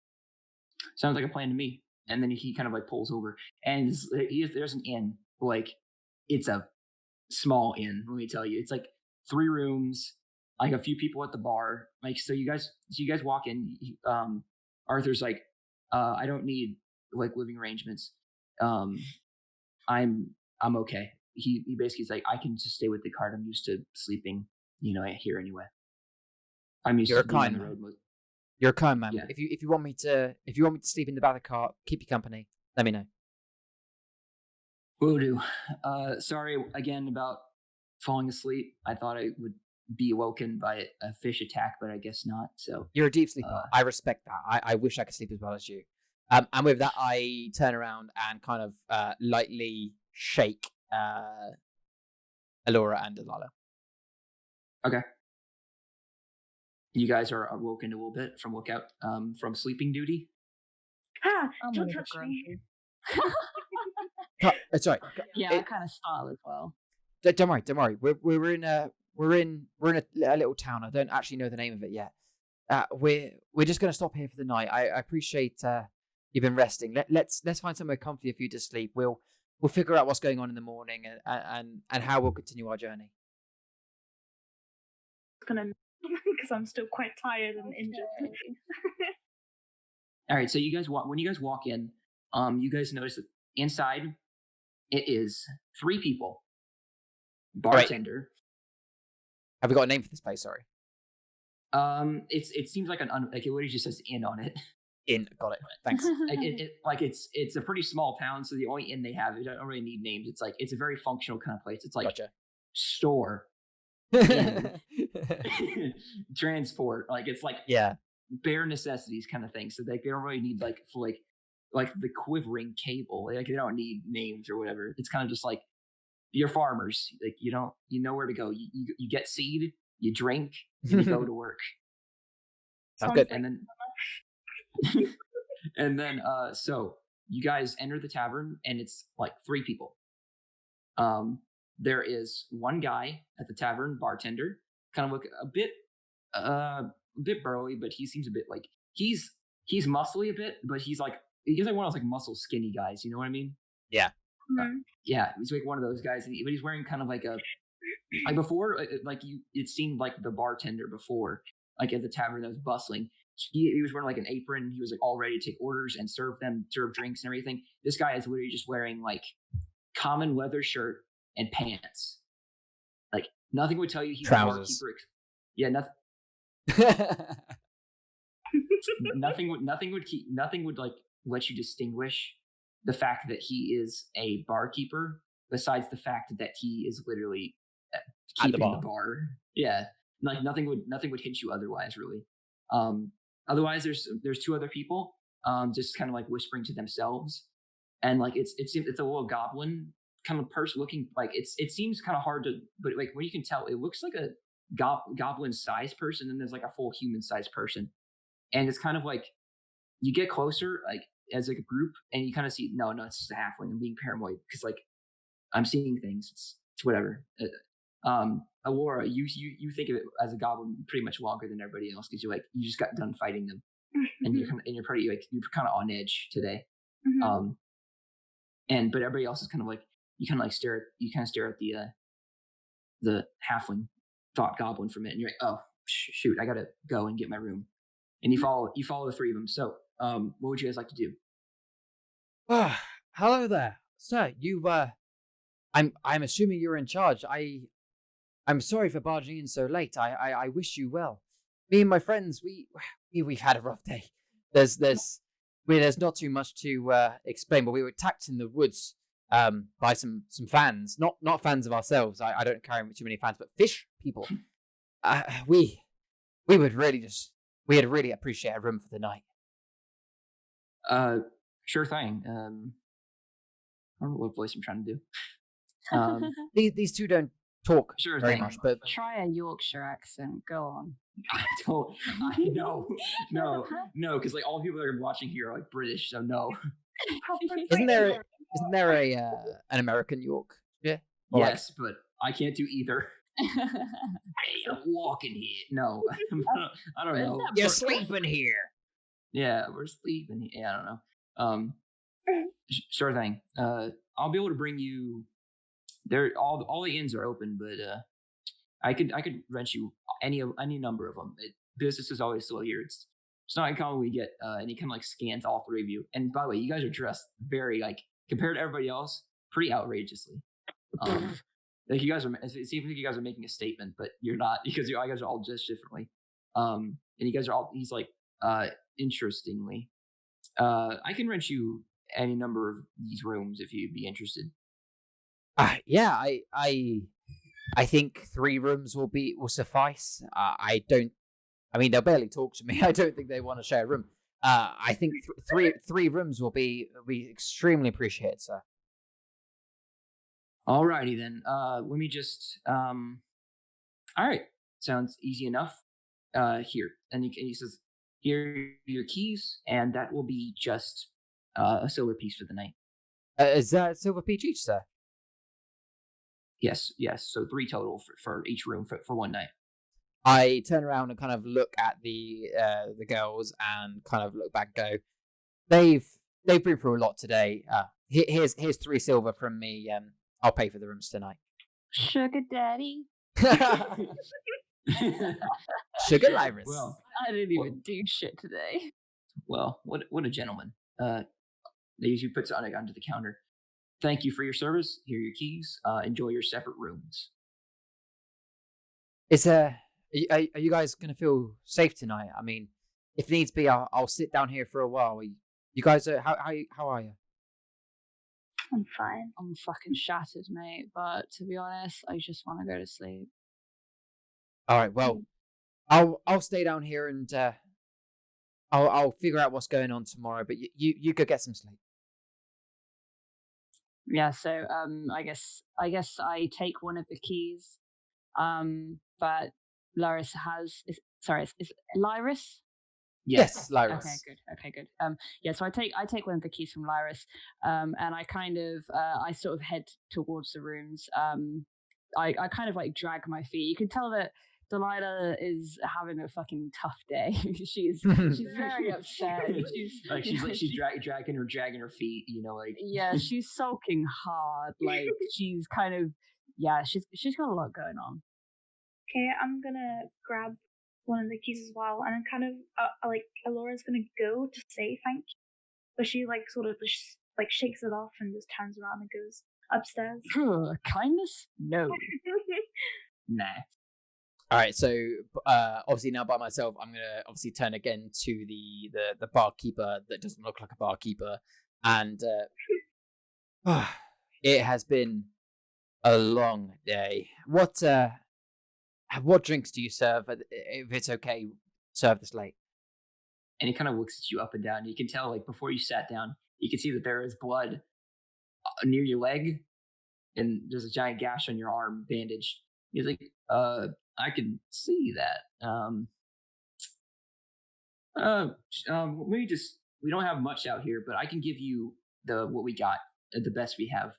Sounds like a plan to me. And then he kind of like pulls over, and there's an inn. Like, it's a small inn. Let me tell you, it's like 3 rooms, like a few people at the bar. Like, so you guys walk in. Arthur's like, I don't need like living arrangements. I'm okay. He basically is like, I can just stay with the cart. I'm used to sleeping, here anyway. I'm used to being on the road. You're a kind man. Yeah. If you want me to sleep in the back of the car, keep you company. Let me know. Will do. Sorry again about falling asleep. I thought I would be awoken by a fish attack, but I guess not. So You're a deep sleeper. I respect that. I wish I could sleep as well as you. And with that, I turn around and kind of lightly shake Alora and Delilah. Okay. You guys are awoken a little bit from from sleeping duty. Don't touch me. Sorry. Yeah, I kind of style as well. Don't worry. We're in a little town. I don't actually know the name of it yet. We're just gonna stop here for the night. I appreciate you've been resting. Let's find somewhere comfy for you to sleep. We'll figure out what's going on in the morning and how we'll continue our journey. Because I'm still quite tired and injured. All right, so when you guys walk in, you guys notice that inside it is 3 people. Bartender. Right. Have we got a name for this place? Sorry. It seems like it literally just says inn on it. Inn, got it. Thanks. It's a pretty small town, so the only inn they have, they don't really need names. It's a very functional kind of place. It's like gotcha. Store. Transport, it's like bare necessities kind of thing. So they don't really need like the quivering cable. Like they don't need names or whatever. It's kind of just like you're farmers. Like you know where to go. You get seed, you drink, and you go to work. Sounds good. And then so you guys enter the tavern, and it's like 3 people. There is one guy at the tavern, bartender, kind of look a bit burly, but he seems a bit like he's muscly a bit, but he's like one of those like muscle skinny guys. You know what I mean? Yeah. Yeah, he's like one of those guys, but he's wearing kind of like before, it seemed like the bartender before, like at the tavern that was bustling. He was wearing like an apron. He was like all ready to take orders and serve drinks and everything. This guy is literally just wearing like common leather shirt and pants. Like nothing would tell you he's trousers. A barkeeper. Yeah, nothing. nothing would like let you distinguish the fact that he is a barkeeper, besides the fact that he is literally keeping the bar. Yeah, like nothing would hint you otherwise, really. Otherwise, there's 2 other people, just kind of like whispering to themselves, and like it's a little goblin kind of person looking like it seems kind of hard to, but like when you can tell, it looks like a goblin sized person, and there's like a full human sized person, and it's kind of like you get closer like as like a group, and you kind of see no, it's just a halfling. I'm being paranoid because like I'm seeing things. It's whatever. Alora, you think of it as a goblin pretty much longer than everybody else because you just got done fighting them, and you're kind of on edge today. Mm-hmm. But everybody else is kind of like you kind of stare at the halfling thought goblin for a minute, and you're like, oh shoot, I gotta go and get my room, and you follow the 3 of them. So what would you guys like to do? Hello there, sir. You I'm assuming you're in charge. I'm sorry for barging in so late. I wish you well. Me and my friends, we've had a rough day. There's not too much to explain, but we were attacked in the woods by some fans. Not fans of ourselves. I don't carry too many fans, but fish people. We'd really appreciate a room for the night. Sure thing. I don't know what voice I'm trying to do. These 2 don't talk very thing. much, but try a Yorkshire accent. Go on. No, because like all the people that are watching here are like British, so no. Isn't there an American York? Yeah. Yes, but I can't do either. Hey, I'm walking here. No, I don't know. You're sleeping here. Yeah, we're sleeping here. Yeah, I don't know. Sure thing. I'll be able to bring you. There, all the inns are open, but I could rent you any number of them. Business is always slow here. It's not uncommon we get and he kind of like scans all 3 of you. And by the way, you guys are dressed very like compared to everybody else, pretty outrageously. Like you guys are, it seems like you guys are making a statement, but you're not because you guys are all dressed differently. And you guys are all. He's like, interestingly, I can rent you any number of these rooms if you'd be interested. Yeah, I think 3 rooms will suffice. I mean, they'll barely talk to me. I don't think they want to share a room. I think three rooms will be extremely appreciated, sir. Alrighty then. Let me just. All right, sounds easy enough. Here, and he says, "Here are your keys, and that will be just a silver piece for the night." Is that a silver piece each, sir? Yes. So 3 total for each room for one night. I turn around and kind of look at the girls and kind of look back and go, they've been through a lot today. Here's 3 silver from me. I'll pay for the rooms tonight. Sugar daddy. Sugar Lyris. Well, I didn't even do shit today. Well, what a gentleman. He puts it onto the counter. Thank you for your service. Here are your keys. Enjoy your separate rooms. Are you guys gonna feel safe tonight? I mean, if needs be, I'll sit down here for a while. You guys, how are you? I'm fine. I'm fucking shattered, mate. But to be honest, I just want to go to sleep. All right, well, I'll stay down here and I'll figure out what's going on tomorrow. But you go get some sleep. Yeah. So I guess I take one of the keys. But Lyris has is it Lyris? Yes, Lyris. Okay, good. Yeah, so I take one of the keys from Lyris, and I kind of I sort of head towards the rooms. I kind of like drag my feet. You can tell that Delilah is having a fucking tough day. she's very upset. She's dragging her feet. Yeah, she's sulking hard. Like she's kind of she's got a lot going on. Okay, I'm gonna grab one of the keys as well, and I'm kind of Alora's gonna go to say thank you, but she sort of just shakes it off and just turns around and goes upstairs. Kindness? No. Nah. All right, so obviously now by myself, I'm gonna obviously turn again to the barkeeper that doesn't look like a barkeeper, and it has been a long day. What drinks do you serve? If it's okay, serve this late. And he kind of looks at you up and down. You can tell, before you sat down, you can see that there is blood near your leg, and there's a giant gash on your arm, bandage. He's like, I can see that. We don't have much out here, but I can give you what we got, the best we have.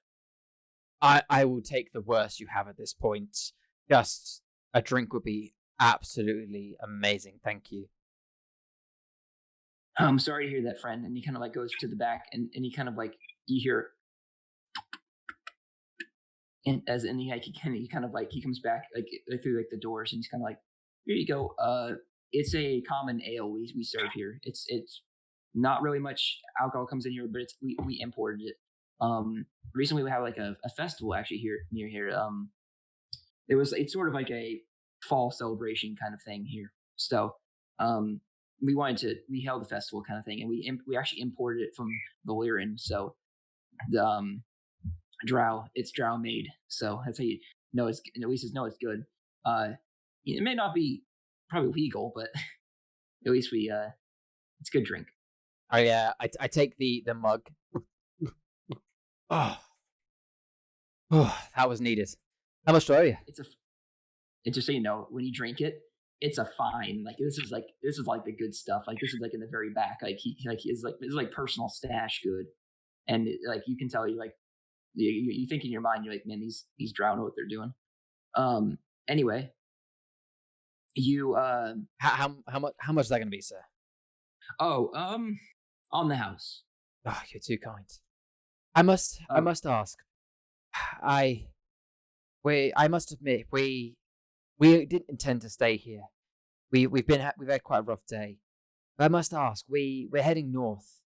I will take the worst you have at this point. Just a drink would be absolutely amazing. Thank you. I'm sorry to hear that, friend. And he kind of goes to the back, and he kind of you hear, and he comes back through the doors, and he's kind of here you go. It's a common ale we serve here. It's not really much alcohol comes in here, but we imported it. Recently we have a festival actually near here. It's sort of like a fall celebration kind of thing here. So we held a festival kind of thing, and we actually imported it from Valerian. So the it's drow made. So that's how you know it's, at least it's good. It may not be probably legal, but at least it's good drink. I take the mug. Oh, that was needed. How much do I owe you? It's just so you know, when you drink it, it's a fine. This is the good stuff. This is in the very back. This is personal stash good, and you can tell you think in your mind, you're man, these drow know what they're doing. Anyway, you how much is that gonna be, sir? Oh, on the house. Oh, you're too kind. I must ask. I must admit, we didn't intend to stay here. We've had quite a rough day. But I must ask, we're heading north.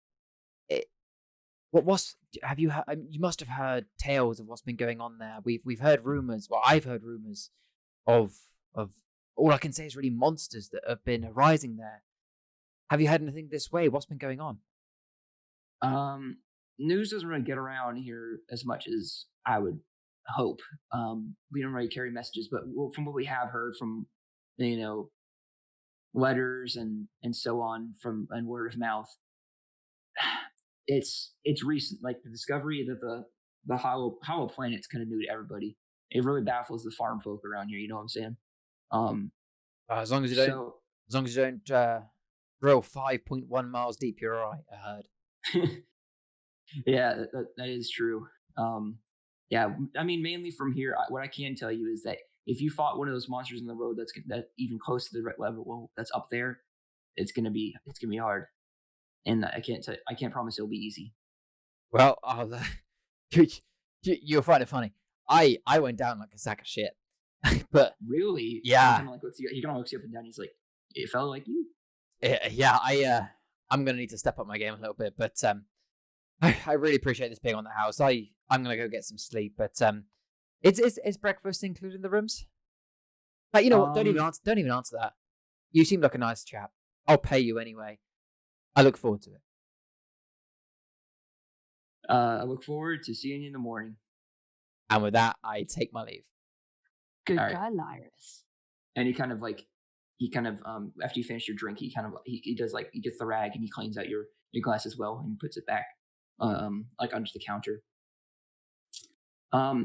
You must have heard tales of what's been going on there. We've heard rumors. Well, I've heard rumors of all I can say is really monsters that have been arising there. Have you had anything this way? What's been going on? News doesn't really get around here as much as I would hope. We don't really carry messages, but from what we have heard from, letters and so on and word of mouth, it's recent. Like the discovery that the hollow planet's kind of new to everybody. It really baffles the farm folk around here. You know what I'm saying? As long as you don't drill 5.1 miles deep, you're all right. I heard. Yeah, that is true. Yeah, I mean, mainly from here, what I can tell you is that if you fought one of those monsters in the road that's even close to the red level that's up there, it's gonna be hard, and I can't promise it'll be easy. Well, you'll find it funny. I went down like a sack of shit, but really, yeah, he kind of looks you up and down. He's like, it felt like you. Yeah, I'm gonna need to step up my game a little bit, but I really appreciate this being on the house. I'm gonna go get some sleep, but is breakfast included in the rooms? Like, don't even answer that. You seem like a nice chap. I'll pay you anyway. I look forward to it. I look forward to seeing you in the morning. And with that, I take my leave. Good guy, Lyris. And he kind of after you finish your drink, he does he gets the rag and he cleans out your glass as well and puts it back under the counter.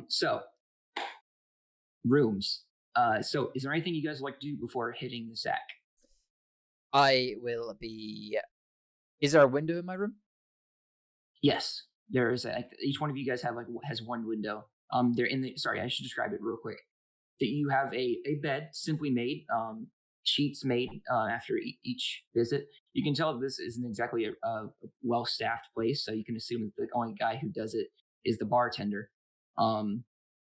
So rooms. So is there anything you guys would like to do before hitting the sack? I will be. Is there a window in my room? Yes, there is. Each one of you guys has one window. They're in the. Sorry, I should describe it real quick. That you have a bed simply made, sheets made after each visit. You can tell this isn't exactly a well-staffed place, so you can assume that the only guy who does it is the bartender. And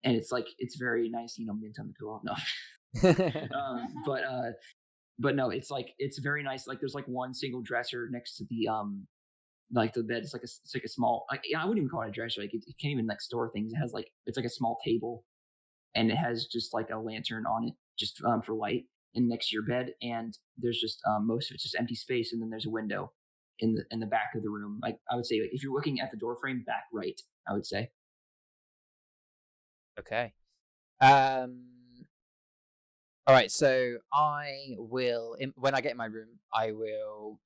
it's very nice, mint on the pillow. No, but no, it's very nice. Like there's one single dresser next to the the bed. It's like a small. I wouldn't even call it a dresser. It can't even store things. It has it's like a small table, and it has just a lantern on it, just for light. And next to your bed, and there's just most of it's just empty space, and then there's a window in the back of the room. I would say, if you're looking at the door frame, back right, I would say. Okay. All right. So I will, when I get in my room, I will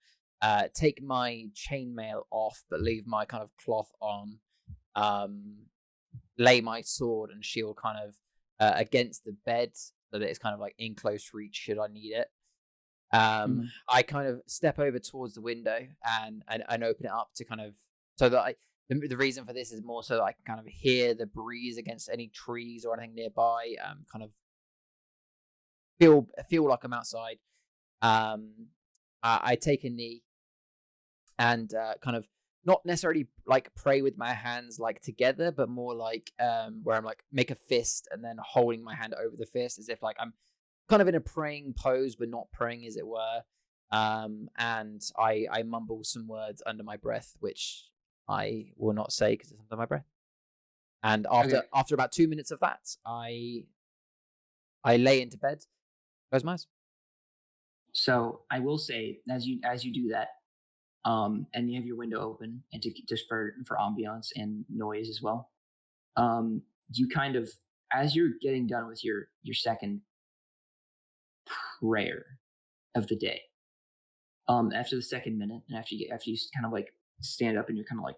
take my chainmail off, but leave my kind of cloth on. Lay my sword and shield kind of against the bed, so that it's kind of in close reach should I need it. I kind of step over towards the window and open it up to kind of so that the reason for this is more so that I can kind of hear the breeze against any trees or anything nearby. Kind of feel like I'm outside. I take a knee and kind of not necessarily pray with my hands together, but more where I'm make a fist and then holding my hand over the fist as if I'm kind of in a praying pose, but not praying, as it were. And I mumble some words under my breath, which I will not say because it's under my breath. And after about 2 minutes of that, I lay into bed, close my eyes. So I will say, as you do that, and you have your window open, and just for ambiance and noise as well, you kind of, as you're getting done with your second prayer of the day, after the second minute, and after you kind of stand up and you're kind of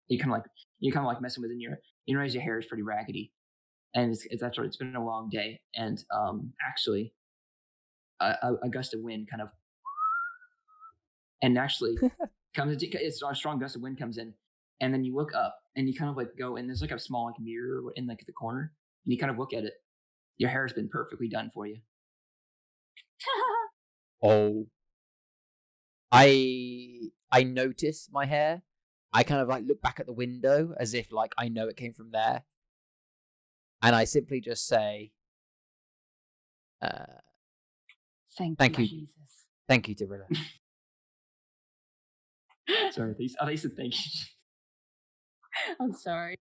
you're kind of messing with it, and you realize your hair is pretty raggedy, and it's been a long day, and actually a gust of wind kind of comes. It's a strong gust of wind comes in, and then you look up and you kind of go, and there's a small mirror in the corner, and you kind of look at it. Your hair has been perfectly done for you. Oh, I notice my hair. I kind of look back at the window as if I know it came from there, and I simply just say, "Thank you, Jesus. Thank you, Dorella." Sorry, I said thank you. I'm sorry.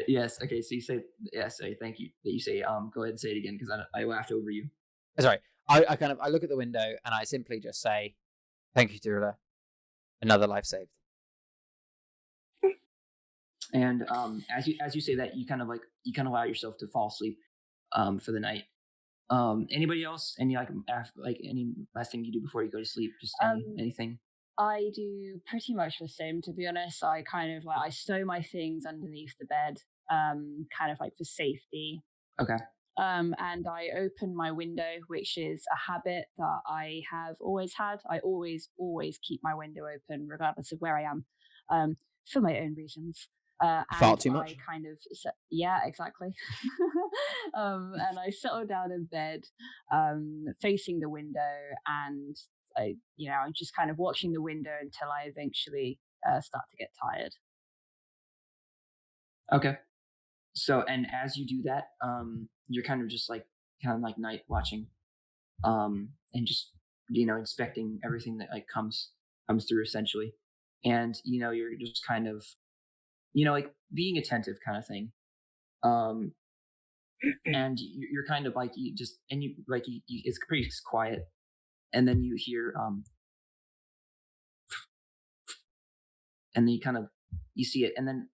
Yes. Okay. So you say thank you. That you say go ahead and say it again because I laughed over you. Sorry. I look at the window and I simply just say, "Thank you, Dorella. Another life saved." And as you say that, you kind of allow yourself to fall asleep for the night. Anybody else? Any any last thing you do before you go to sleep? Just anything? I do pretty much the same, to be honest. I kind of I stow my things underneath the bed, kind of for safety. Okay. And I open my window, which is a habit that I have always had. I always keep my window open, regardless of where I am, for my own reasons. Far too much. Yeah, exactly. And I settle down in bed, facing the window, and I'm just kind of watching the window until I eventually start to get tired. Okay. So, and as you do that, you're kind of just night watching, and just inspecting everything that comes through essentially, and you're just kind of being attentive kind of thing, and you're kind of it's pretty quiet, and then you hear and then you see it, and then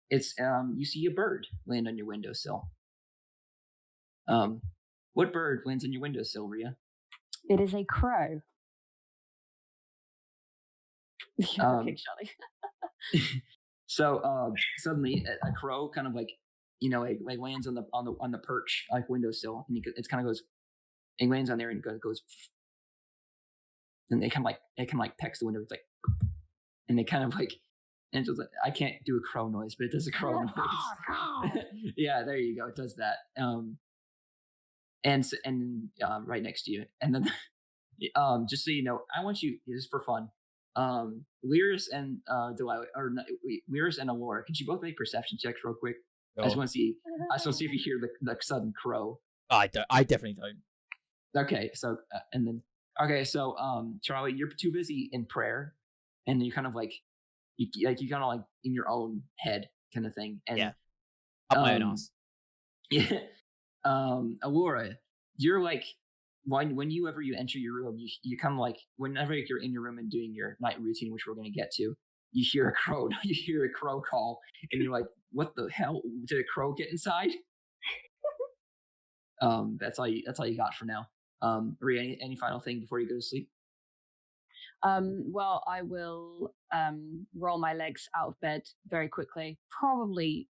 it's you see a bird land on your windowsill. What bird lands on your windowsill, Rhea? It is a crow. Okay, Charlie. So suddenly a crow kind of lands on the perch windowsill, and it kind of goes, and lands on there and goes, and it kind of pecks the window. It's and they kind of and so I can't do a crow noise, but it does a crow noise. Yeah, there you go. It does that. And right next to you, and then just so you know, I want you, just for fun, Lyris and Lyris and Alora, could you both make perception checks real quick? Oh. I just want to see if you hear the sudden crow. I definitely don't. Okay, so Charlie, you're too busy in prayer, and you kind of in your own head kind of thing, and up my own ass. Yeah. Alora, you're whenever you enter your room, you kind of whenever you're in your room and doing your night routine, which we're going to get to, you hear a crow call, and you're like, what the hell, did a crow get inside? That's all you got for now. Rhea, any final thing before you go to sleep? Well, I will roll my legs out of bed very quickly, probably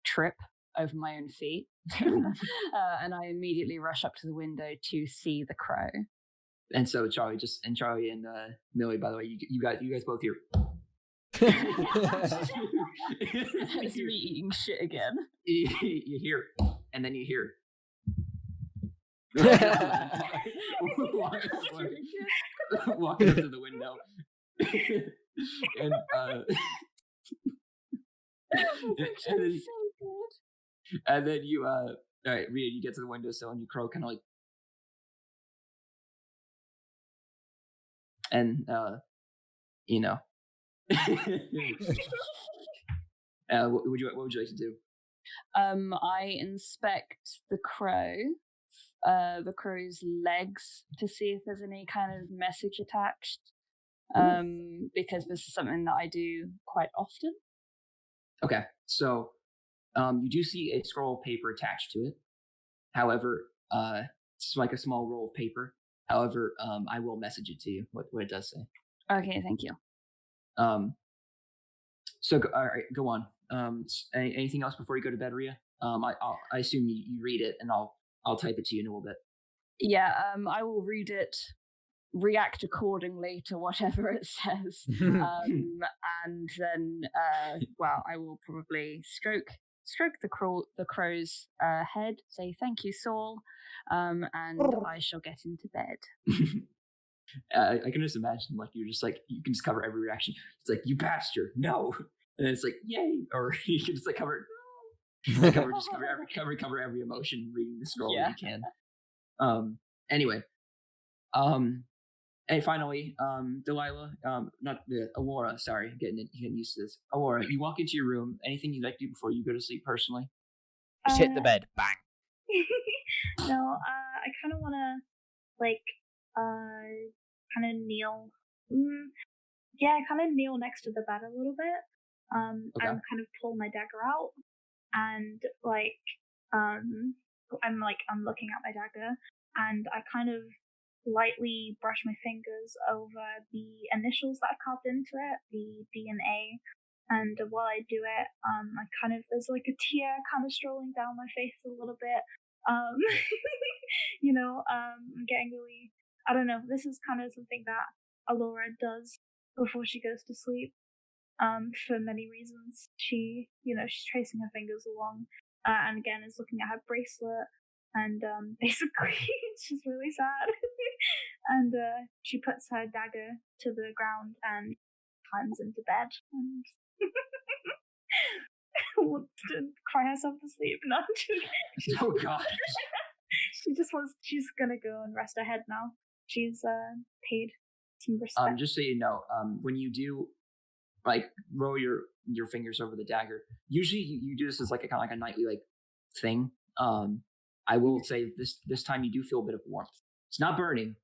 trip over my own feet, and I immediately rush up to the window to see the crow. And so Charlie and Millie, by the way, you guys both hear. It's me eating shit again. You hear, and then you hear. Walking up to the window, and and then you all right, Rhea, you get to the windowsill and you crow kind of and what would you like to do? I inspect the crow's legs to see if there's any kind of message attached, because this is something that I do quite often. Okay, so you do see a scroll of paper attached to it. However, it's like a small roll of paper. However, I will message it to you, what it does say. Okay, thank you. So all right, go on. Anything else before you go to bed, Rhea? I assume you read it, and I'll type it to you in a little bit. Yeah, I will read it, react accordingly to whatever it says, and then, I will probably stroke the crow's head, say thank you, Saul, and I shall get into bed. I can just imagine you you can just cover every reaction. It's you bastard, no, and it's yay, or you can just cover cover every emotion reading the scroll that you can. Anyway, and finally, Delilah, Alora, sorry, getting used to this. Alora, you walk into your room. Anything you'd like to do before you go to sleep personally? Just hit the bed, bang. No, I kind of want to, like, kind of kneel. Yeah, kind of kneel next to the bed a little bit. And kind of pull my dagger out, and like, I'm looking at my dagger, and I kind of lightly brush my fingers over the initials that I've carved into it, the D and A. And while I do it, I kind of, there's like a tear kind of strolling down my face a little bit. I'm getting really, I don't know, this is kind of something that Alora does before she goes to sleep. For many reasons. She's tracing her fingers along, and again is looking at her bracelet, and basically she's really sad. And she puts her dagger to the ground and climbs into bed and wants to cry herself to sleep. No, Oh god. She's gonna go and rest her head now. She's paid some respect. Just so you know, when you do like roll your fingers over the dagger, usually you do this as like a kind of like a nightly like thing. I will say this time you do feel a bit of warmth. It's not burning.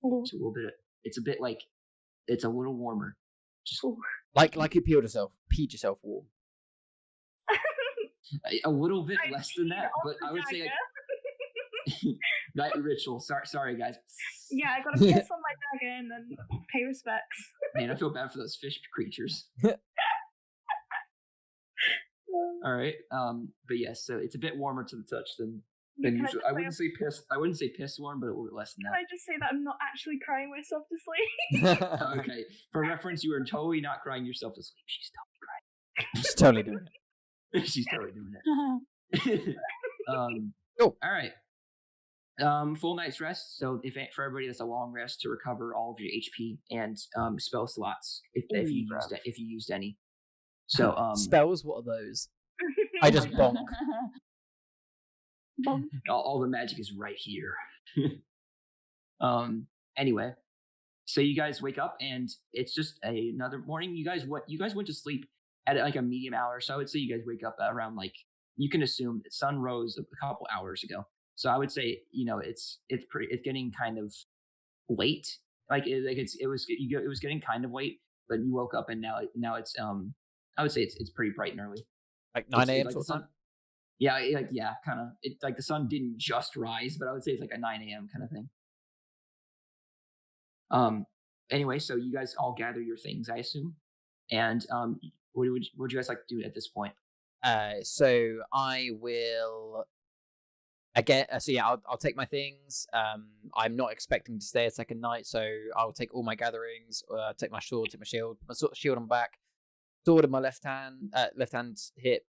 It's a little bit. It's a bit like it's a little warmer. Just like you peed yourself warm. A little bit less than that, but I would say like night ritual. Sorry guys. Yeah, I gotta piss on my dagger and then pay respects. Man, I feel bad for those fish creatures. All right. But yes, so it's a bit warmer to the touch than usual. I wouldn't say piss warm, but a little bit less than that. Can I just say that I'm not actually crying myself to sleep? Okay. For reference, you are totally not crying yourself to sleep. She's totally crying. She's totally doing it. She's totally doing it. Cool. All right. Full night's rest. So for everybody, that's a long rest to recover all of your HP and spell slots if you used any. So spells, what are those? I just bonk. all the magic is right here. Anyway, so you guys wake up and it's just another morning. You guys went to sleep at like a medium hour, so I would say you guys wake up around, like, you can assume that sun rose a couple hours ago. So I would say, it's getting kind of late. It was getting kind of late, but you woke up and now it's I would say it's pretty bright and early. Like 9 a.m. Like the sun. Yeah, kind of. It like the sun didn't just rise, but I would say it's like a 9 a.m. kind of thing. Anyway, so you guys all gather your things, I assume, and what would you guys like to do at this point? So I will. Again, I'll take my things. I'm not expecting to stay a second night, so I'll take all my gatherings. Take my sword, take my shield, shield on my back, sword in my left hand hip.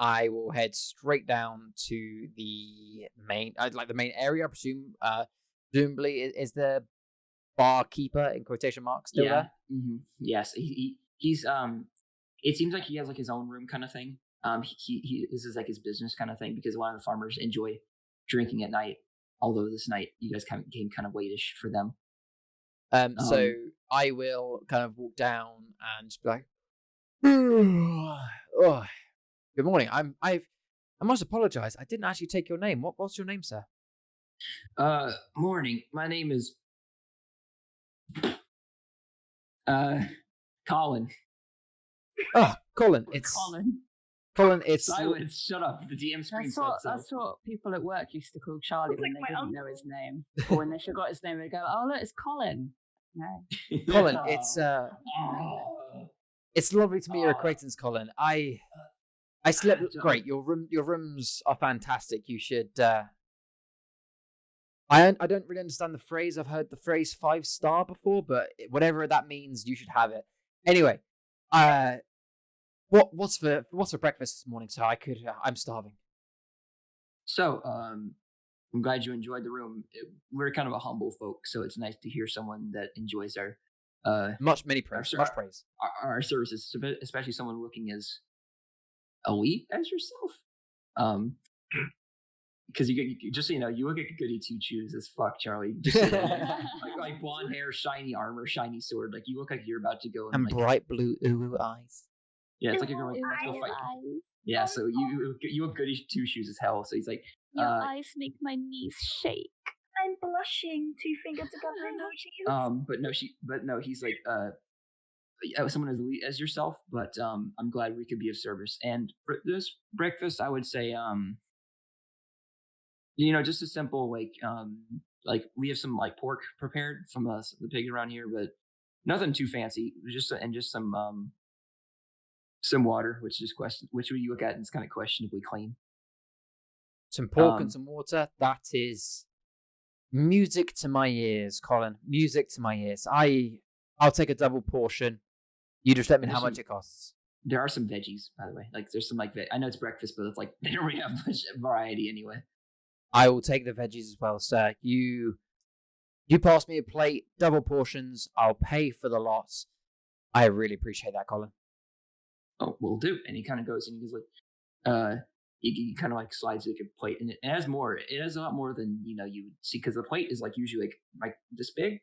I will head straight down to the main, the main area. I presume, presumably, is the barkeeper in quotation marks still there? Mm-hmm. Yes, he's It seems like he has like his own room kind of thing. This is like his business kind of thing, because a lot of the farmers enjoy drinking at night. Although this night you guys came kind of late-ish for them. So I will kind of walk down and just be like, oh, good morning. I must apologize. I didn't actually take your name. What's your name, sir? Morning. My name is Colin. Oh, Colin. It's Colin, it's silence. Shut up. The DM screen said so. That's what people at work used to call Charlie when they didn't know his name, or when they forgot his name. They go, "Oh, look, it's Colin." No, Colin. It's lovely to meet your acquaintance, Colin. I slept great. Your rooms are fantastic. You should. I don't really understand the phrase. I've heard the phrase 5-star before, but whatever that means, you should have it. Anyway, what's for breakfast this morning? So I'm starving. So, I'm glad you enjoyed the room. We're kind of a humble folk, so it's nice to hear someone that enjoys our much praise. Our services, especially someone looking as elite as yourself. Because you just so you know, you look like a goody two shoes as fuck, Charlie. Just like blonde hair, shiny armor, shiny sword. Like you look like you're about to go and bright blue eyes. Yeah, it's like you're going to go fight. Yeah, so you look good as two shoes as hell. So he's like, Your eyes make my knees shake. I'm blushing, 2 fingers together emojis. but no, he's like, someone as yourself, but I'm glad we could be of service. And for this breakfast, I would say, just a simple like we have some like pork prepared from the pigs around here, but nothing too fancy. Just some water, which you look at and it's kind of questionably clean. Some pork and some water. That is music to my ears, Colin. Music to my ears. I'll take a double portion. You just let me know how much it costs. There are some veggies, by the way. Like there's some like I know it's breakfast, but it's like they don't really have much variety anyway. I will take the veggies as well, sir. You pass me a plate, double portions. I'll pay for the loss. I really appreciate that, Colin. Oh, will do. And he kind of goes and he goes like, he kind of like slides like a plate, and it has more. It has a lot more than you would see, because the plate is like usually like this big,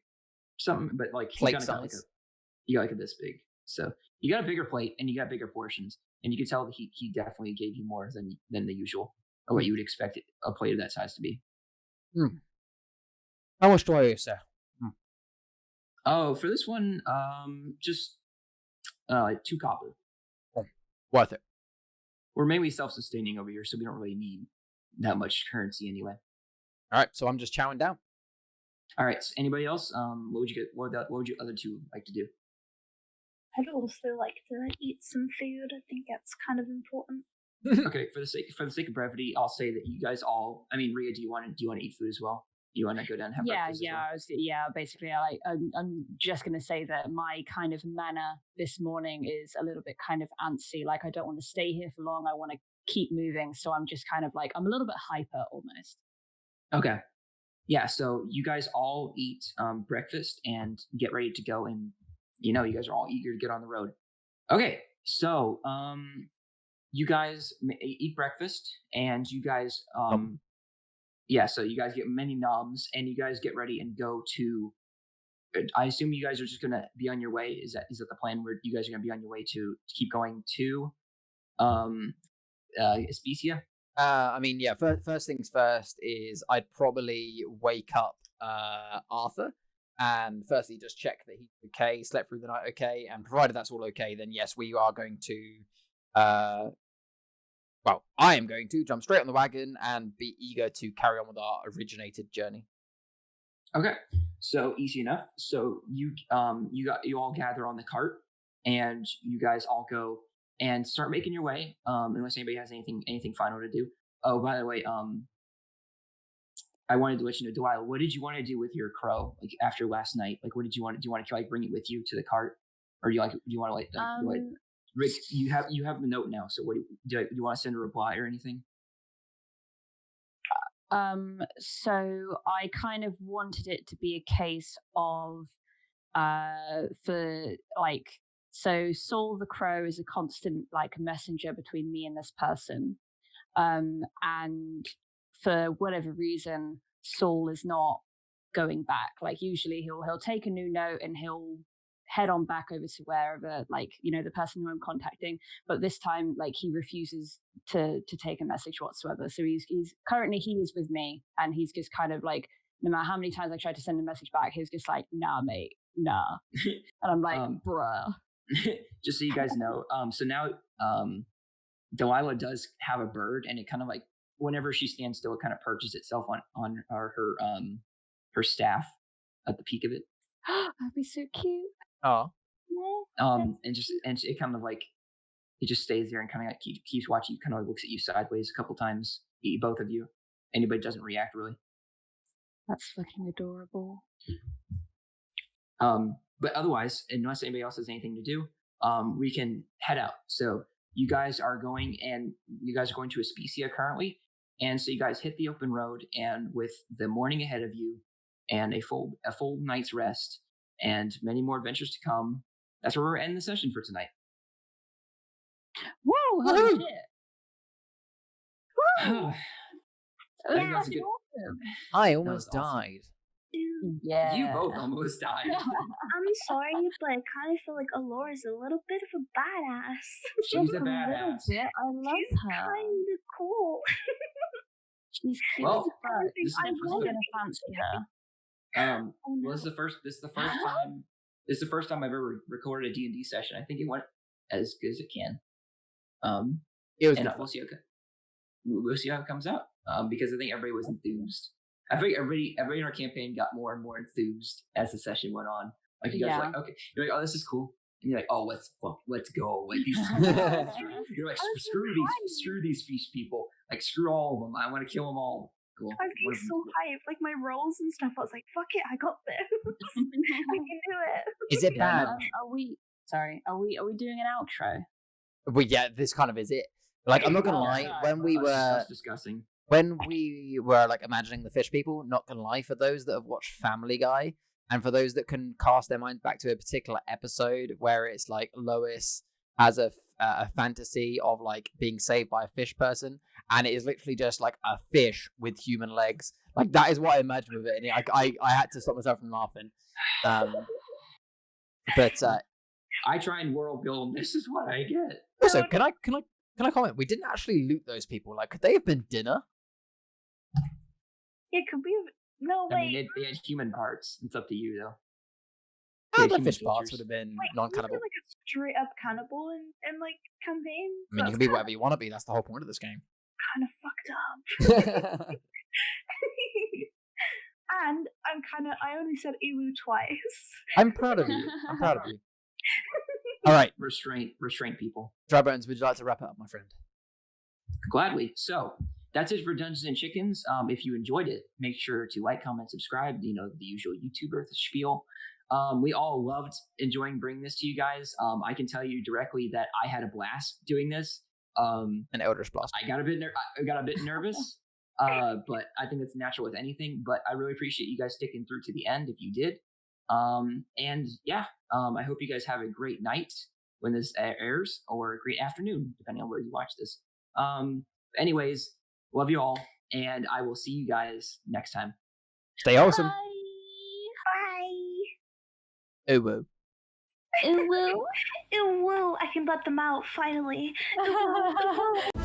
something, but like plate size. You got like this big. So you got a bigger plate and you got bigger portions, and you can tell that he definitely gave you more than the usual, or what you would expect a plate of that size to be. How much do I owe, sir? Oh, for this one, just 2 copper. Worth it. We're mainly self-sustaining over here, so we don't really need that much currency anyway. All right, so I'm just chowing down. All right, so anybody else? What would you get? What would you other two like to do? I'd also like to eat some food. I think that's kind of important. Okay, for the sake of brevity, I'll say that you guys all. I mean, Rhea, do you want to eat food as well? You want to go down and have breakfast? Basically, I'm just going to say that my kind of manner this morning is a little bit kind of antsy. Like, I don't want to stay here for long. I want to keep moving. So I'm just kind of like, I'm a little bit hyper almost. Okay. Yeah, so you guys all eat breakfast and get ready to go. And, you guys are all eager to get on the road. Okay, so you guys eat breakfast and you guys... so you guys get many noms, and you guys get ready and go to. I assume you guys are just gonna be on your way. Is that the plan? Where you guys are gonna be on your way to keep going to, Specia? First things first is I'd probably wake up Arthur and firstly just check that he's okay, slept through the night okay, and provided that's all okay, then yes, we are going to. I am going to jump straight on the wagon and be eager to carry on with our originated journey. Okay, so easy enough. So you all gather on the cart, and you guys all go and start making your way. Unless anybody has anything final to do. Oh, by the way, I wanted to let you know, Dorella, what did you want to do with your crow? Like after last night, like what did you want to do? You want to like bring it with you to the cart, or do you want to Rick, you have the note now. So what do you want to send a reply or anything? So I kind of wanted it to be a case of so Saul the Crow is a constant like messenger between me and this person. And for whatever reason, Saul is not going back. Like usually he'll take a new note and he'll head on back over to wherever, like, the person who I'm contacting. But this time, like, he refuses to take a message whatsoever. So he's currently he is with me, and he's just kind of like, no matter how many times I tried to send a message back, he's just like, nah, mate, nah. And I'm like, bruh. Just so you guys know, so now Delilah does have a bird, and it kind of like whenever she stands still, it kind of perches itself on her staff at the peak of it. That'd be so cute. Oh. And it kind of like it just stays there and kind of like keeps watching you, kind of like looks at you sideways a couple times, both of you. Anybody doesn't react really. That's fucking adorable. But otherwise, unless anybody else has anything to do, we can head out. So you guys are going to Specia currently, and so you guys hit the open road, and with the morning ahead of you and a full night's rest and many more adventures to come, that's where we're ending the session for tonight. Whoa! Holy shit! I think that's a good. I almost died. Yeah. You both almost died. I'm sorry, but I kind of feel like Alora's a little bit of a badass. She's a little badass. bit. I love She's her. kind of cool. She's cute. Well, as fuck. this is I'm the- really gonna fancy her. Well, this is the first time. This is the first time I've ever recorded a D&D session. I think it went as good as it can. It was and good fun. we'll see how it comes out. Because I think everybody was enthused. I think everybody in our campaign got more and more enthused as the session went on. Like you guys were like, okay, you're like, oh, this is cool. And you're like, oh, let's go. Like these, you're like, screw these fish people. Like screw all of them. I want to kill them all. Cool. I was getting so hyped, like my rolls and stuff. I was like, "Fuck it, I got this. I can do it." Is it bad? Are we doing an outro? Well, yeah, this kind of is it. Like, I'm not gonna lie. That's disgusting. When we were like imagining the fish people, not gonna lie, for those that have watched Family Guy, and for those that can cast their mind back to a particular episode where it's like Lois has a fantasy of like being saved by a fish person, and it is literally just like a fish with human legs. Like that is what I imagined with it, and I had to stop myself from laughing. But I try and world build. This is what I get. also, can I comment? We didn't actually loot those people. Like, could they have been dinner? Yeah, could we have? No, I wait. mean, they had human parts. It's up to you though. Oh, Yeah, the fish human parts features. would have been Wait, non-cannibal. was it like a straight up cannibal in like campaign? I mean, you can be whatever you want to be. That's the whole point of this game. Kind of fucked up. And I only said Elu twice. I'm proud of you. All right, Restraint people. Drybones, would you like to wrap it up, my friend? Gladly. So that's it for Dungeons and Chickens. If you enjoyed it, make sure to like, comment, subscribe. You know, the usual YouTuber spiel. We all loved enjoying bringing this to you guys. I can tell you directly that I had a blast doing this. An Eldritch Blast. I got a bit nervous, but I think it's natural with anything. But I really appreciate you guys sticking through to the end if you did. And yeah, I hope you guys have a great night when this airs, or a great afternoon, depending on where you watch this. Anyways, love you all, and I will see you guys next time. Stay awesome. Bye. Ooh, woo. Ooh, woo. Ew, woo. I can let them out finally. Ew, woo.